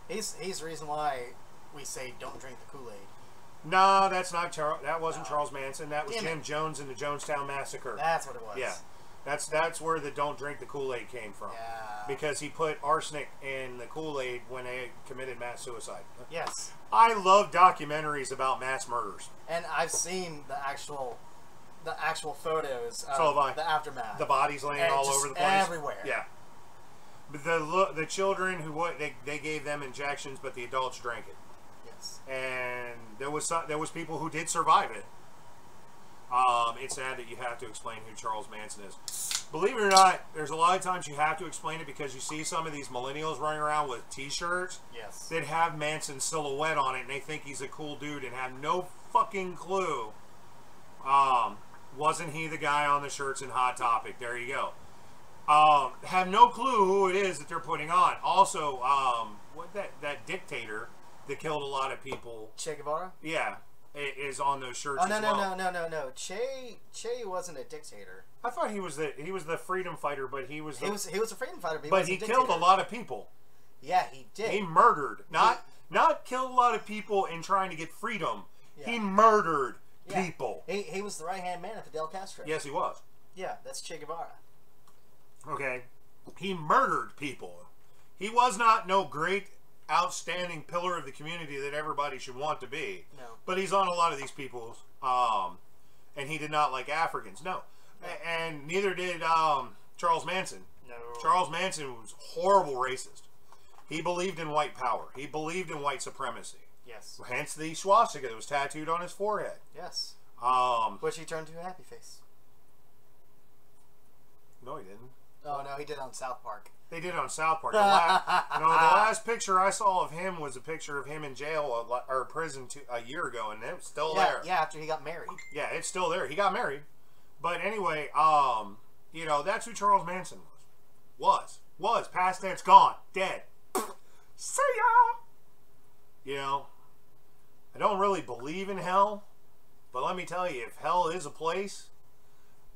He's the reason why we say don't drink the Kool-Aid. No, that's not that wasn't Charles Manson. That was Jim Jones in the Jonestown Massacre. That's what it was. Yeah. That's where the don't drink the Kool-Aid came from. Yeah. Because he put arsenic in the Kool-Aid when they committed mass suicide. Yes. I love documentaries about mass murders. And I've seen the actual photos of So have I. the aftermath. The bodies laying all over the place. Everywhere. Yeah. But the children who they gave them injections, but the adults drank it. Yes. And there was people who did survive it. It's sad that you have to explain who Charles Manson is. Believe it or not, there's a lot of times you have to explain it because you see some of these millennials running around with t-shirts that have Manson's silhouette on it, and they think he's a cool dude and have no fucking clue. Wasn't he the guy on the shirts in Hot Topic? There you go. Have no clue who it is that they're putting on. Also, what that dictator that killed a lot of people. Che Guevara? Yeah. Is on those shirts. Oh no as no well. no! Che wasn't a dictator. I thought he was the freedom fighter, but he was a freedom fighter, but he killed a lot of people. Yeah, he did. He murdered, not killed a lot of people in trying to get freedom. Yeah. He murdered people. He was the right hand man of Fidel Castro. Yes, he was. Yeah, that's Che Guevara. Okay, he murdered people. He was not no great, outstanding pillar of the community that everybody should want to be. No. But he's on a lot of these people's, and he did not like Africans. No. And neither did Charles Manson. No. Charles Manson was horrible racist. He believed in white power. He believed in white supremacy. Yes. Hence the swastika that was tattooed on his forehead. Yes. Which he turned to a happy face. No, he didn't. Oh no, he did on South Park. They did it on South Park. The last picture I saw of him was a picture of him in jail or prison a year ago, and it was still there. Yeah, after he got married. Yeah, it's still there. He got married. But anyway, you know, that's who Charles Manson was. Was. Past tense, gone. Dead. See ya! You know, I don't really believe in hell, but let me tell you, if hell is a place,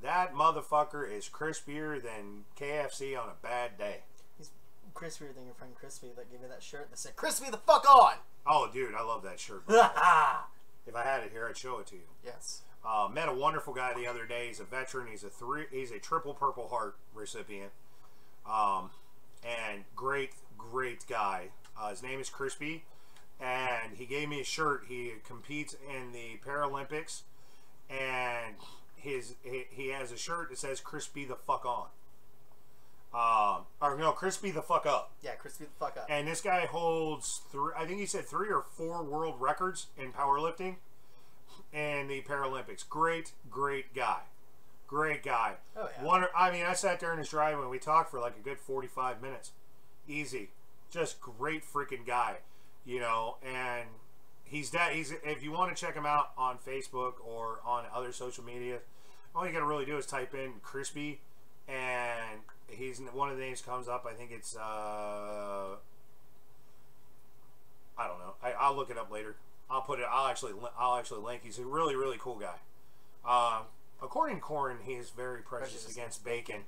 that motherfucker is crispier than KFC on a bad day. He's crispier than your friend Crispy that gave me that shirt that said, "Crispy the fuck on!" Oh, dude, I love that shirt. If I had it here, I'd show it to you. Yes. Met a wonderful guy the other day. He's a veteran. He's a triple Purple Heart recipient. And great guy. His name is Crispy. And he gave me a shirt. He competes in the Paralympics. And he has a shirt that says "Crispy the fuck on," or no, "Crispy the fuck up." Yeah, crispy the fuck up. And this guy holds I think he said 3 or 4 world records in powerlifting and the Paralympics. Great guy, great guy. Oh yeah. I mean, I sat there in his driveway and we talked for like a good 45 minutes, easy. Just great freaking guy, you know. And he's if you want to check him out on Facebook or on other social media, all you got to really do is type in Crispy, and one of the names comes up. I think it's I don't know. I'll look it up later. I'll actually link. He's a really, really cool guy. According to Corin, he is very prejudiced against bacon.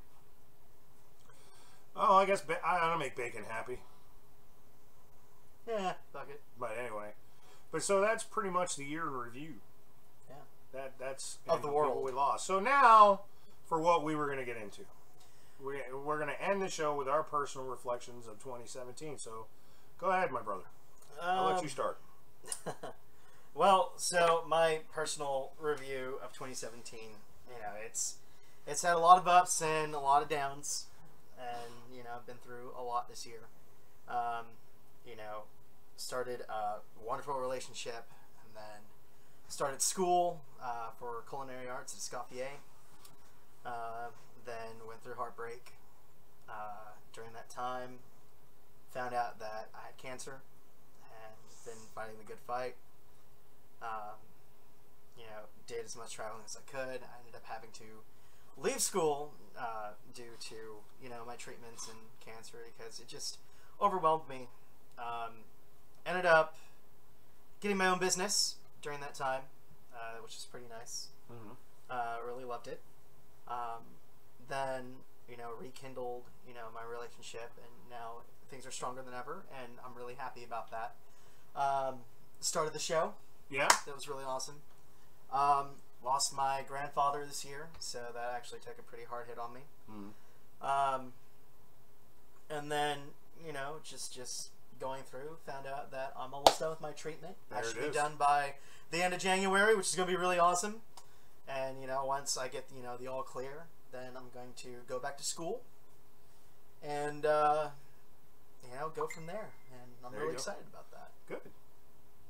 Oh, I guess I don't make bacon happy. Yeah, fuck it. But anyway, so that's pretty much the year in review. Yeah. That's of the world we lost. So now for what we were going to get into. We're going to end the show with our personal reflections of 2017. So go ahead, my brother. I'll let you start. Well, so my personal review of 2017, it's had a lot of ups and a lot of downs, and I've been through a lot this year. Started a wonderful relationship, and then started school for culinary arts at Escoffier. Then went through heartbreak during that time. Found out that I had cancer, and been fighting the good fight. Did as much traveling as I could. I ended up having to leave school due to my treatments and cancer, because it just overwhelmed me. Ended up getting my own business during that time, which is pretty nice. Really loved it. Then rekindled my relationship, and now things are stronger than ever, and I'm really happy about that. Started the show. Yeah, that was really awesome. Lost my grandfather this year, so that actually took a pretty hard hit on me. And then just going through, found out that I'm almost done with my treatment. I should be done by the end of January, which is going to be really awesome. And once I get the all clear, then I'm going to go back to school and go from there. And I'm really excited about that. Good.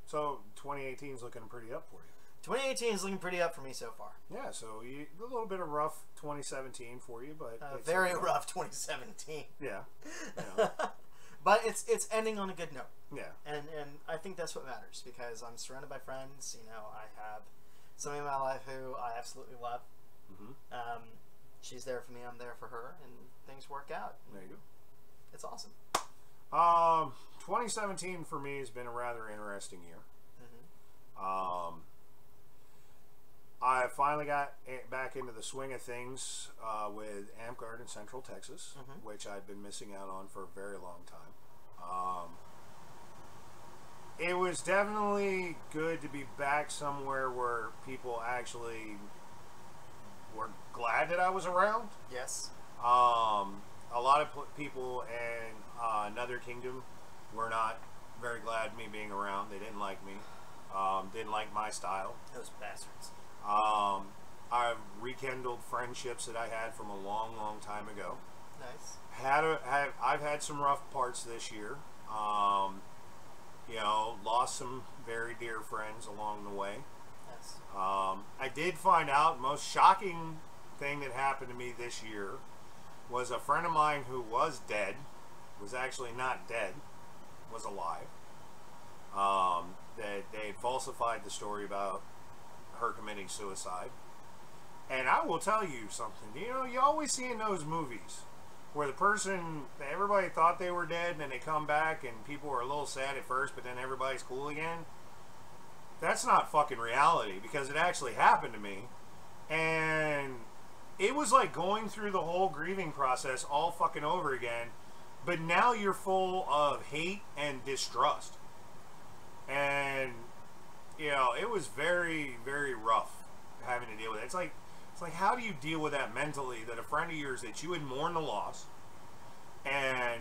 So 2018 is looking pretty up for you. 2018 is looking pretty up for me so far. Yeah, so a little bit of rough 2017 for you, but very rough 2017. Yeah. But it's ending on a good note. Yeah. And I think that's what matters, because I'm surrounded by friends. I have somebody in my life who I absolutely love. She's there for me, I'm there for her, and things work out. There you go. It's awesome. 2017 for me has been a rather interesting year. I finally got back into the swing of things with Amtgard in Central Texas, which I'd been missing out on for a very long time. It was definitely good to be back somewhere where people actually were glad that I was around. Yes. A lot of people in Another Kingdom were not very glad me being around. They didn't like me. Didn't like my style. Those bastards. I've rekindled friendships that I had from a long, long time ago. Nice. I've had some rough parts this year. Lost some very dear friends along the way. Yes. I did find out, most shocking thing that happened to me this year was a friend of mine who was dead, was actually not dead, was alive. That they had falsified the story about her committing suicide. And I will tell you something, you always see in those movies where the person, everybody thought they were dead, and then they come back and people are a little sad at first, but then everybody's cool again. That's not fucking reality, because it actually happened to me. And it was like going through the whole grieving process all fucking over again, but now you're full of hate and distrust. And it was very, very rough having to deal with it. It's like how do you deal with that mentally, that a friend of yours that you had mourned the loss, and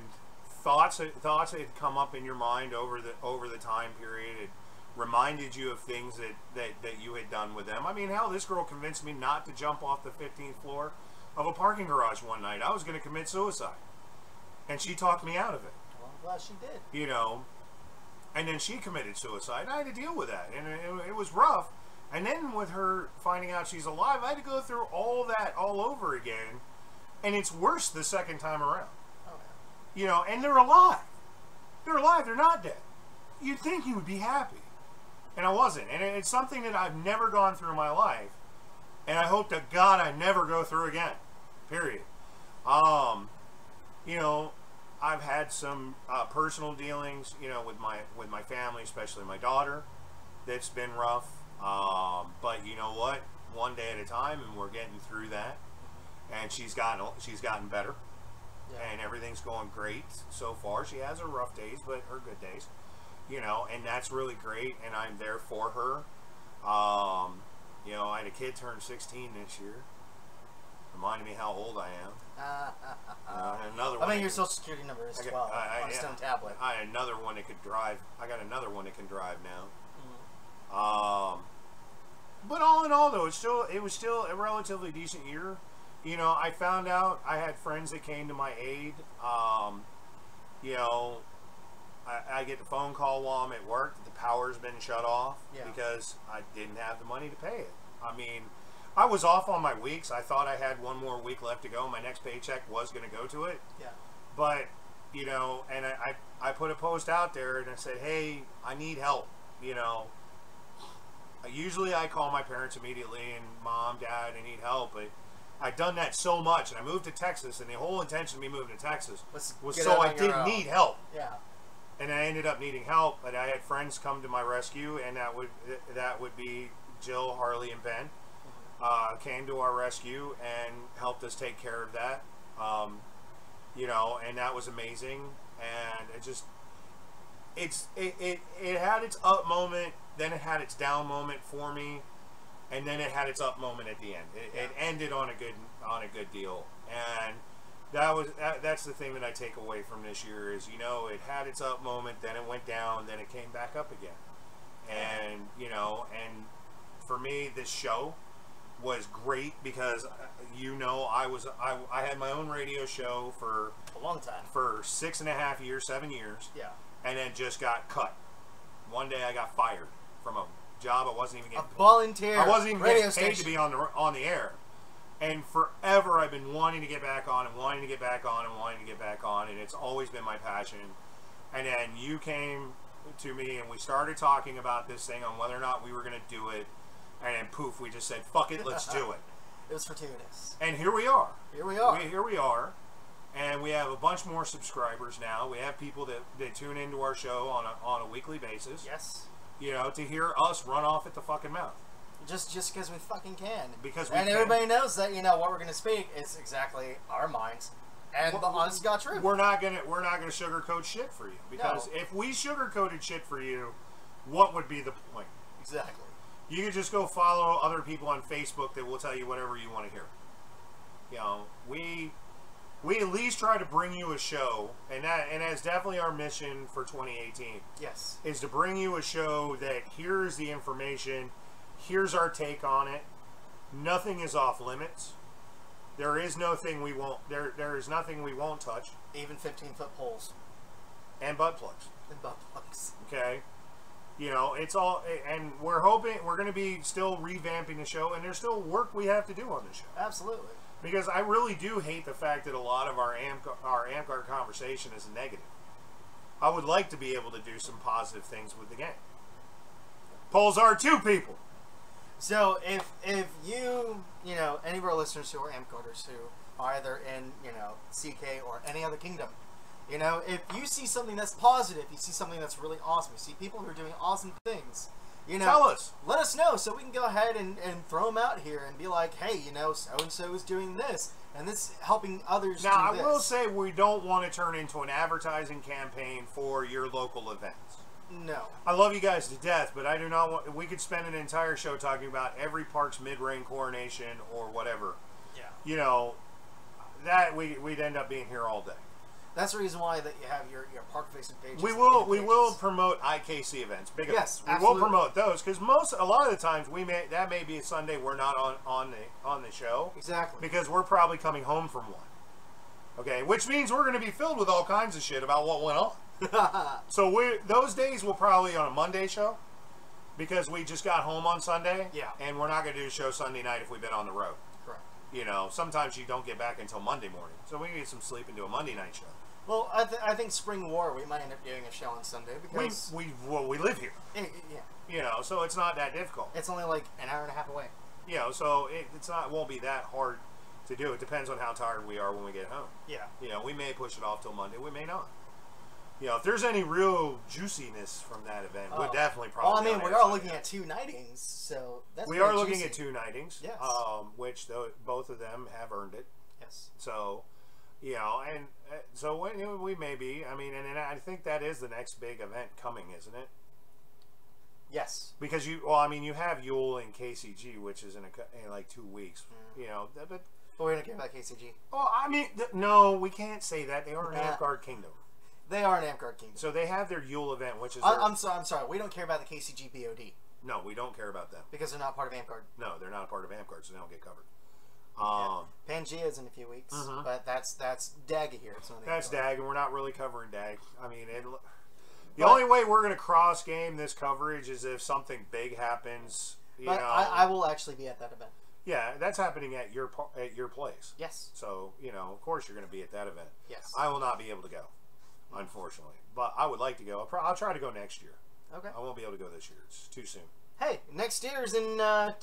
thoughts had come up in your mind over the time period, it reminded you of things that you had done with them. I mean, hell, this girl convinced me not to jump off the 15th floor of a parking garage one night. I was going to commit suicide, and she talked me out of it. Well, I'm glad she did. And then she committed suicide, and I had to deal with that, and it was rough. And then with her finding out she's alive, I had to go through all that all over again, and it's worse the second time around. Oh, yeah. And they're alive. They're alive. They're not dead. You'd think you would be happy, and I wasn't. And it's something that I've never gone through in my life. and I hope to God I never go through again. Period. You know, I've had some personal dealings, you know, with my family, especially my daughter. That's been rough. But you know what? One day at a time, and we're getting through that. And she's gotten better, and everything's going great so far. She has her rough days, but her good days, you know, and that's really great. And I'm there for her. You know, I had a kid turn 16 this year. Reminded me how old I am. Another one. I mean, your social security number is 12 on a stone tablet. I had another one that could drive. I got another one that can drive now. But all in all, though, it was still a relatively decent year. You know, I found out I had friends that came to my aid. You know, I get the phone call while I'm at work that the power's been shut off because I didn't have the money to pay it. I mean, I was off on my weeks. I thought I had one more week left to go. My next paycheck was going to go to it. Yeah. But, you know, and I put a post out there and I said, hey, I need help, you know. Usually I call my parents immediately and Mom, Dad, I need help, but I'd done that so much, and I moved to Texas, and the whole intention of me moving to Texas was so I didn't need help. Yeah. And I ended up needing help, but I had friends come to my rescue, and that would be Jill, Harley, and Ben. Came to our rescue and helped us take care of that. You know, and that was amazing. And it had its up moment, then it had its down moment for me. And then it had its up moment at the end. It ended on a good deal, and that's the thing that I take away from this year is, you know, it had its up moment, then it went down, then it came back up again, and you know, and for me this show was great because you know I had my own radio show for a long time, for 6.5 years, 7 years, and then just got cut. One day I got fired from a job I wasn't even getting volunteer. I wasn't even getting paid to be on the air, and forever I've been wanting to get back on and wanting to get back on and wanting to get back on, and it's always been my passion. And then you came to me and we started talking about this thing on whether or not we were going to do it, and then poof, we just said fuck it, let's do it. It was fortuitous. And here we are. Here we are. Here we are. And we have a bunch more subscribers now. We have people that tune into our show on a weekly basis. Yes. You know, to hear us run off at the fucking mouth. Just because we fucking can. Because we and can. Everybody knows that, you know, what we're going to speak is exactly our minds and the honest God truth. We're not gonna sugarcoat shit for you, because if we sugarcoated shit for you, what would be the point? Exactly. You could just go follow other people on Facebook that will tell you whatever you want to hear. You know, we at least try to bring you a show, and that's definitely our mission for 2018. Yes. Is to bring you a show that here's the information, here's our take on it. Nothing is off limits. There is nothing we won't. There is nothing we won't touch. Even 15-foot poles. And butt plugs. And butt plugs. Okay. You know, it's all, and we're hoping we're going to be still revamping the show, and there's still work we have to do on the show. Absolutely. Because I really do hate the fact that a lot of our Amtgard conversation is negative. I would like to be able to do some positive things with the game. Polls are two people. So if you know, any of our listeners who are Amtgarders who are either in, you know, CK or any other kingdom, you know, if you see something that's positive, you see something that's really awesome, you see people who are doing awesome things, you know, tell us. Let us know so we can go ahead and throw them out here and be like, hey, you know, so-and-so is doing this, and this helping others do this. Now, I will say we don't want to turn into an advertising campaign for your local events. No. I love you guys to death, but I do not want... We could spend an entire show talking about every park's mid-reign coronation or whatever. Yeah. You know, that we'd end up being here all day. That's the reason why that you have your park-facing pages. We will promote IKC events. Big yes, events. We will promote those, because a lot of the times that may be a Sunday we're not on the show. Exactly. Because we're probably coming home from one. Okay, which means we're going to be filled with all kinds of shit about what went on. So those days will probably on a Monday show, because we just got home on Sunday. Yeah. And we're not going to do a show Sunday night if we've been on the road. Correct. You know, sometimes you don't get back until Monday morning, so we can get some sleep and do a Monday night show. Well, I think Spring War we might end up doing a show on Sunday because we live here. Yeah. You know, so it's not that difficult. It's only like an hour and a half away. You know, so it won't be that hard to do. It depends on how tired we are when we get home. Yeah. You know, we may push it off till Monday. We may not. You know, if there's any real juiciness from that event, we're definitely probably. Well, I mean, we are looking at 2 nightings, so that's. We are looking at 2 nightings. Yes. Which both of them have earned it. Yes. So, you know, and so we may be. I mean, and I think that is the next big event coming, isn't it? Yes. Because you have Yule and KCG, which is in like 2 weeks. Mm. You know, but we're gonna care about KCG. Well, I mean, no, we can't say that. They are an Amtgard kingdom. They are an Amtgard kingdom. So they have their Yule event, which is. I'm sorry. We don't care about the KCG BOD. No, we don't care about them because they're not part of Amtgard. No, they're not a part of Amtgard, so they don't get covered. Pangea's in a few weeks, but that's Dag here. It's not that's Dag, and we're not really covering Dag. I mean, the only way we're going to cross game this coverage is if something big happens. You know, I will actually be at that event. Yeah, that's happening at your place. Yes. So, you know, of course you're going to be at that event. Yes. I will not be able to go, unfortunately. But I would like to go. I'll try to go next year. Okay. I won't be able to go this year. It's too soon. Hey, next year is in an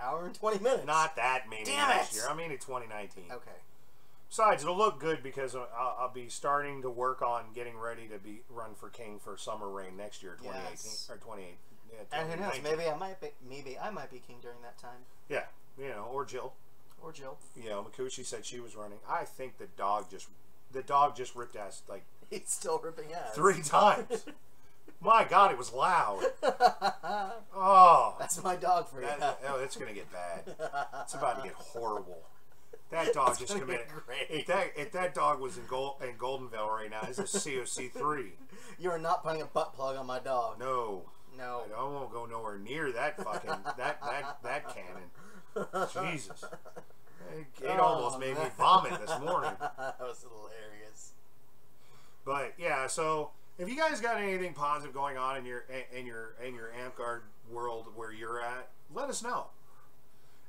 hour and 20 minutes. Not that many next year. I mean in 2019. Okay. Besides, it'll look good because I'll be starting to work on getting ready to run for king for Summer Reign next year, 2018 or 28. Yeah, and who knows? Maybe I might be king during that time. Yeah, you know, or Jill. Or Jill. You know, Mikuchi said she was running. I think the dog just ripped ass like. He's still ripping ass. 3 times. My God, it was loud. Oh, that's my dog for you. Oh, it's gonna get bad. It's about to get horrible. That dog just committed. If that dog was in Goldenville right now, it's a COC3. You are not putting a butt plug on my dog. No. No. I won't go nowhere near that fucking that cannon. Jesus. It almost made me vomit this morning. That was hilarious. But yeah, so if you guys got anything positive going on in your Amtgard world where you're at, let us know.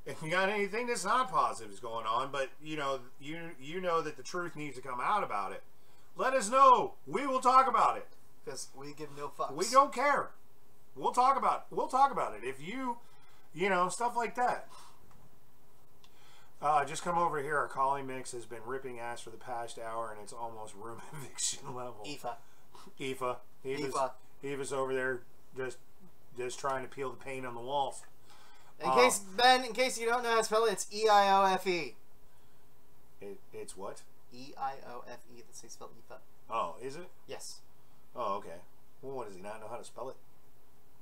If you got anything that's not positive is going on, but you know that the truth needs to come out about it, let us know. We will talk about it. Because we give no fucks. We don't care. We'll talk about it. If you know, stuff like that. Just come over here. Our collie mix has been ripping ass for the past hour, and it's almost room eviction level. Eva's over there just trying to peel the paint on the walls. In case you don't know how to spell it, it's E-I-O-F-E. It's what? E-I-O-F-E. That's how you spell Eva. Oh, is it? Yes. Oh, okay. Well, what, does he not know how to spell it?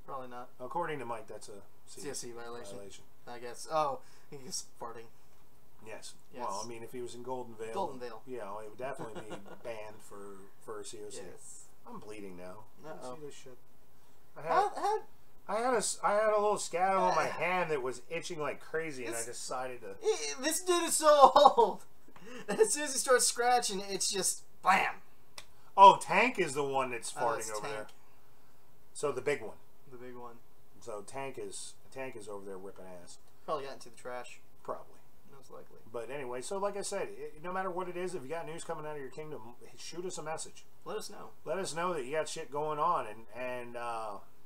Probably not. According to Mike, that's a CSC violation. I guess. Oh, he's farting. Yes. Well, I mean, if he was in Goldenvale. Yeah, he would definitely be banned for a COC. Yes. I'm bleeding now. Uh-oh. See this shit? I had a little scab on my hand that was itching like crazy, and I decided to. This dude is so old. And as soon as he starts scratching, it's just bam. Oh, Tank is the one that's farting over there. So the big one. The big one. So Tank is over there ripping ass. Probably got into the trash. Probably. Most likely. But anyway, so like I said, no matter what it is, if you got news coming out of your kingdom, shoot us a message. Let us know. Let us know that you got shit going on, and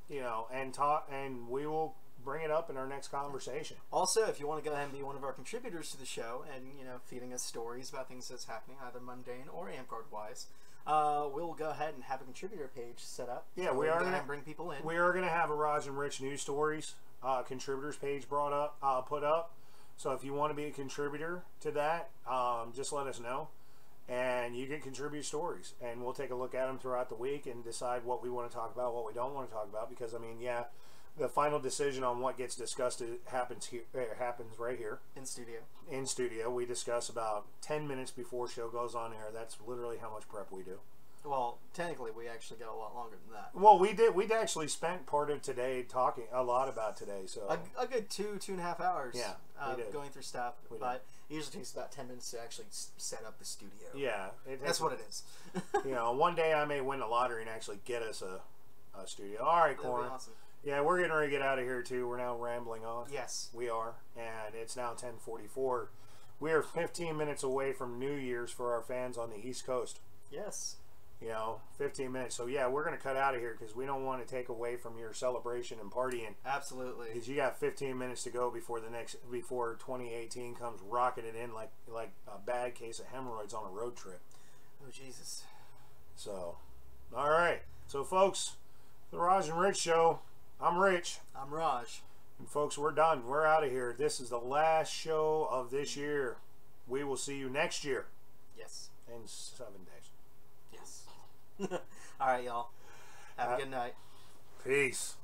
you know, and talk, and we will bring it up in our next conversation. Also, if you want to go ahead and be one of our contributors to the show, and you know, feeding us stories about things that's happening, either mundane or Amtgard wise, we'll go ahead and have a contributor page set up. Yeah, so we are going to bring people in. We are going to have a Raj and Rich news stories contributors page put up. So if you want to be a contributor to that, just let us know, and you can contribute stories, and we'll take a look at them throughout the week and decide what we want to talk about, what we don't want to talk about. Because I mean, yeah, the final decision on what gets discussed happens right here in studio. In studio, we discuss about 10 minutes before show goes on air. That's literally how much prep we do. Well, technically, we actually got a lot longer than that. Well, we did. We'd actually spent part of today talking a lot about today. So a good 2.5 hours. Yeah, going through stuff. But it usually takes about 10 minutes to actually set up the studio. Yeah, that's what it is. You know, one day I may win the lottery and actually get us a studio. All right, Corn. Awesome. Yeah, we're getting ready to get out of here too. We're now rambling on. Yes, we are, and it's now 10:44. We are 15 minutes away from New Year's for our fans on the East Coast. Yes. You know, 15 minutes. So yeah, we're gonna cut out of here because we don't want to take away from your celebration and partying. Absolutely. Because you got 15 minutes to go before 2018 comes rocketing in like a bad case of hemorrhoids on a road trip. Oh Jesus. So, all right. So folks, the Raj and Rich Show. I'm Rich. I'm Raj. And folks, we're done. We're out of here. This is the last show of this year. We will see you next year. Yes. In 7 days. Yes. All right, y'all. Have a good night. Peace.